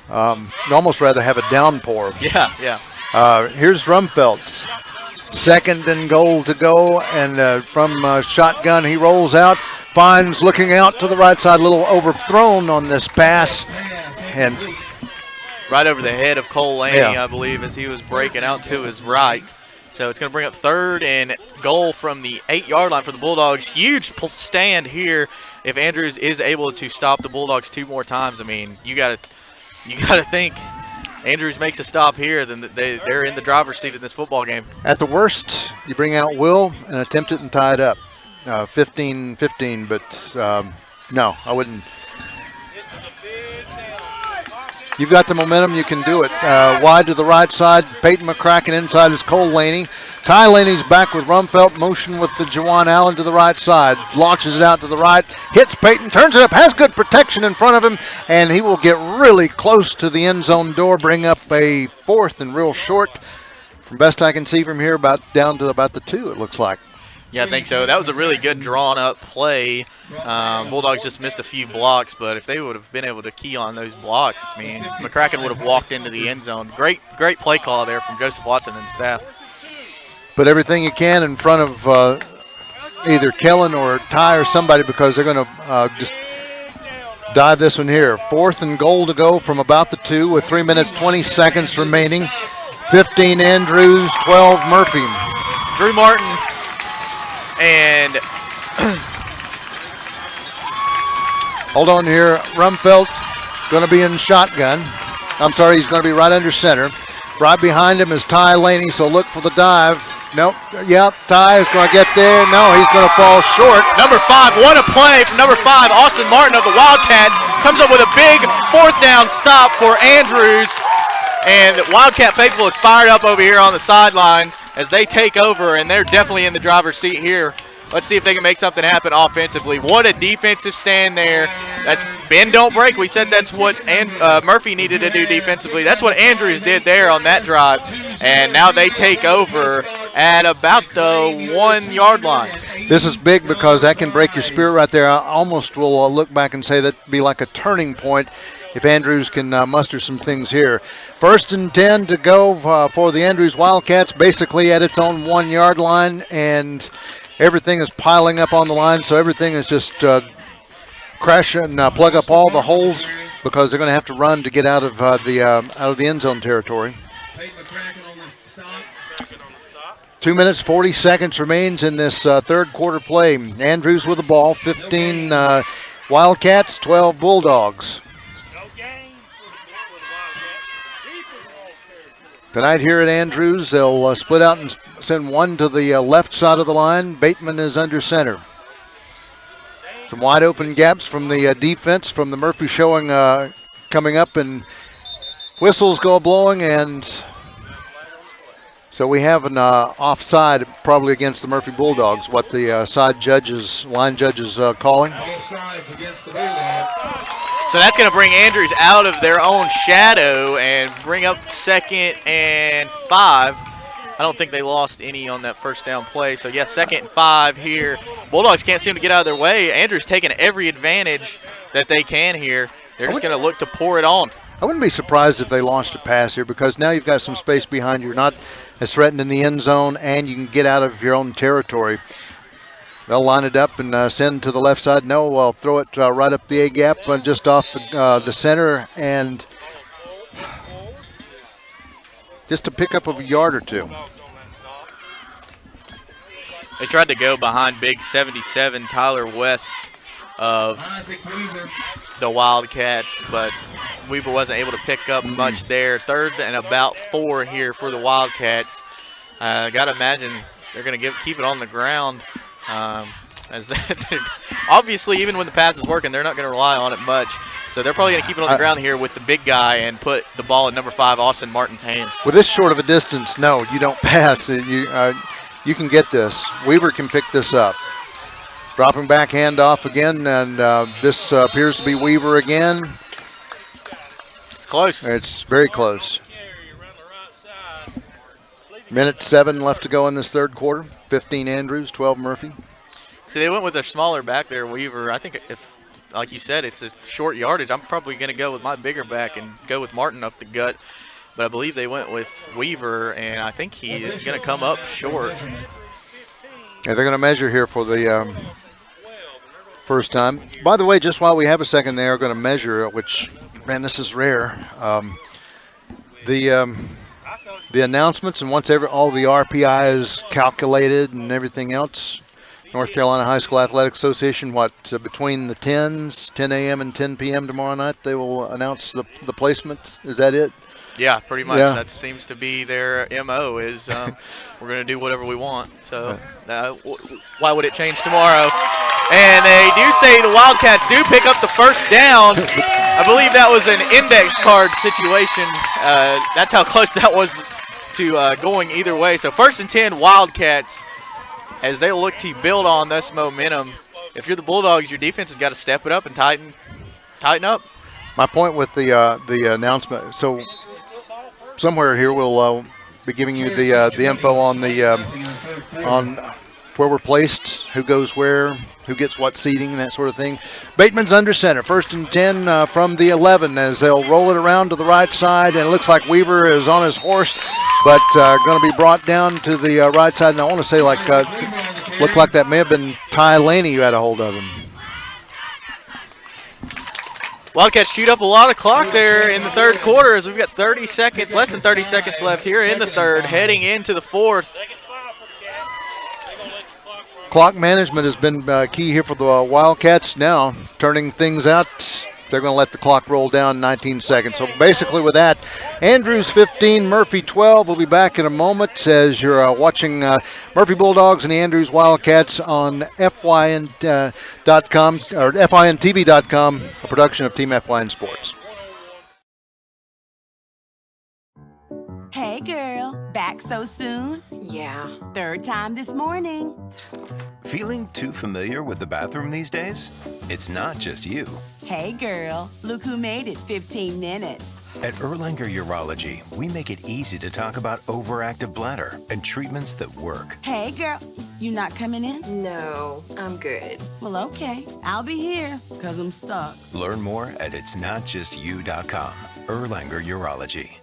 You'd almost rather have a downpour. Yeah, yeah. Here's Rumfelt. Second and goal to go, and from shotgun he rolls out, finds looking out to the right side, a little overthrown on this pass, and right over the head of Cole Laney, yeah. I believe, as he was breaking out to his right. So it's going to bring up third and goal from the 8-yard line for the Bulldogs. Huge stand here if Andrews is able to stop the Bulldogs 2 more times. I mean, you got to think Andrews makes a stop here, then they're in the driver's seat in this football game. At the worst, you bring out Will and attempt it and tie it up. 15-15, but no, I wouldn't. You've got the momentum, you can do it. Wide to the right side, Peyton McCracken inside is Cole Laney. Ty Laney's back with Rumfelt, motion with the Juwan Allen to the right side. Launches it out to the right, hits Peyton, turns it up, has good protection in front of him, and he will get really close to the end zone door, bring up a fourth and real short. From best I can see from here, down to about the 2, it looks like. Yeah, I think so. That was a really good drawn-up play. Bulldogs just missed a few blocks, but if they would have been able to key on those blocks, I mean, McCracken would have walked into the end zone. Great play call there from Joseph Watson and staff. Put everything you can in front of either Kellen or Ty or somebody, because they're going to just dive this one here. 4th and goal to go from about the 2 with 3 minutes, 20 seconds remaining. 15 Andrews, 12 Murphy. Drew Martin and hold on here. Rumfelt going to be in shotgun. I'm sorry, he's going to be right under center. Right behind him is Ty Laney, so look for the dive. Nope. Yep, Ty is going to get there. No, he's going to fall short. Number 5, what a play from number 5, Austin Martin of the Wildcats. comes up with a big 4th down stop for Andrews. And Wildcat Faithful is fired up over here on the sidelines as they take over, and they're definitely in the driver's seat here. Let's see if they can make something happen offensively. What a defensive stand there. That's bend, don't break. We said that's what Murphy needed to do defensively. That's what Andrews did there on that drive. And now they take over at about the 1 yard line. This is big because that can break your spirit right there. I almost will look back and say that'd be like a turning point if Andrews can muster some things here. 1st and 10 to go for the Andrews Wildcats, basically at its own 1 yard line, and everything is piling up on the line, so everything is just crash and plug up all the holes because they're going to have to run to get out of the end zone territory. 2 minutes, 40 seconds remains in this third quarter play. Andrews with the ball, 15 Wildcats, 12 Bulldogs. Tonight here at Andrews, they'll split out and send one to the left side of the line. Bateman is under center. Some wide open gaps from the defense from the Murphy showing coming up, and whistles go blowing, and so we have an offside probably against the Murphy Bulldogs, what the line judges calling. So that's going to bring Andrews out of their own shadow and bring up 2nd and 5. I don't think they lost any on that first down play. So, yes, 2nd and 5 here. Bulldogs can't seem to get out of their way. Andrews taking every advantage that they can here. They're just going to look to pour it on. I wouldn't be surprised if they launched a pass here because now you've got some space behind you. You're not as threatened in the end zone, and you can get out of your own territory. They'll line it up and send to the left side. No, we'll throw it right up the A-gap just off the center, and just to pick up a yard or two. They tried to go behind big 77 Tyler West of the Wildcats, but Weaver wasn't able to pick up much there. 3rd and about 4 here for the Wildcats. Got to imagine they're going to keep it on the ground. As obviously, even when the pass is working, they're not going to rely on it much. So they're probably going to keep it on the ground here with the big guy and put the ball in number 5, Austin Martin's hands. With this short of a distance, no, you don't pass. You can get this. Weaver can pick this up. Dropping back handoff again, and this appears to be Weaver again. It's close. It's very close. Minute 7 left to go in this third quarter. 15 Andrews, 12 Murphy. See, they went with their smaller back there, Weaver. I think if, like you said, it's a short yardage, I'm probably going to go with my bigger back and go with Martin up the gut. But I believe they went with Weaver, and I think he is going to come up short. Yeah, they're going to measure here for the first time. By the way, just while we have a second, they are going to measure, which, man, this is rare. The announcements, and once all the RPI is calculated and everything else, North Carolina High School Athletic Association, between the 10s, 10 a.m. and 10 p.m. tomorrow night, they will announce the placement. Is that it? Yeah, pretty much. Yeah. That seems to be their MO is we're going to do whatever we want. So why would it change tomorrow? And they do say the Wildcats do pick up the first down. I believe that was an index card situation. That's how close that was to going either way. So 1st and 10 Wildcats as they look to build on this momentum. If you're the Bulldogs, your defense has got to step it up and tighten up. My point with the announcement, so somewhere here we'll be giving you the info on on where we're placed, who goes where, who gets what seating, and that sort of thing. Bateman's under center. 1st and 10 from the 11 as they'll roll it around to the right side, and it looks like Weaver is on his horse, but going to be brought down to the right side. And I want to say looked like that may have been Ty Laney who had a hold of him. Wildcats chewed up a lot of clock there in the third quarter as we've got 30 seconds, less than 30 seconds left here in the third, heading into the fourth. Clock management has been key here for the Wildcats now, turning things out they're going to let the clock roll down 19 seconds. So basically with that, Andrews 15, Murphy 12. We'll be back in a moment as you're watching Murphy Bulldogs and the Andrews Wildcats on FYN.com or FYNTV.com, a production of Team FYN Sports. Hey girl, back so soon? Yeah. Third time this morning. Feeling too familiar with the bathroom these days? It's not just you. Hey girl, look who made it 15 minutes. At Erlanger Urology, we make it easy to talk about overactive bladder and treatments that work. Hey girl, you not coming in? No, I'm good. Well, okay, I'll be here, cause I'm stuck. Learn more at itsnotjustyou.com. Erlanger Urology.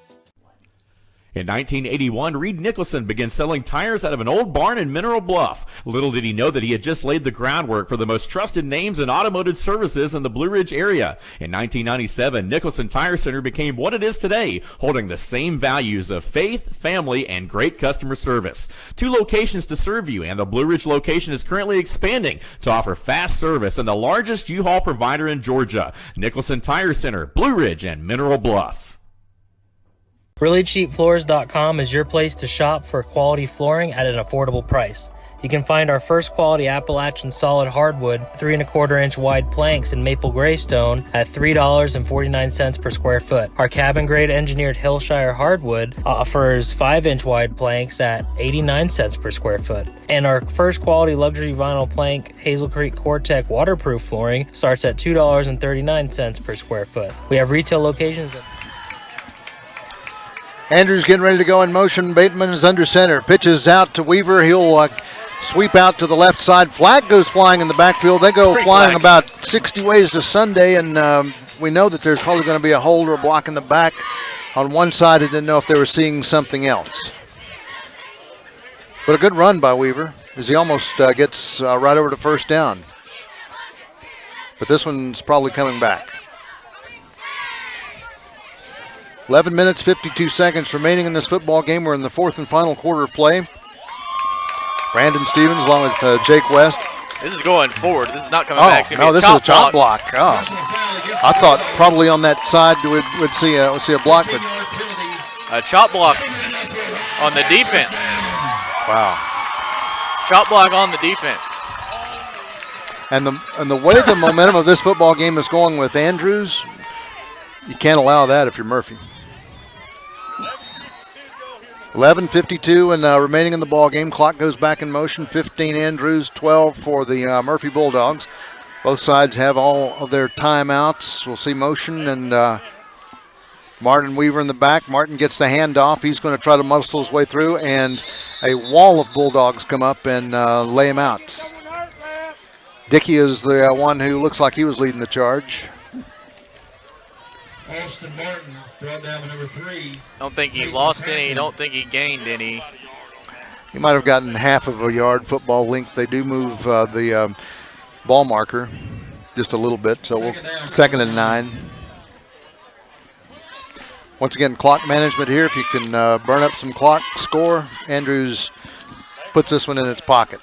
In 1981, Reed Nicholson began selling tires out of an old barn in Mineral Bluff. Little did he know that he had just laid the groundwork for the most trusted names in automotive services in the Blue Ridge area. In 1997, Nicholson Tire Center became what it is today, holding the same values of faith, family, and great customer service. 2 locations to serve you, and the Blue Ridge location is currently expanding to offer fast service and the largest U-Haul provider in Georgia. Nicholson Tire Center, Blue Ridge, and Mineral Bluff. ReallyCheapFloors.com is your place to shop for quality flooring at an affordable price. You can find our first quality Appalachian solid hardwood 3 1/4 inch wide planks in maple gray stone at $3.49 per square foot. Our cabin grade engineered Hillshire hardwood offers 5-inch wide planks at 89 cents per square foot. And our first quality luxury vinyl plank Hazel Creek Core-Tech waterproof flooring starts at $2.39 per square foot. We have retail locations at Andrews getting ready to go in motion. Bateman is under center. Pitches out to Weaver. He'll sweep out to the left side. Flag goes flying in the backfield. They go flying about 60 ways to Sunday, and we know that there's probably going to be a hold or a block in the back on one side. I didn't know if they were seeing something else. But a good run by Weaver as he almost gets right over to first down. But this one's probably coming back. 11 minutes, 52 seconds remaining in this football game. We're in the 4th and final quarter of play. Brandon Stevens along with Jake West. This is going forward. This is not coming back. No, this is a chop block. Oh. I thought probably on that side we'd see a block, but a chop block on the defense. Wow. Chop block on the defense. And the way the momentum of this football game is going with Andrews, you can't allow that if you're Murphy. 11:52 and remaining in the ball game. Clock goes back in motion. 15 Andrews, 12 for the Murphy Bulldogs. Both sides have all of their timeouts. We'll see motion and Martin Weaver in the back. Martin gets the handoff. He's going to try to muscle his way through, and a wall of Bulldogs come up and lay him out. Dickey is the one who looks like he was leading the charge. Austin Martin brought down number 3. Don't think he lost any. Don't think he gained any. He might have gotten half of a yard football length. They do move the ball marker just a little bit, so we'll 2nd and 9. Once again, clock management here. If you can burn up some clock, score. Andrews puts this one in its pocket.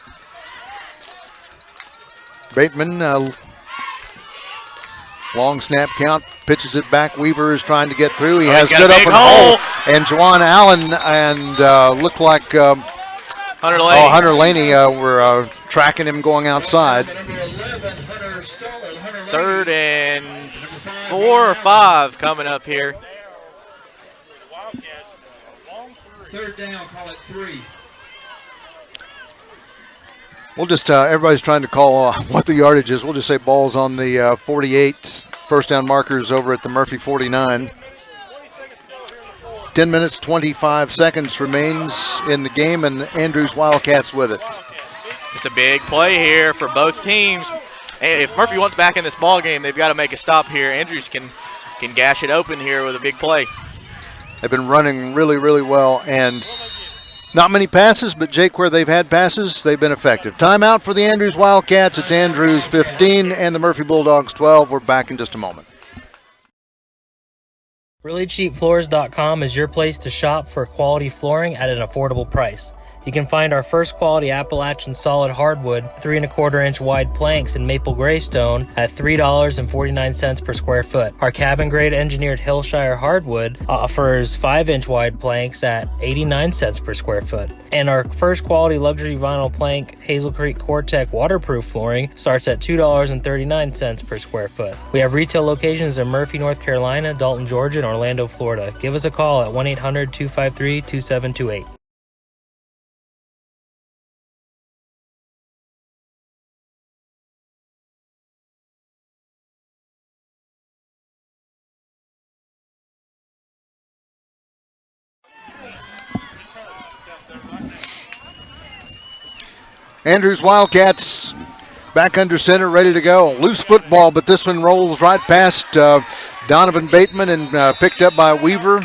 Bateman, long snap count, pitches it back. Weaver is trying to get through. He has good open hole. And Juwan Allen and looked like Hunter Laney. Hunter Laney were tracking him going outside. 3rd and 4 or 5 coming up here. 3rd down, call it 3. We'll just, everybody's trying to call what the yardage is. We'll just say ball's on the 48. First down markers over at the Murphy 49. 10 minutes, 25 seconds remains in the game, and Andrews Wildcats with it. It's a big play here for both teams. If Murphy wants back in this ball game, they've got to make a stop here. Andrews can gash it open here with a big play. They've been running really, really well, and not many passes, but Jake, where they've had passes, they've been effective. Timeout for the Andrews Wildcats. It's Andrews 15 and the Murphy Bulldogs 12. We're back in just a moment. ReallyCheapFloors.com is your place to shop for quality flooring at an affordable price. You can find our first quality Appalachian solid hardwood 3 1/4 inch wide planks in maple gray stone at $3.49 per square foot. Our cabin grade engineered Hillshire hardwood offers 5-inch wide planks at 89 cents per square foot. And our first quality luxury vinyl plank Hazel Creek Core-Tech waterproof flooring starts at $2.39 per square foot. We have retail locations in Murphy, North Carolina, Dalton, Georgia, and Orlando, Florida. Give us a call at 1-800-253-2728. Andrews Wildcats back under center, ready to go. Loose football, but this one rolls right past Donovan Bateman and picked up by Weaver.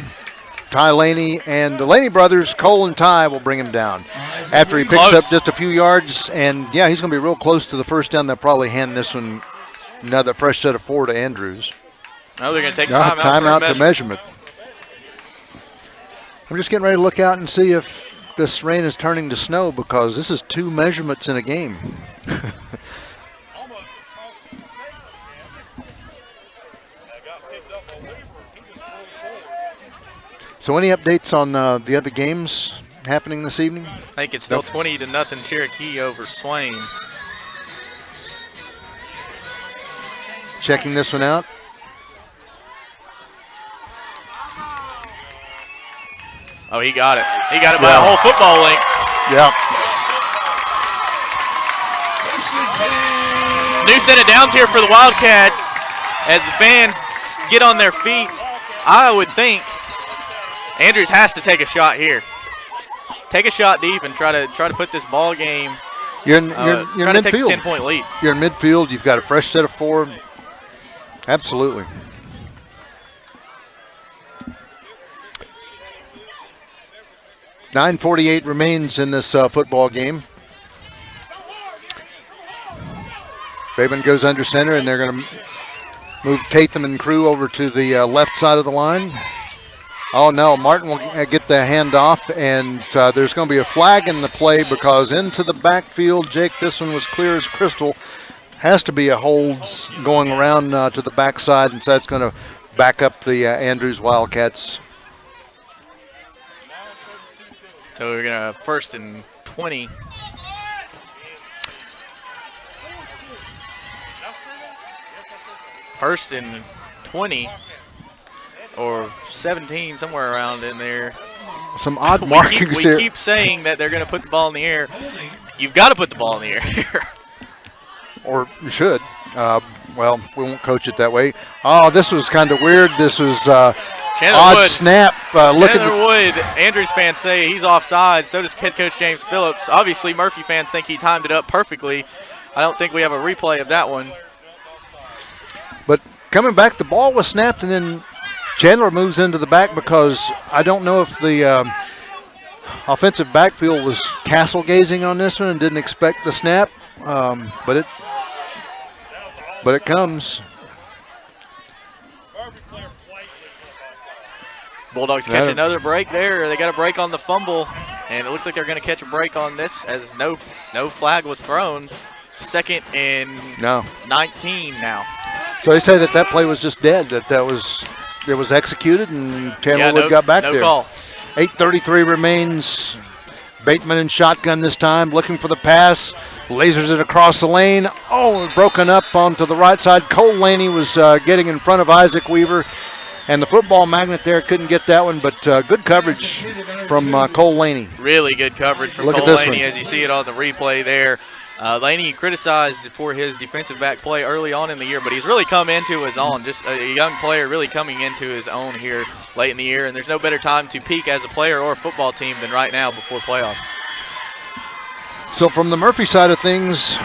Ty Laney and the Laney brothers, Cole and Ty, will bring him down after he picks up just a few yards. And, yeah, he's going to be real close to the first down. They'll probably hand this one, another fresh set of 4 to Andrews. Now they're going to take timeout to measurement. I'm just getting ready to look out and see if this rain is turning to snow, because this is 2 measurements in a game. So any updates on the other games happening this evening? I think it's still 20-0 Cherokee over Swain. Checking this one out. Oh, he got it. He got it by a whole football length. Yeah. New set of downs here for the Wildcats as the fans get on their feet. I would think Andrews has to take a shot here. Take a shot deep and try to put this ball game. You're in try to take a midfield. 10-point lead. You're in midfield. You've got a fresh set of 4. Absolutely. .9:48 remains in this football game. Bateman goes under center, and they're going to move Tatham and crew over to the left side of the line. Oh, no, Martin will get the handoff, and there's going to be a flag in the play, because into the backfield, Jake, this one was clear as crystal. Has to be a hold going around to the backside, and so that's going to back up the Andrews Wildcats. So we're going to 1st and 20. First and 20 or 17, somewhere around in there. Some odd markings here. We keep saying that they're going to put the ball in the air. You've got to put the ball in the air. Or you should. Well, we won't coach it that way. Oh, this was kind of weird. This was odd Wood. Snap. Chandler Wood, Andrews fans say he's offside. So does head coach James Phillips. Obviously, Murphy fans think he timed it up perfectly. I don't think we have a replay of that one. But coming back, the ball was snapped, and then Chandler moves into the back, because I don't know if the offensive backfield was castle gazing on this one and didn't expect the snap, but it comes. Bulldogs catch another break there. They got a break on the fumble, and it looks like they're going to catch a break on this, as no flag was thrown. 2nd and 19 now. So they say that play was just dead, it was executed, and Chandler Wood got back there. Call. 8:33 remains. Bateman in shotgun this time, looking for the pass. Lasers it across the lane. Oh, broken up onto the right side. Cole Laney was getting in front of Isaac Weaver, and the football magnet there couldn't get that one, but good coverage from Cole Laney. Really good coverage from Cole Laney, as you see it on the replay there. Laney criticized for his defensive back play early on in the year, but he's really come into his own. Just a young player really coming into his own here late in the year, and there's no better time to peak as a player or a football team than right now before playoffs. So from the Murphy side of things,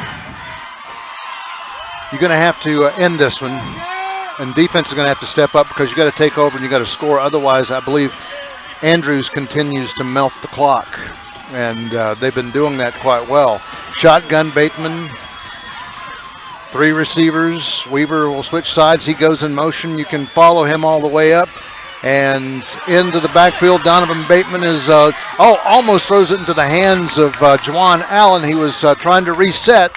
you're going to have to end this one, and defense is going to have to step up, because you got to take over and you got to score. Otherwise, I believe Andrews continues to melt the clock, and they've been doing that quite well. Shotgun Bateman, 3 receivers. Weaver will switch sides. He goes in motion. You can follow him all the way up. And into the backfield, Donovan Bateman is, almost throws it into the hands of Juwan Allen. He was trying to reset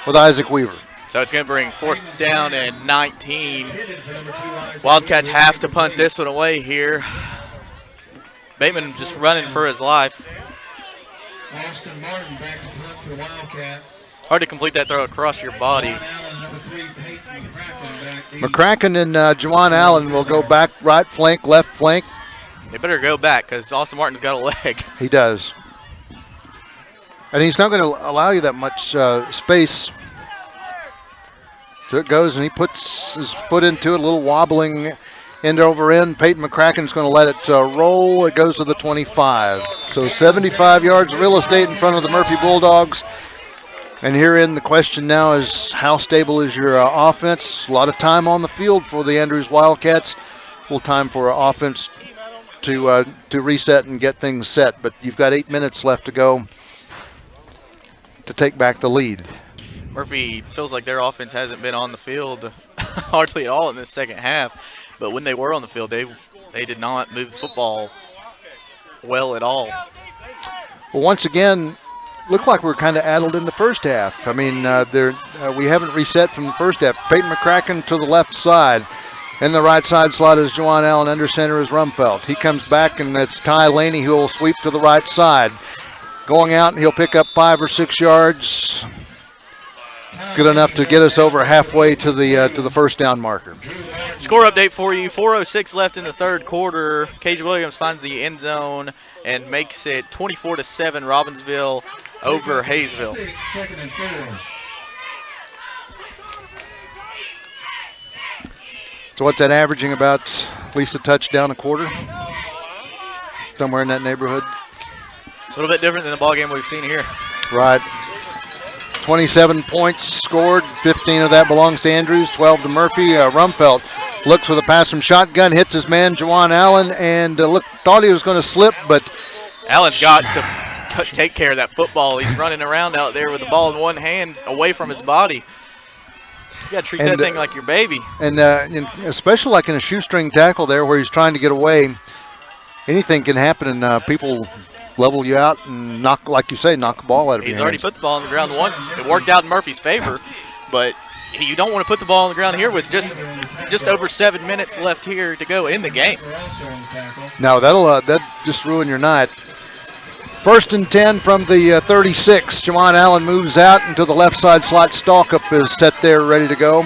with Isaac Weaver. So it's going to bring 4th down and 19. Wildcats have to punt this one away here. Bateman just running for his life. Austin Martin back to punt for the Wildcats. Hard to complete that throw across your body. McCracken and Juwan Allen will go back right flank, left flank. They better go back because Austin Martin's got a leg. He does. And he's not going to allow you that much space. So it goes, and he puts his foot into it, a little wobbling end over end. Peyton McCracken's going to let it roll. It goes to the 25. So 75 yards of real estate in front of the Murphy Bulldogs. And herein the question now is, how stable is your offense? A lot of time on the field for the Andrews Wildcats. A little time for offense to reset and get things set. But you've got 8 minutes left to go to take back the lead. Murphy feels like their offense hasn't been on the field hardly at all in this second half. But when they were on the field, they did not move the football well at all. Well, once again, looked like we were kind of addled in the first half. I mean, we haven't reset from the first half. Peyton McCracken to the left side. In the right side slot is Juwan Allen. Under center is Rumfeld. He comes back, and it's Ty Laney who will sweep to the right side. Going out, and he'll pick up 5 or 6 yards. Good enough to get us over halfway to the first down marker. Score update for you. 4:06 left in the third quarter. Gage Williams finds the end zone and makes it 24-7 Robbinsville over Hayesville. So what's that averaging, about at least a touchdown a quarter? Somewhere in that neighborhood? A little bit different than the ball game we've seen here. Right. 27 points scored. 15 of that belongs to Andrews, 12 to Murphy. Rumfeld looks for the pass from shotgun, hits his man, Juwan Allen, and thought he was going to slip, but Allen's got to take care of that football. He's running around out there with the ball in one hand away from his body. You got to treat that thing like your baby. And especially like in a shoestring tackle there where he's trying to get away, anything can happen, and people level you out and knock, like you say, knock the ball out of your hands. He's already put the ball on the ground once. It worked out in Murphy's favor, but you don't want to put the ball on the ground here with just over 7 minutes left here to go in the game. No, that just ruin your night. 1st and 10 from the 36. Juwan Allen moves out into the left side slot. Stalkup is set there, ready to go.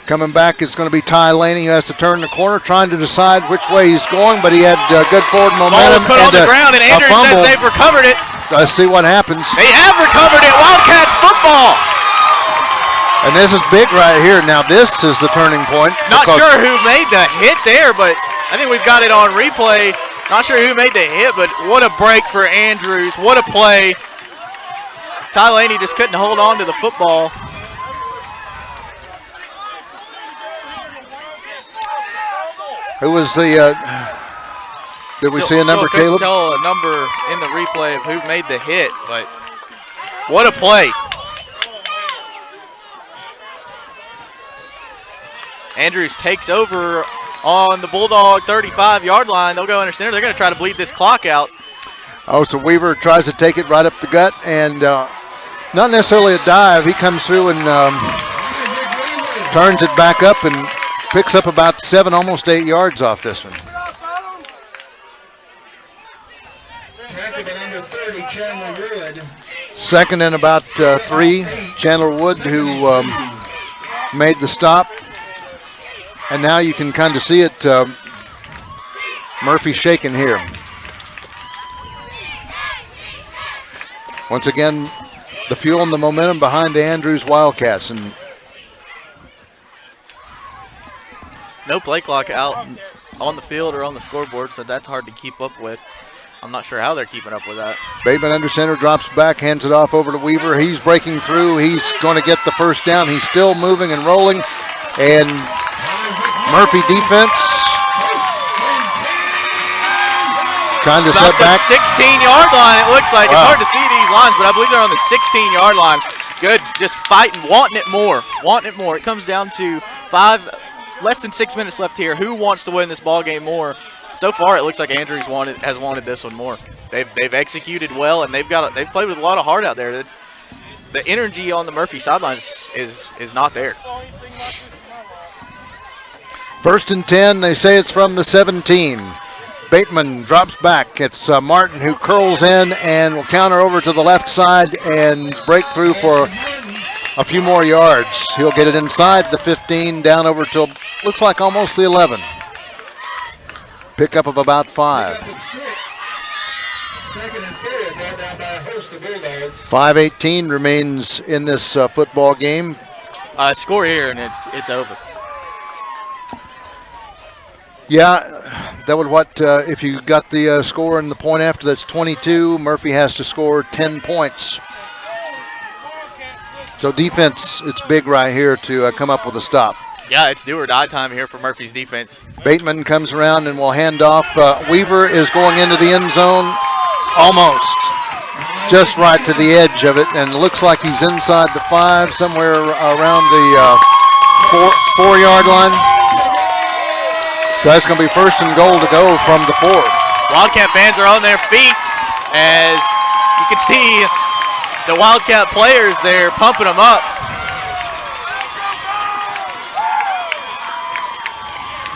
Coming back, it's going to be Ty Laney, who has to turn the corner, trying to decide which way he's going, but he had good forward momentum. Ball was put on the ground, and Andrews says they've recovered it. Let's see what happens. They have recovered it. Wildcats football. And this is big right here. Now this is the turning point. Not sure who made the hit there, but I think we've got it on replay. Not sure who made the hit, but what a break for Andrews. What a play. Ty Laney just couldn't hold on to the football. Who was the, did we see a number, Caleb? Tell a number in the replay of who made the hit, but what a play. Andrews takes over on the Bulldog 35-yard line. They'll go under center. They're going to try to bleed this clock out. Oh, so Weaver tries to take it right up the gut, and not necessarily a dive. He comes through and turns it back up and picks up about 7, almost 8 yards off this one. Second and about 3. Chandler Wood, who made the stop. And now you can kind of see it. Murphy shaking here. Once again, the fuel and the momentum behind the Andrews Wildcats. And no play clock out on the field or on the scoreboard, so that's hard to keep up with. I'm not sure how they're keeping up with that. Bateman under center, drops back, hands it off over to Weaver. He's breaking through. He's going to get the first down. He's still moving and rolling. And Murphy defense trying to set back. 16-yard line, it looks like. Wow. It's hard to see these lines, but I believe they're on the 16-yard line. Good, just fighting, wanting it more. It comes down to 5 less than 6 minutes left here. Who wants to win this ball game more? So far, it looks like Andrews has wanted this one more. They've executed well, and they've played with a lot of heart out there. The energy on the Murphy sidelines is not there. 1st and 10. They say it's from the 17. Bateman drops back. It's Martin who curls in and will counter over to the left side and break through for a few more yards. He'll get it inside the 15, down over to looks like almost the 11. Pickup of about 5. 5:18 remains in this football game. Score here and it's over. Yeah, that would if you got the score and the point after, that's 22. Murphy has to score 10 points. So defense, it's big right here to come up with a stop. Yeah, it's do or die time here for Murphy's defense. Bateman comes around and will hand off. Weaver is going into the end zone, almost. Just right to the edge of it, and it looks like he's inside the 5, somewhere around the 4-yard line. So that's going to be 1st and goal to go from the 4. Wildcat fans are on their feet as you can see the Wildcat players there pumping them up.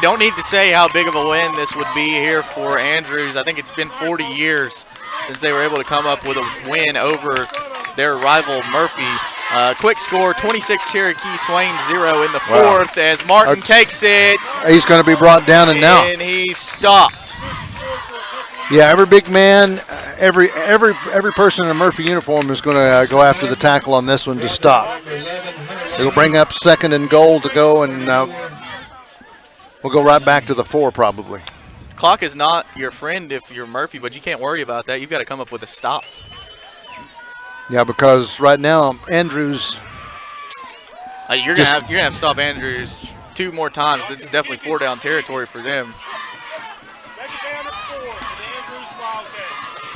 Don't need to say how big of a win this would be here for Andrews. I think it's been 40 years since they were able to come up with a win over their rival Murphy. Quick score, 26 Cherokee, Swain 0 in the 4th as Martin takes it. He's going to be brought down and now. And he's stopped. Yeah, every big man, every person in a Murphy uniform is going to go after the tackle on this one to stop. It'll bring up 2nd and goal to go, and we'll go right back to the 4 probably. Clock is not your friend if you're Murphy, but you can't worry about that. You've got to come up with a stop. Yeah, because right now Andrews. You're gonna have to stop Andrews 2 more times. It's definitely 4-down territory for them.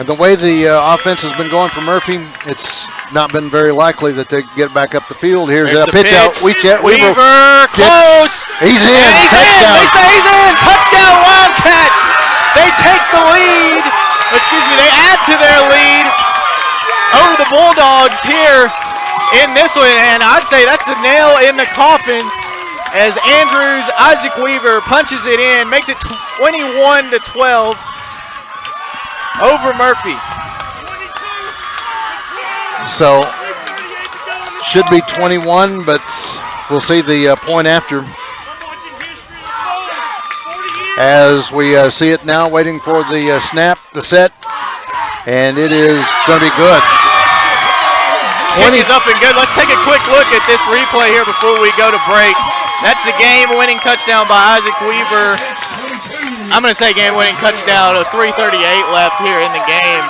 And the way the offense has been going for Murphy, it's not been very likely that they get back up the field. Here's a pitch out. Weaver close. He's in. And he's touchdown. in. They say he's in. Touchdown Wildcats. They take the lead. They add to their lead over the Bulldogs here in this one. And I'd say that's the nail in the coffin as Isaac Weaver punches it in, makes it 21-12 over Murphy. So should be 21, but we'll see the point after. As we see it now, waiting for the snap, the set, and it is going to be good. 20 is up and good. Let's take a quick look at this replay here before we go to break. That's the game-winning touchdown by Isaac Weaver. I'm going to say game-winning touchdown of 3:38 left here in the game.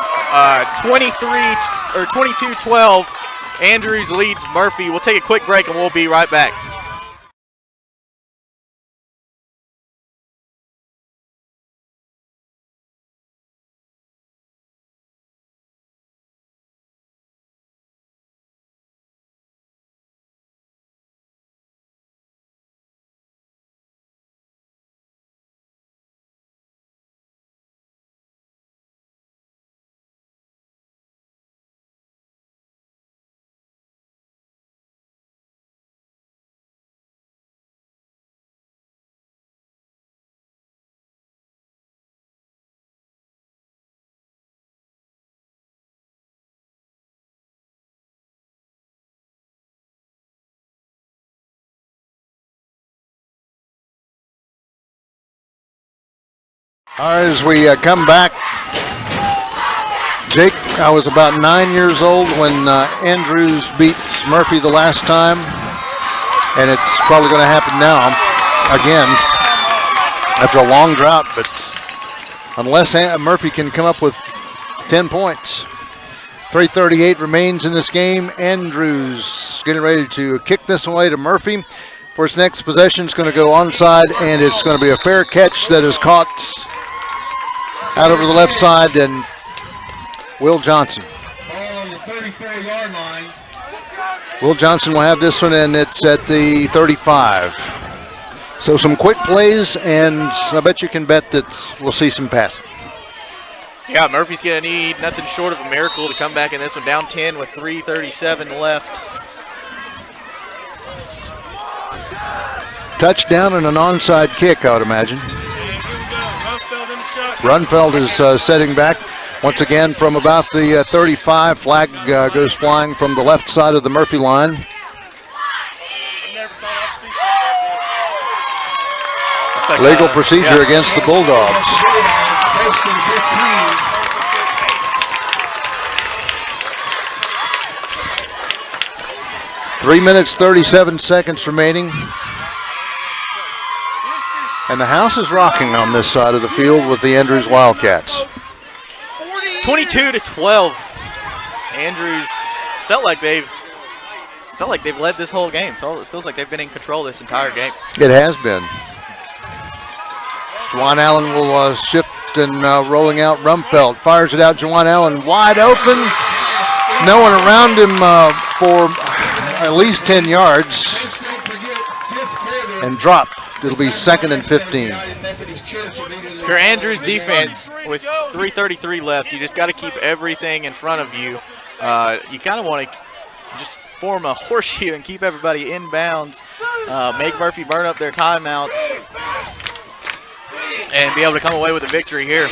22-12. Andrews leads Murphy. We'll take a quick break and we'll be right back. All right, as we come back, Jake, I was about 9 years old when Andrews beat Murphy the last time, and it's probably going to happen now again after a long drought, but unless Murphy can come up with 10 points. 3:38 remains in this game. Andrews getting ready to kick this away to Murphy. For his next possession, it's going to go onside, and it's going to be a fair catch that is caught out over the left side, and Will Johnson. Ball on the 34-yard line. Will Johnson will have this one, and it's at the 35. So some quick plays, and I bet you can bet that we'll see some passing. Yeah, Murphy's going to need nothing short of a miracle to come back in this one, down 10 with 3:37 left. Touchdown and an onside kick, I would imagine. Runfeld is setting back once again from about the 35. Flag goes flying from the left side of the Murphy line. Legal procedure against the Bulldogs. Three minutes, 37 seconds remaining. And the house is rocking on this side of the field with the Andrews Wildcats. 22-12. Andrews felt like they've led this whole game. It feels like they've been in control this entire game. It has been. Juwan Allen will shift and rolling out. Rumfeld fires it out. Juwan Allen wide open. No one around him for at least 10 yards. And dropped. It'll be 2nd and 15. For Andrews defense, with 3:33 left, you just got to keep everything in front of you. You kind of want to just form a horseshoe and keep everybody inbounds, make Murphy burn up their timeouts, and be able to come away with a victory here.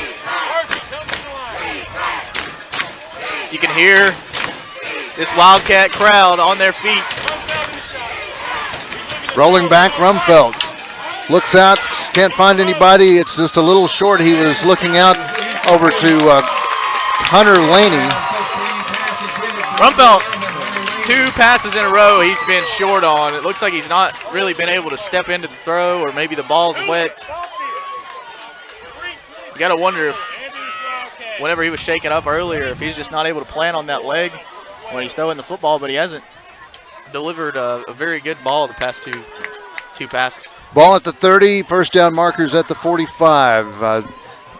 You can hear this Wildcat crowd on their feet. Rolling back, Rumfeld looks out, can't find anybody. It's just a little short. He was looking out over to Hunter Laney. Rumfeld, 2 passes in a row he's been short on. It looks like he's not really been able to step into the throw, or maybe the ball's wet. You got to wonder if whenever he was shaken up earlier, if he's just not able to plan on that leg when he's throwing the football, but he hasn't delivered a very good ball the past two passes. Ball at the 30, first down markers at the 45.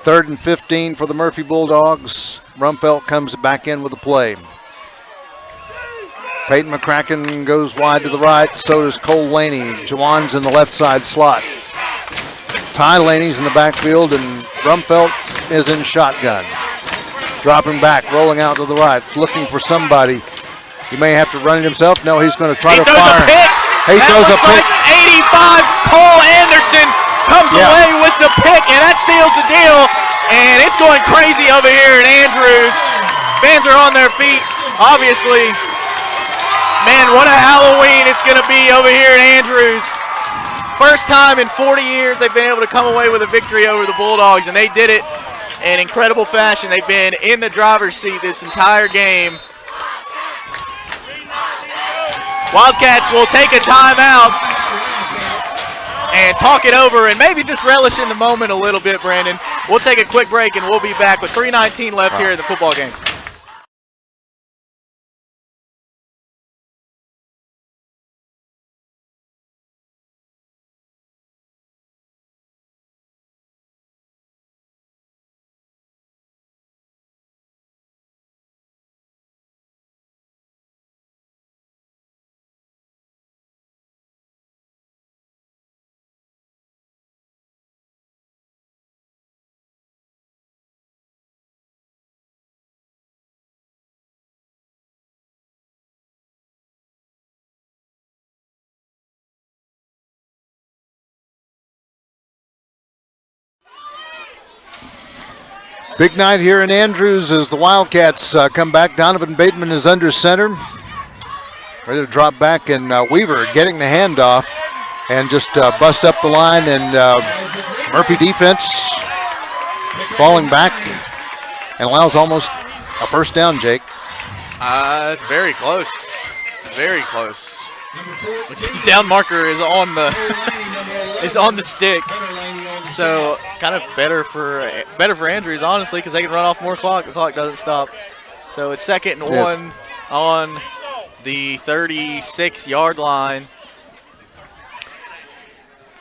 3rd and 15 for the Murphy Bulldogs. Rumfeld comes back in with the play. Peyton McCracken goes wide to the right, so does Cole Laney. Jawan's in the left side slot. Ty Laney's in the backfield, and Rumfeld is in shotgun. Dropping back, rolling out to the right, looking for somebody. He may have to run it himself. No, he's going to try to fire. He throws a pick. Like 85, Cole Anderson comes away with the pick, and that seals the deal. And it's going crazy over here at Andrews. Fans are on their feet, obviously. Man, what a Halloween it's going to be over here at Andrews. First time in 40 years they've been able to come away with a victory over the Bulldogs, and they did it in incredible fashion. They've been in the driver's seat this entire game. Wildcats will take a timeout and talk it over and maybe just relish in the moment a little bit, Brandon. We'll take a quick break, and we'll be back with 3:19 left here in the football game. Big night here in Andrews as the Wildcats come back. Donovan Bateman is under center. Ready to drop back, and Weaver getting the handoff and just bust up the line, and Murphy defense falling back and allows almost a first down, Jake. It's very close. Very close. The down marker is on the is on the stick. So kind of better for Andrews, honestly, because they can run off more clock. The clock doesn't stop. So it's 2nd and 1 on the 36-yard line.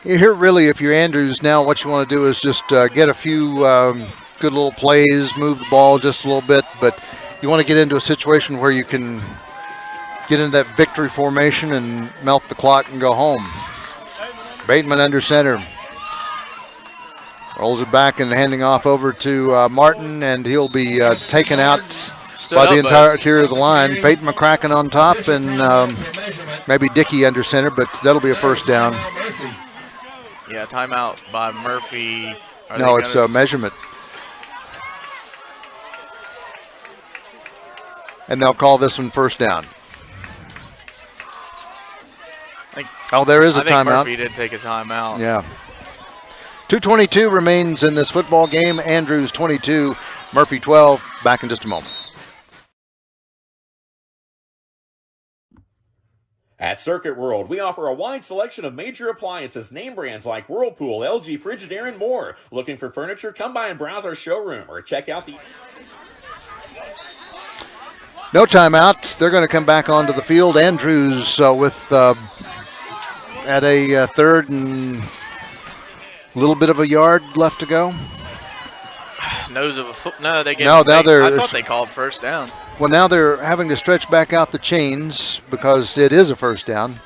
Here, really, if you're Andrews now, what you want to do is just get a few good little plays, move the ball just a little bit, but you want to get into a situation where you can get into that victory formation and melt the clock and go home. Bateman under center. Rolls it back and handing off over to Martin, and he'll be taken out by the interior of the line. Peyton McCracken on top, and maybe Dickey under center, but that'll be a first down. Yeah, timeout by Murphy. No, it's a measurement. And they'll call this one first down. There is a I think timeout. Murphy did take a timeout. Yeah. 2:22 remains in this football game. Andrews 22, Murphy 12. Back in just a moment. At Circuit World, we offer a wide selection of major appliances, name brands like Whirlpool, LG, Frigidaire, and more. Looking for furniture? Come by and browse our showroom or check out the... No timeout. They're going to come back onto the field. Andrews with at a third and a little bit of a yard left to go. Nose of a foot. No, they gave. No, now I thought they called first down. Well, now they're having to stretch back out the chains because it is a first down.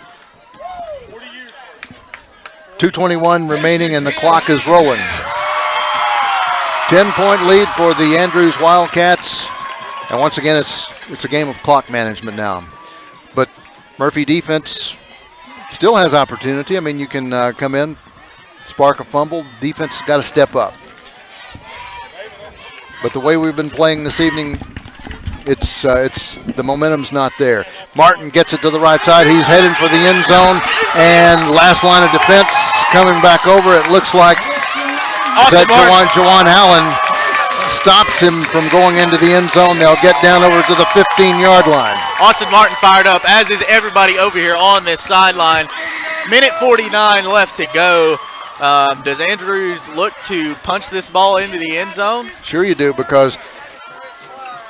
2:21 remaining and the clock is rolling. 10-point lead for the Andrews Wildcats. And once again, it's a game of clock management now. But Murphy defense still has opportunity. I mean, you can come in, spark a fumble. Defense has got to step up. But the way we've been playing this evening, it's the momentum's not there. Martin gets it to the right side. He's heading for the end zone. And last line of defense coming back over. It looks like Jawan Allen stops him from going into the end zone. They'll get down over to the 15-yard line. Austin Martin fired up, as is everybody over here on this sideline. Minute 49 left to go. Does Andrews look to punch this ball into the end zone? Sure you do, because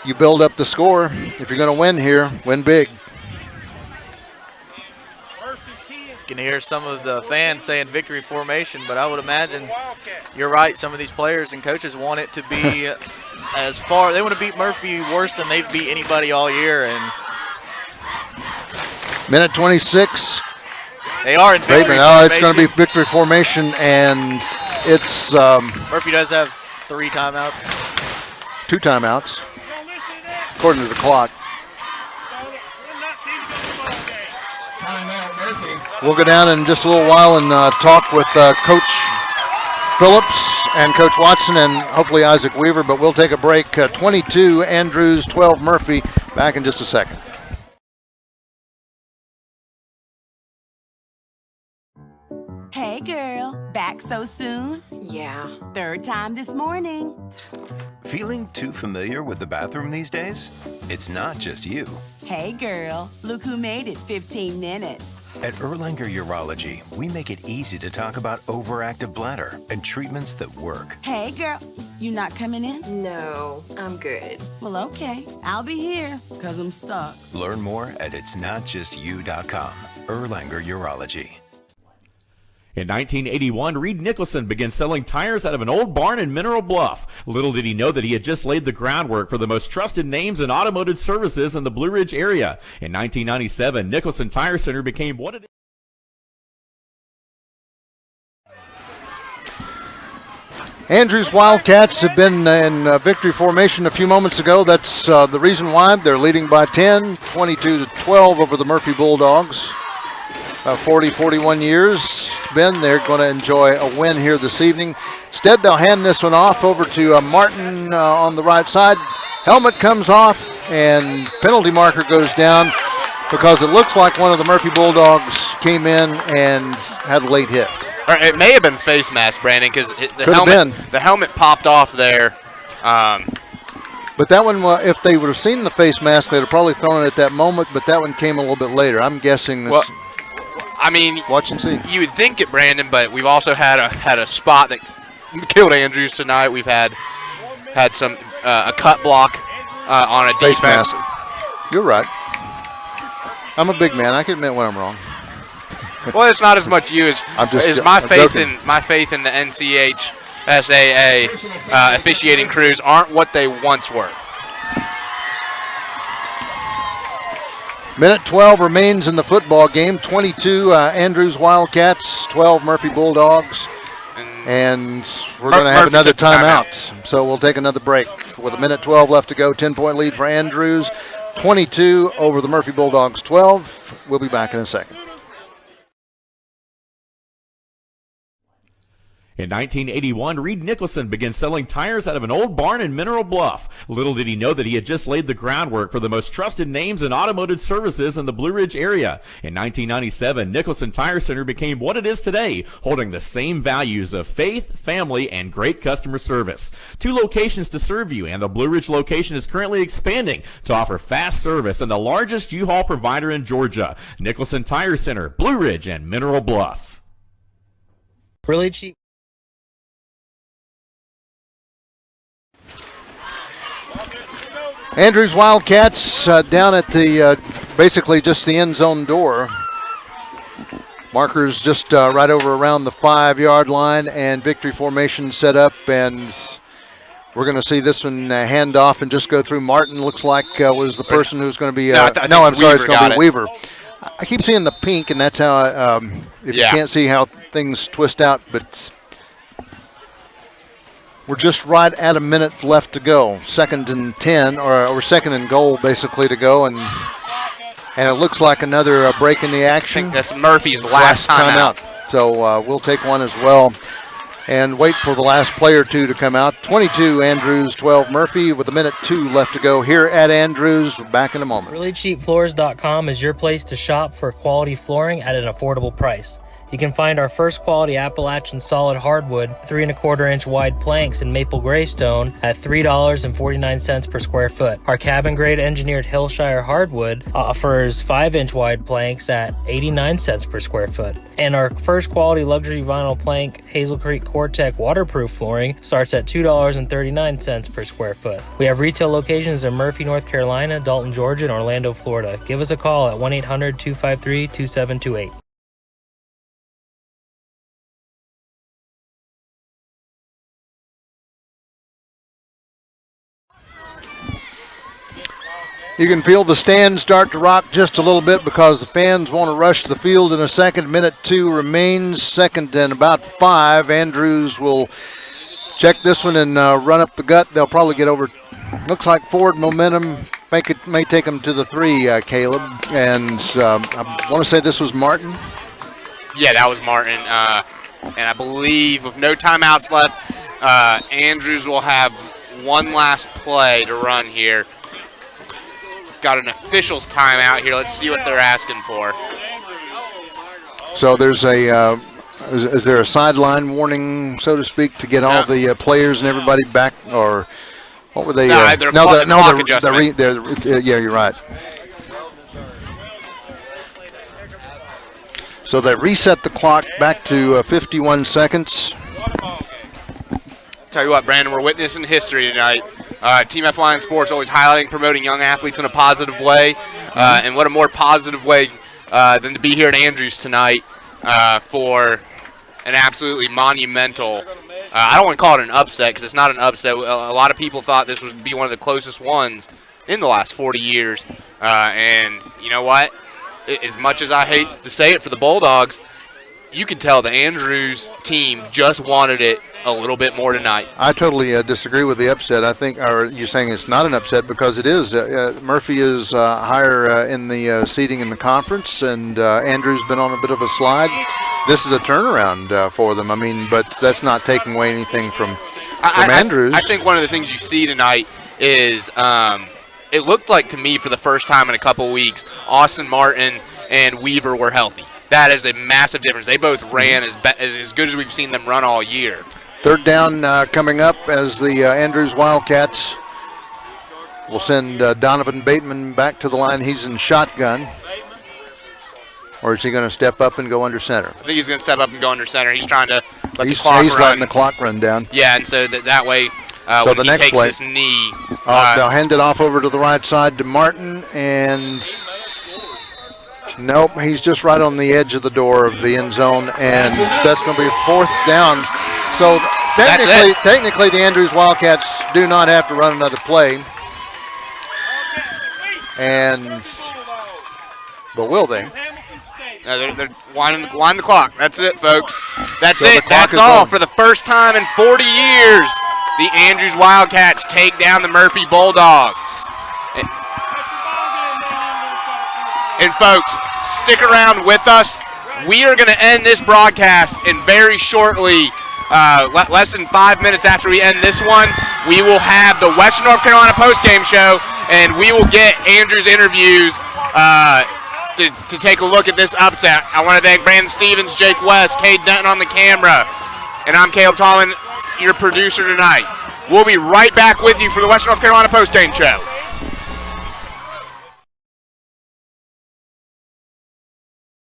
you build up the score. If you're going to win here, win big. You can hear some of the fans saying victory formation, but I would imagine you're right. Some of these players and coaches want it to be as far. They want to beat Murphy worse than they've beat anybody all year. And minute 26. They are in victory formation. It's going to be victory formation, and it's Murphy does have 3 timeouts. 2 timeouts, according to the clock. We'll go down in just a little while and talk with Coach Phillips and Coach Watson and hopefully Isaac Weaver, but we'll take a break. 22 Andrews, 12 Murphy. Back in just a second. Hey girl, back so soon? Yeah. 3rd time this morning. Feeling too familiar with the bathroom these days? It's not just you. Hey girl, look who made it 15 minutes. At Erlanger Urology, we make it easy to talk about overactive bladder and treatments that work. Hey girl, you not coming in? No, I'm good. Well, okay, I'll be here, cause I'm stuck. Learn more at itsnotjustyou.com. Erlanger Urology. In 1981, Reed Nicholson began selling tires out of an old barn in Mineral Bluff. Little did he know that he had just laid the groundwork for the most trusted names in automotive services in the Blue Ridge area. In 1997, Nicholson Tire Center became what it is. Andrews Wildcats have been in victory formation a few moments ago. That's the reason why they're leading by 10, 22-12 over the Murphy Bulldogs. 40-41 years it's been. They're going to enjoy a win here this evening. Instead, they'll hand this one off over to Martin on the right side. Helmet comes off and penalty marker goes down because it looks like one of the Murphy Bulldogs came in and had a late hit. Or it may have been face mask, Brandon, because the helmet popped off there. But that one, if they would have seen the face mask, they'd have probably thrown it at that moment, but that one came a little bit later. I'm guessing this. Well, I mean, watch and see. You would think it, Brandon, but we've also had a spot that killed Andrews tonight. We've had some a cut block on a face defense. Mask. You're right. I'm a big man. I can admit when I'm wrong. Well, it's not as much you as my faith in the NCHSAA officiating crews aren't what they once were. Minute 12 remains in the football game. 22 Andrews Wildcats, 12 Murphy Bulldogs. And we're going to have another timeout. So we'll take another break. With a minute 12 left to go, 10-point lead for Andrews. 22 over the Murphy Bulldogs 12. We'll be back in a second. In 1981, Reed Nicholson began selling tires out of an old barn in Mineral Bluff. Little did he know that he had just laid the groundwork for the most trusted names in automotive services in the Blue Ridge area. In 1997, Nicholson Tire Center became what it is today, holding the same values of faith, family, and great customer service. 2 locations to serve you, and the Blue Ridge location is currently expanding to offer fast service and the largest U-Haul provider in Georgia. Nicholson Tire Center, Blue Ridge, and Mineral Bluff. Really cheap. Andrews Wildcats down at the basically just the end zone door. Markers just right over around the 5-yard line, and victory formation set up, and we're going to see this one hand off and just go through. Martin looks like was the person who's going to be. I'm sorry, it's going to be Weaver. I keep seeing the pink, and that's how you can't see how things twist out, but. We're just right at a minute left to go. 2nd and 10, or 2nd and goal basically to go, and it looks like another break in the action. I think that's Murphy's last time out. So we'll take one as well and wait for the last play or two to come out. 22 Andrews, 12 Murphy, with a minute 2 left to go here at Andrews. Back in a moment. ReallyCheapFloors.com is your place to shop for quality flooring at an affordable price. You can find our first quality Appalachian solid hardwood 3 1/4 inch wide planks in maple gray stone at $3.49 per square foot. Our cabin grade engineered Hillshire hardwood offers 5-inch wide planks at 89 cents per square foot. And our first quality luxury vinyl plank Hazel Creek Core-Tech waterproof flooring starts at $2.39 per square foot. We have retail locations in Murphy, North Carolina, Dalton, Georgia, and Orlando, Florida. Give us a call at 1-800-253-2728. You can feel the stands start to rock just a little bit because the fans want to rush the field in a second. Minute 2 remains. 2nd and about 5. Andrews will check this one and run up the gut. They'll probably get over. Looks like forward momentum. May take them to the 3, Caleb. And I want to say this was Martin. Yeah, that was Martin. And I believe with no timeouts left, Andrews will have one last play to run here. Got an official's timeout here. Let's see what they're asking for. So there's a is there a sideline warning, so to speak, to get all the players and everybody back, or what were they? Clock adjustment. Yeah, you're right. So they reset the clock back to 51 seconds. Tell you what, Brandon, we're witnessing history tonight. Team F Lion Sports always highlighting, promoting young athletes in a positive way. And what a more positive way than to be here at Andrews tonight for an absolutely monumental, I don't want to call it an upset because it's not an upset. A lot of people thought this would be one of the closest ones in the last 40 years. And you know what? As much as I hate to say it for the Bulldogs, you can tell the Andrews team just wanted it a little bit more tonight. I totally disagree with the upset. I think, or you're saying it's not an upset because it is. Murphy is higher in the seeding in the conference, and Andrews been on a bit of a slide. This is a turnaround for them. I mean, but that's not taking away anything from Andrews. I think one of the things you see tonight is it looked like to me for the first time in a couple weeks, Austin Martin and Weaver were healthy. That is a massive difference. They both ran as good as we've seen them run all year. 3rd down coming up as the Andrews Wildcats will send Donovan Bateman back to the line. He's in shotgun. Or is he going to step up and go under center? I think he's going to step up and go under center. He's trying to let the clock run. He's letting the clock run down. Yeah, and so that way so when the he next takes play, his knee. They'll hand it off over to the right side to Martin, and nope, he's just right on the edge of the door of the end zone, and that's going to be 4th down. So technically the Andrews Wildcats do not have to run another play. And But will they? They're winding the clock. That's it, folks. That's So it. the clock That's is all. on. For the first time in 40 years, the Andrews Wildcats take down the Murphy Bulldogs. And folks, stick around with us. We are going to end this broadcast, and very shortly, less than 5 minutes after we end this one, we will have the Western North Carolina postgame show, and we will get Andrew's interviews to take a look at this upset. I want to thank Brandon Stevens, Jake West, Cade Denton on the camera, and I'm Caleb Tallman, your producer tonight. We'll be right back with you for the Western North Carolina postgame show.